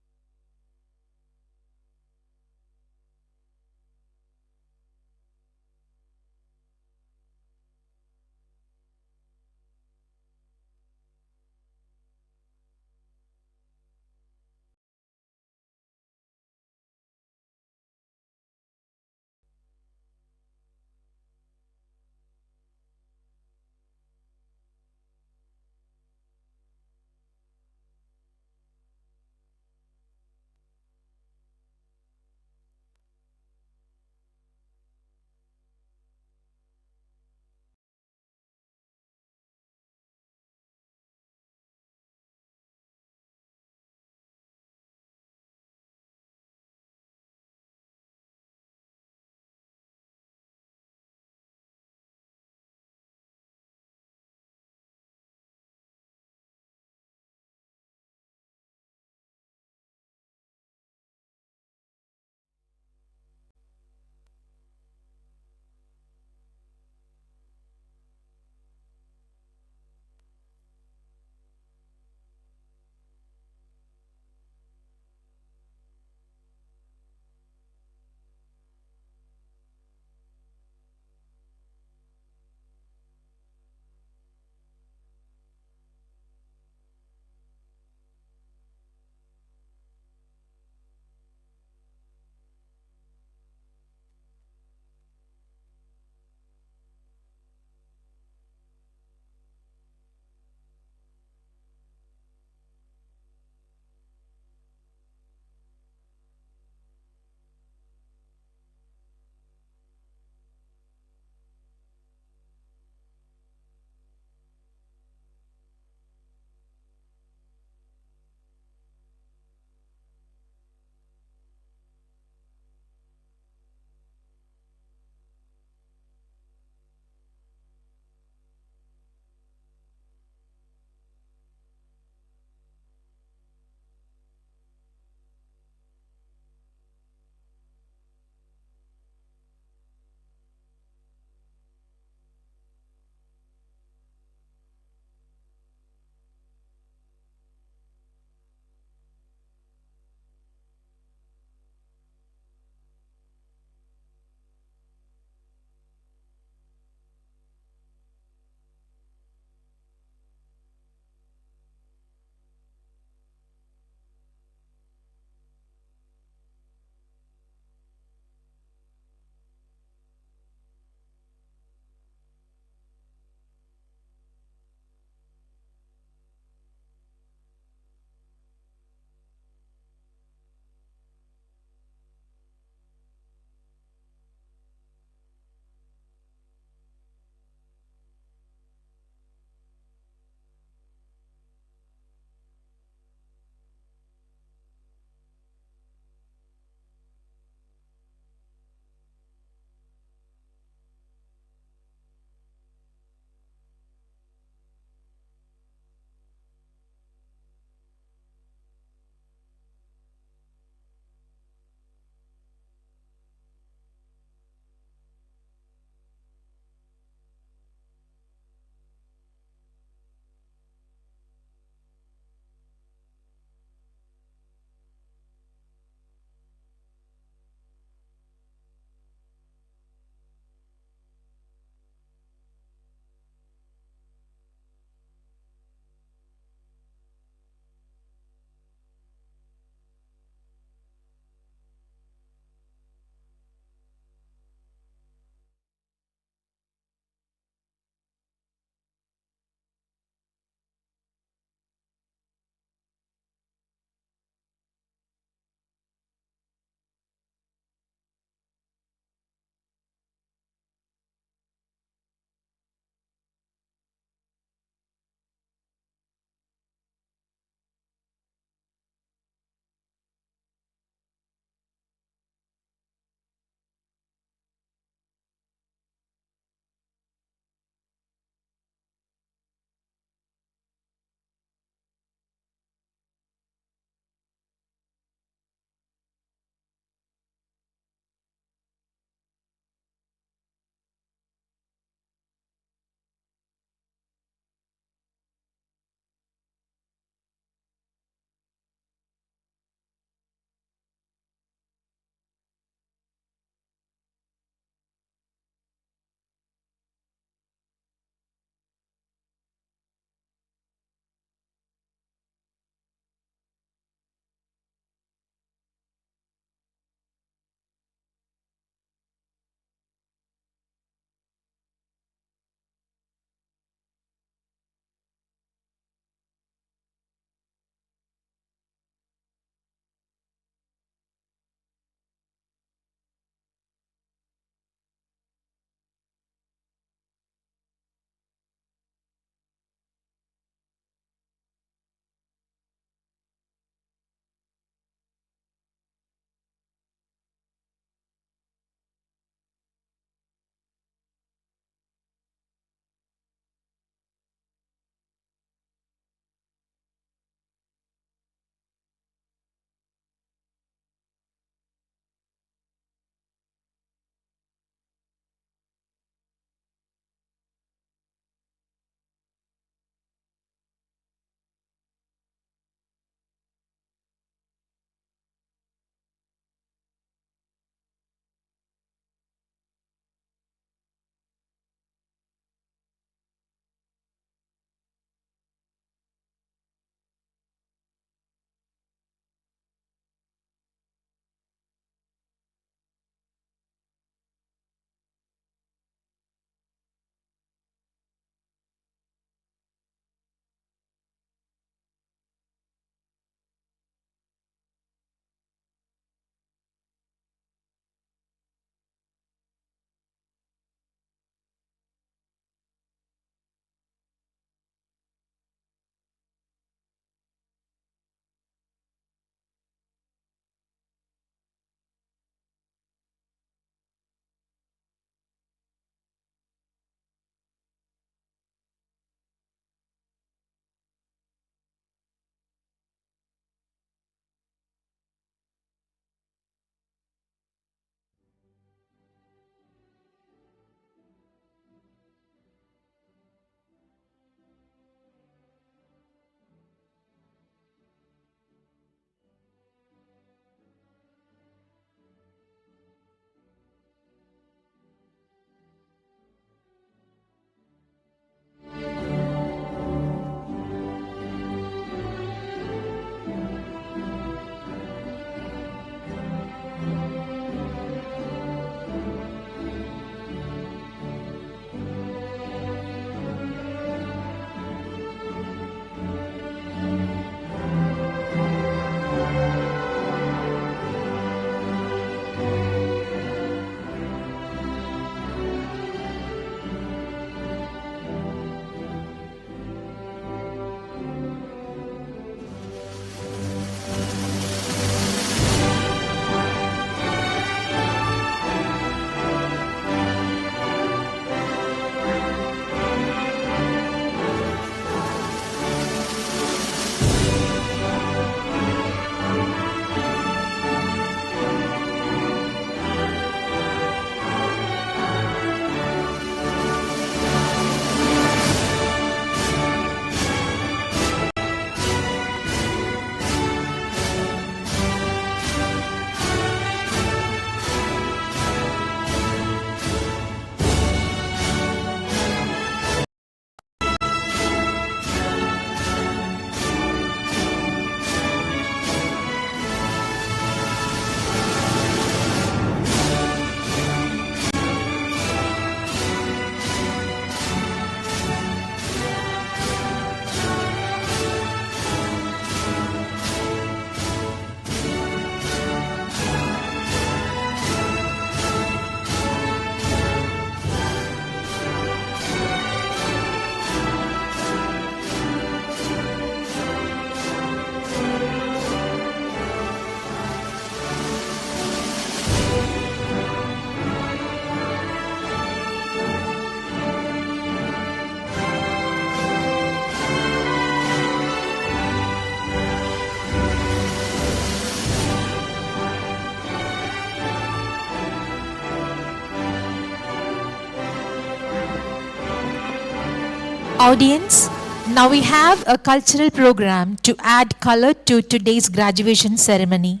Audience, now we have a cultural program to add color to today's graduation ceremony,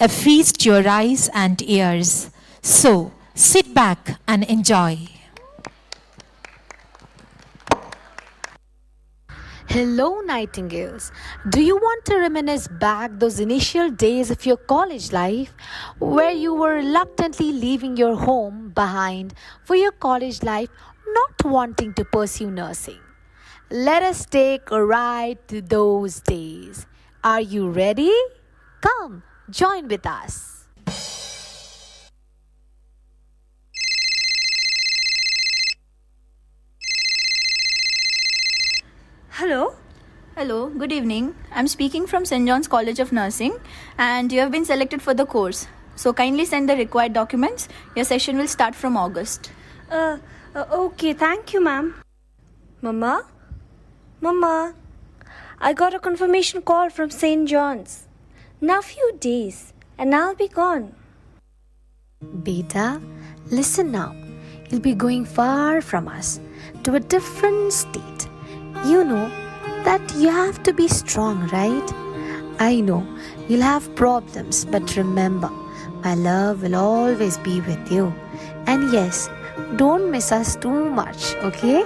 a feast to your eyes and ears. So, sit back and enjoy. Hello, Nightingales. Do you want to reminisce back those initial days of your college life where you were reluctantly leaving your home behind for your college life, not wanting to pursue nursing? Let us take a ride to those days. Are you ready? Come, join with us. Hello. Hello, good evening. I'm speaking from St. John's College of Nursing and you have been selected for the course. So kindly send the required documents. Your session will start from August. Okay, thank you, ma'am. Mama? Mama, I got a confirmation call from St. John's. Now few days and I'll be gone. Beta, listen now. You'll be going far from us to a different state. You know that you have to be strong, right? I know you'll have problems, but remember, my love will always be with you. And yes, don't miss us too much, okay?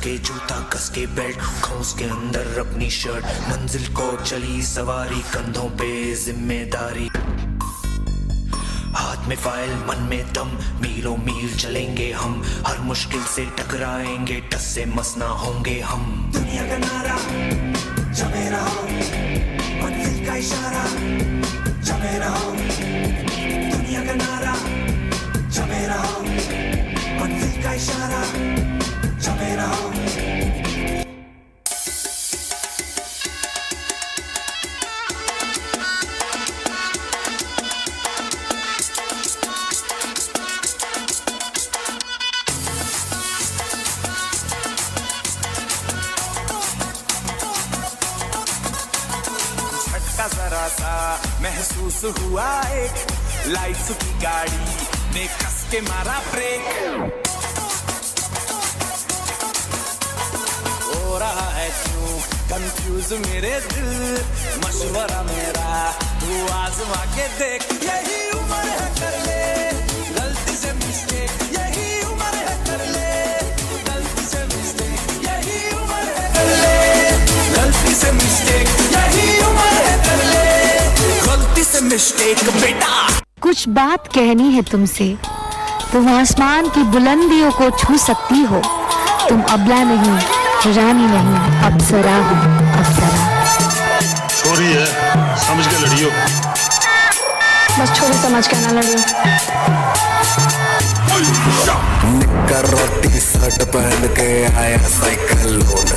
जूता कस के belt खोस के अंदर अपनी shirt मंजिल को चली सवारी कंधों पे जिम्मेदारी हाथ में फाइल मन में दम मीलों मील चलेंगे हम हर मुश्किल से टकराएंगे टस से मस ना होंगे हम दुनिया का नारा जमे रहो मंजिल का इशारा जमे रहो दुनिया का नारा जमे रहो मंजिल का इशारा जमे रहो जरा सा महसूस हुआ एक लाइफ की गाड़ी ने कस के मारा ब्रेक हो रहा है क्यों कंफ्यूज मेरे दिल मशवरा मेरा तू आजमा के देख यही उम्र है कर ले गलती से मिस्टेक यही उम्र है कर ले गलती से मिस्टेक यही उम्र है कर ले गलती से मिस्टेक यही उम्र है कर ले गलती से मिस्टेक बेटा कुछ बात कहनी है तुमसे तुम आसमान की बुलंदियों को छू सकती हो तुम अबला नहीं रानी नहीं अप्सरा हो अप्सरा छोरी है समझ के लड़ियो बस छोरी समझ के ना लड़ियो निकर रोटी शर्ट पहन के आया साइकिल लोड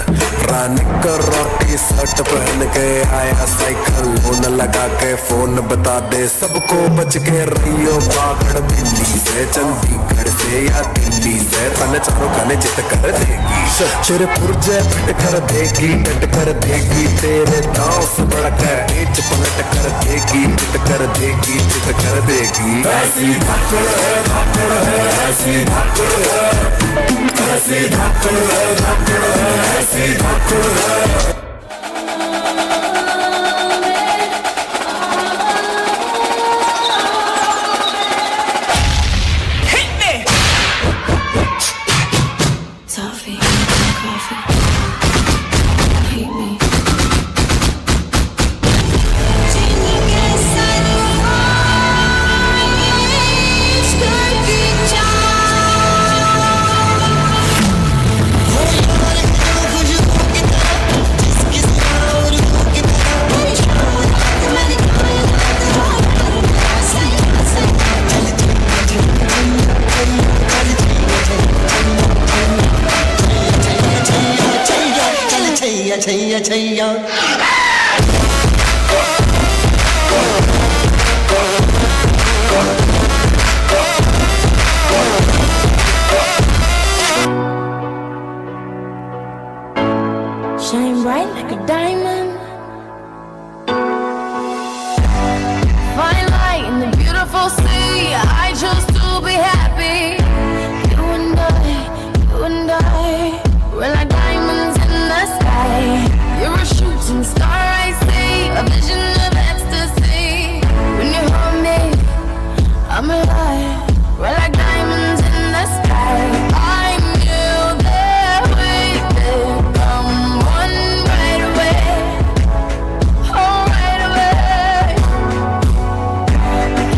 रहा निकर और टी शर्ट पहन के आया साइकिल लोन लगा के फोन बता दे सबको बच के रहियो बागड़ दिल्ली से चंडीगढ़ से या दिल्ली से तने चारों खाने जित कर देगी तेरे पुर्जे फिट कर देगी टट कर देगी तेरे दांव से बढ़कर पेच पलट कर देगी चित कर देगी चित कर देगी ऐसी धाकड़ है ऐसी धाकड़ है ऐसी धाकड़ है ऐसी धाकड़ है Chaiyya Chaiyya Shine bright like a diamond. Fine light in the beautiful sea. I chose to be happy. You and I, we're like diamonds in the sky. You're a shooting star, I see, a vision of ecstasy. When you hold me, I'm alive. We're like diamonds in the sky. I knew that we could come one right away. Oh, right away.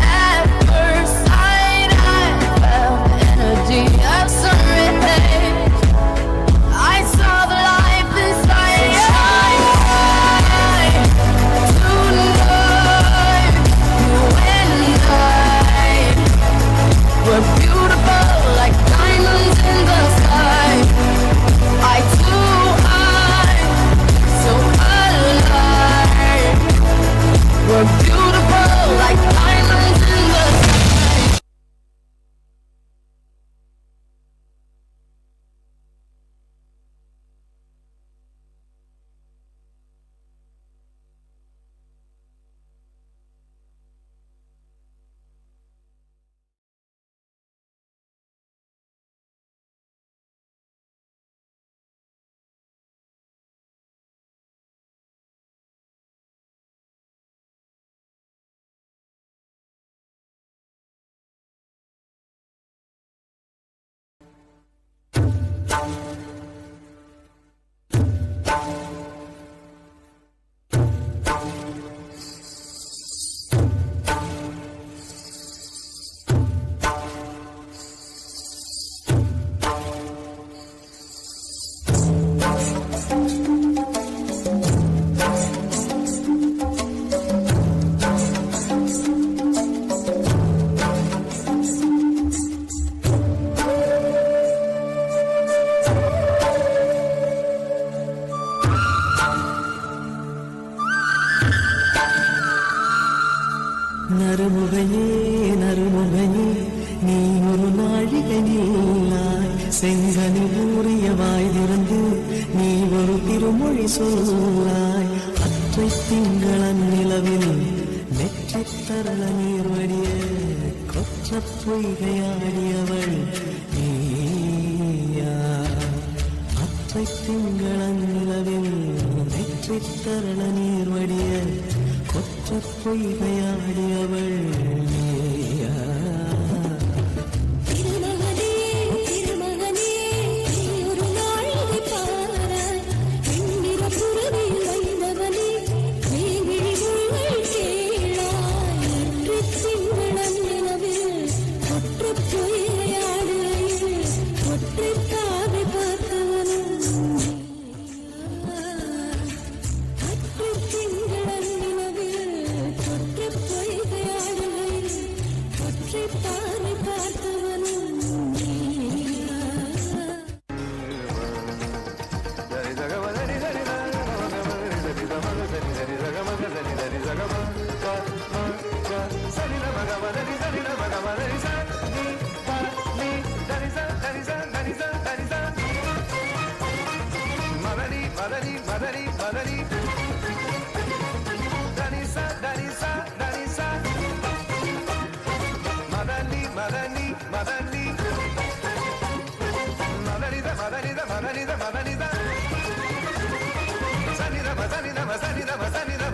At first sight, I felt the energy of sun rays. I saw the life inside your eyes. Tonight, you and I were beautiful like diamonds in the sky. Eye to eye, so alive. We're beautiful like diamonds in the sky. நறுமுகையே நறுமுகையே நீ ஒரு நாழிகை Nilai செங்கனி ஊறிய வாய் திறந்து நீ ஒரு திருமொழி சொல்லாய் அற்றை திங்களன் நிலவில் நெற்றித் தரள நீர் வடிய கொற்றப் பொய்கையாடியவள் நீயா அற்றை திங்களன் நிலவில் நெற்றித் தரள நீர் வடிய கொற்றப் பொய்கையாடியவள் நீயா madani madani madani danisa danisa danisa madani madani madani madani da madani da madani da madani da sanida sanida sanida sanida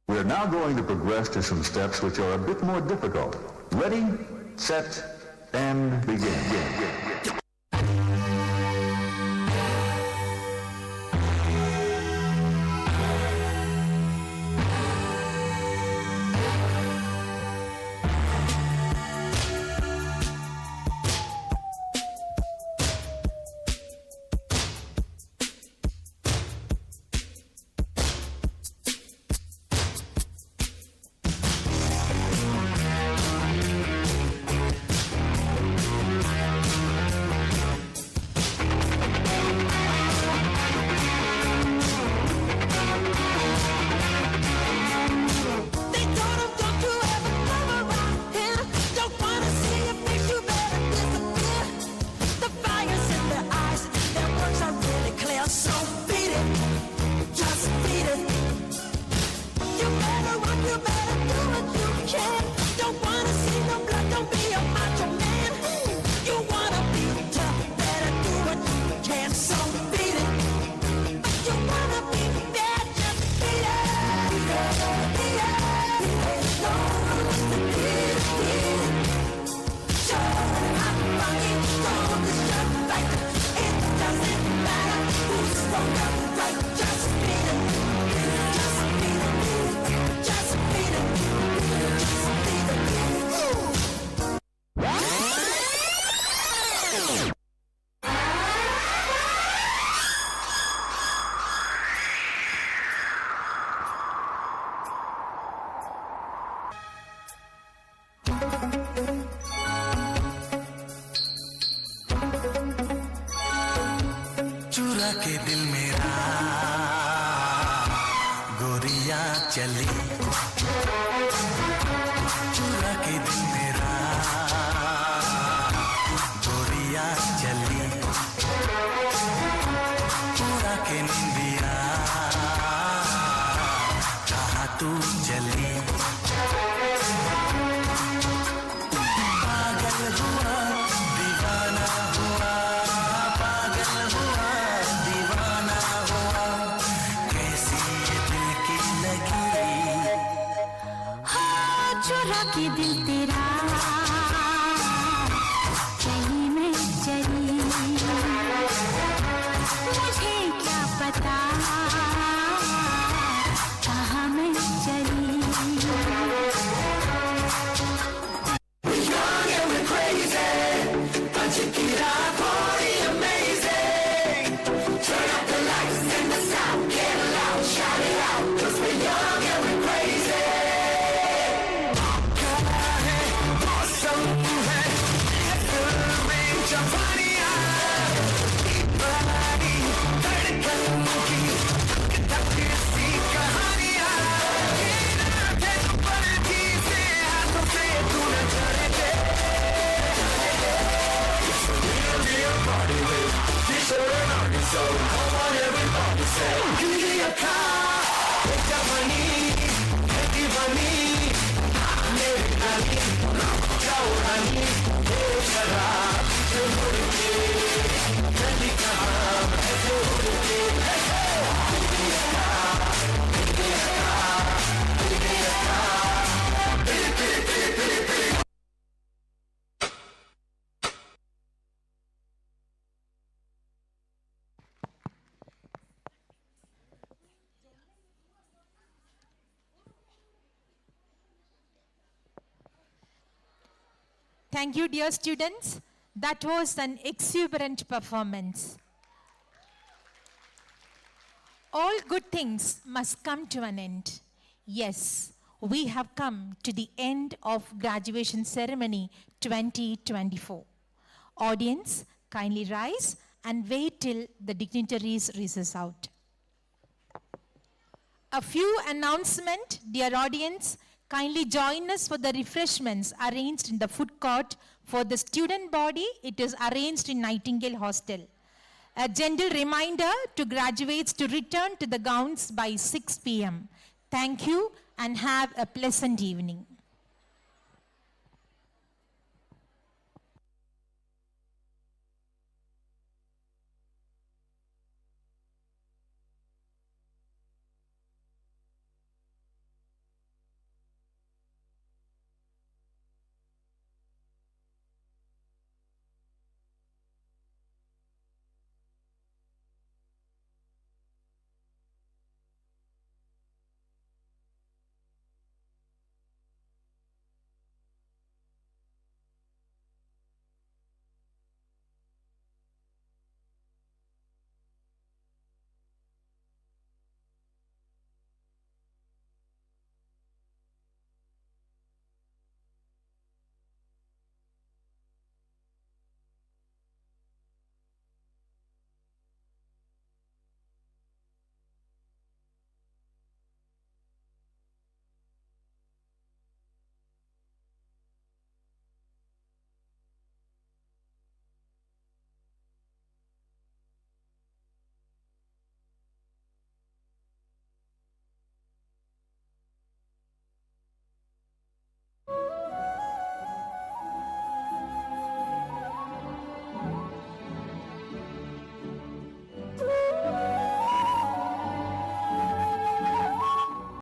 We are now going to progress to some steps which are a bit more difficult. Ready, set, and begin. चुरा के दिल मेरा गोरिया चली चुरा के दिल मेरा गोरिया चली चुरा के निंदिया कहाँ तू चली पागल हुआ दीवाना हुआ पागल हुआ दीवाना हुआ कैसी ये दिल की लकीर हाँ चुरा के दिल तेरा चली मैं चली मुझे क्या पता कहाँ मैं चली Thank you, dear students. That was an exuberant performance. All good things must come to an end. Yes, we have come to the end of graduation ceremony 2024. Audience, kindly rise and wait till the dignitaries recess out. A few announcements, dear audience. Kindly join us for the refreshments arranged in the food court. For the student body, it is arranged in Nightingale Hostel. A gentle reminder to graduates to return to the gowns by 6 p.m. Thank you and have a pleasant evening.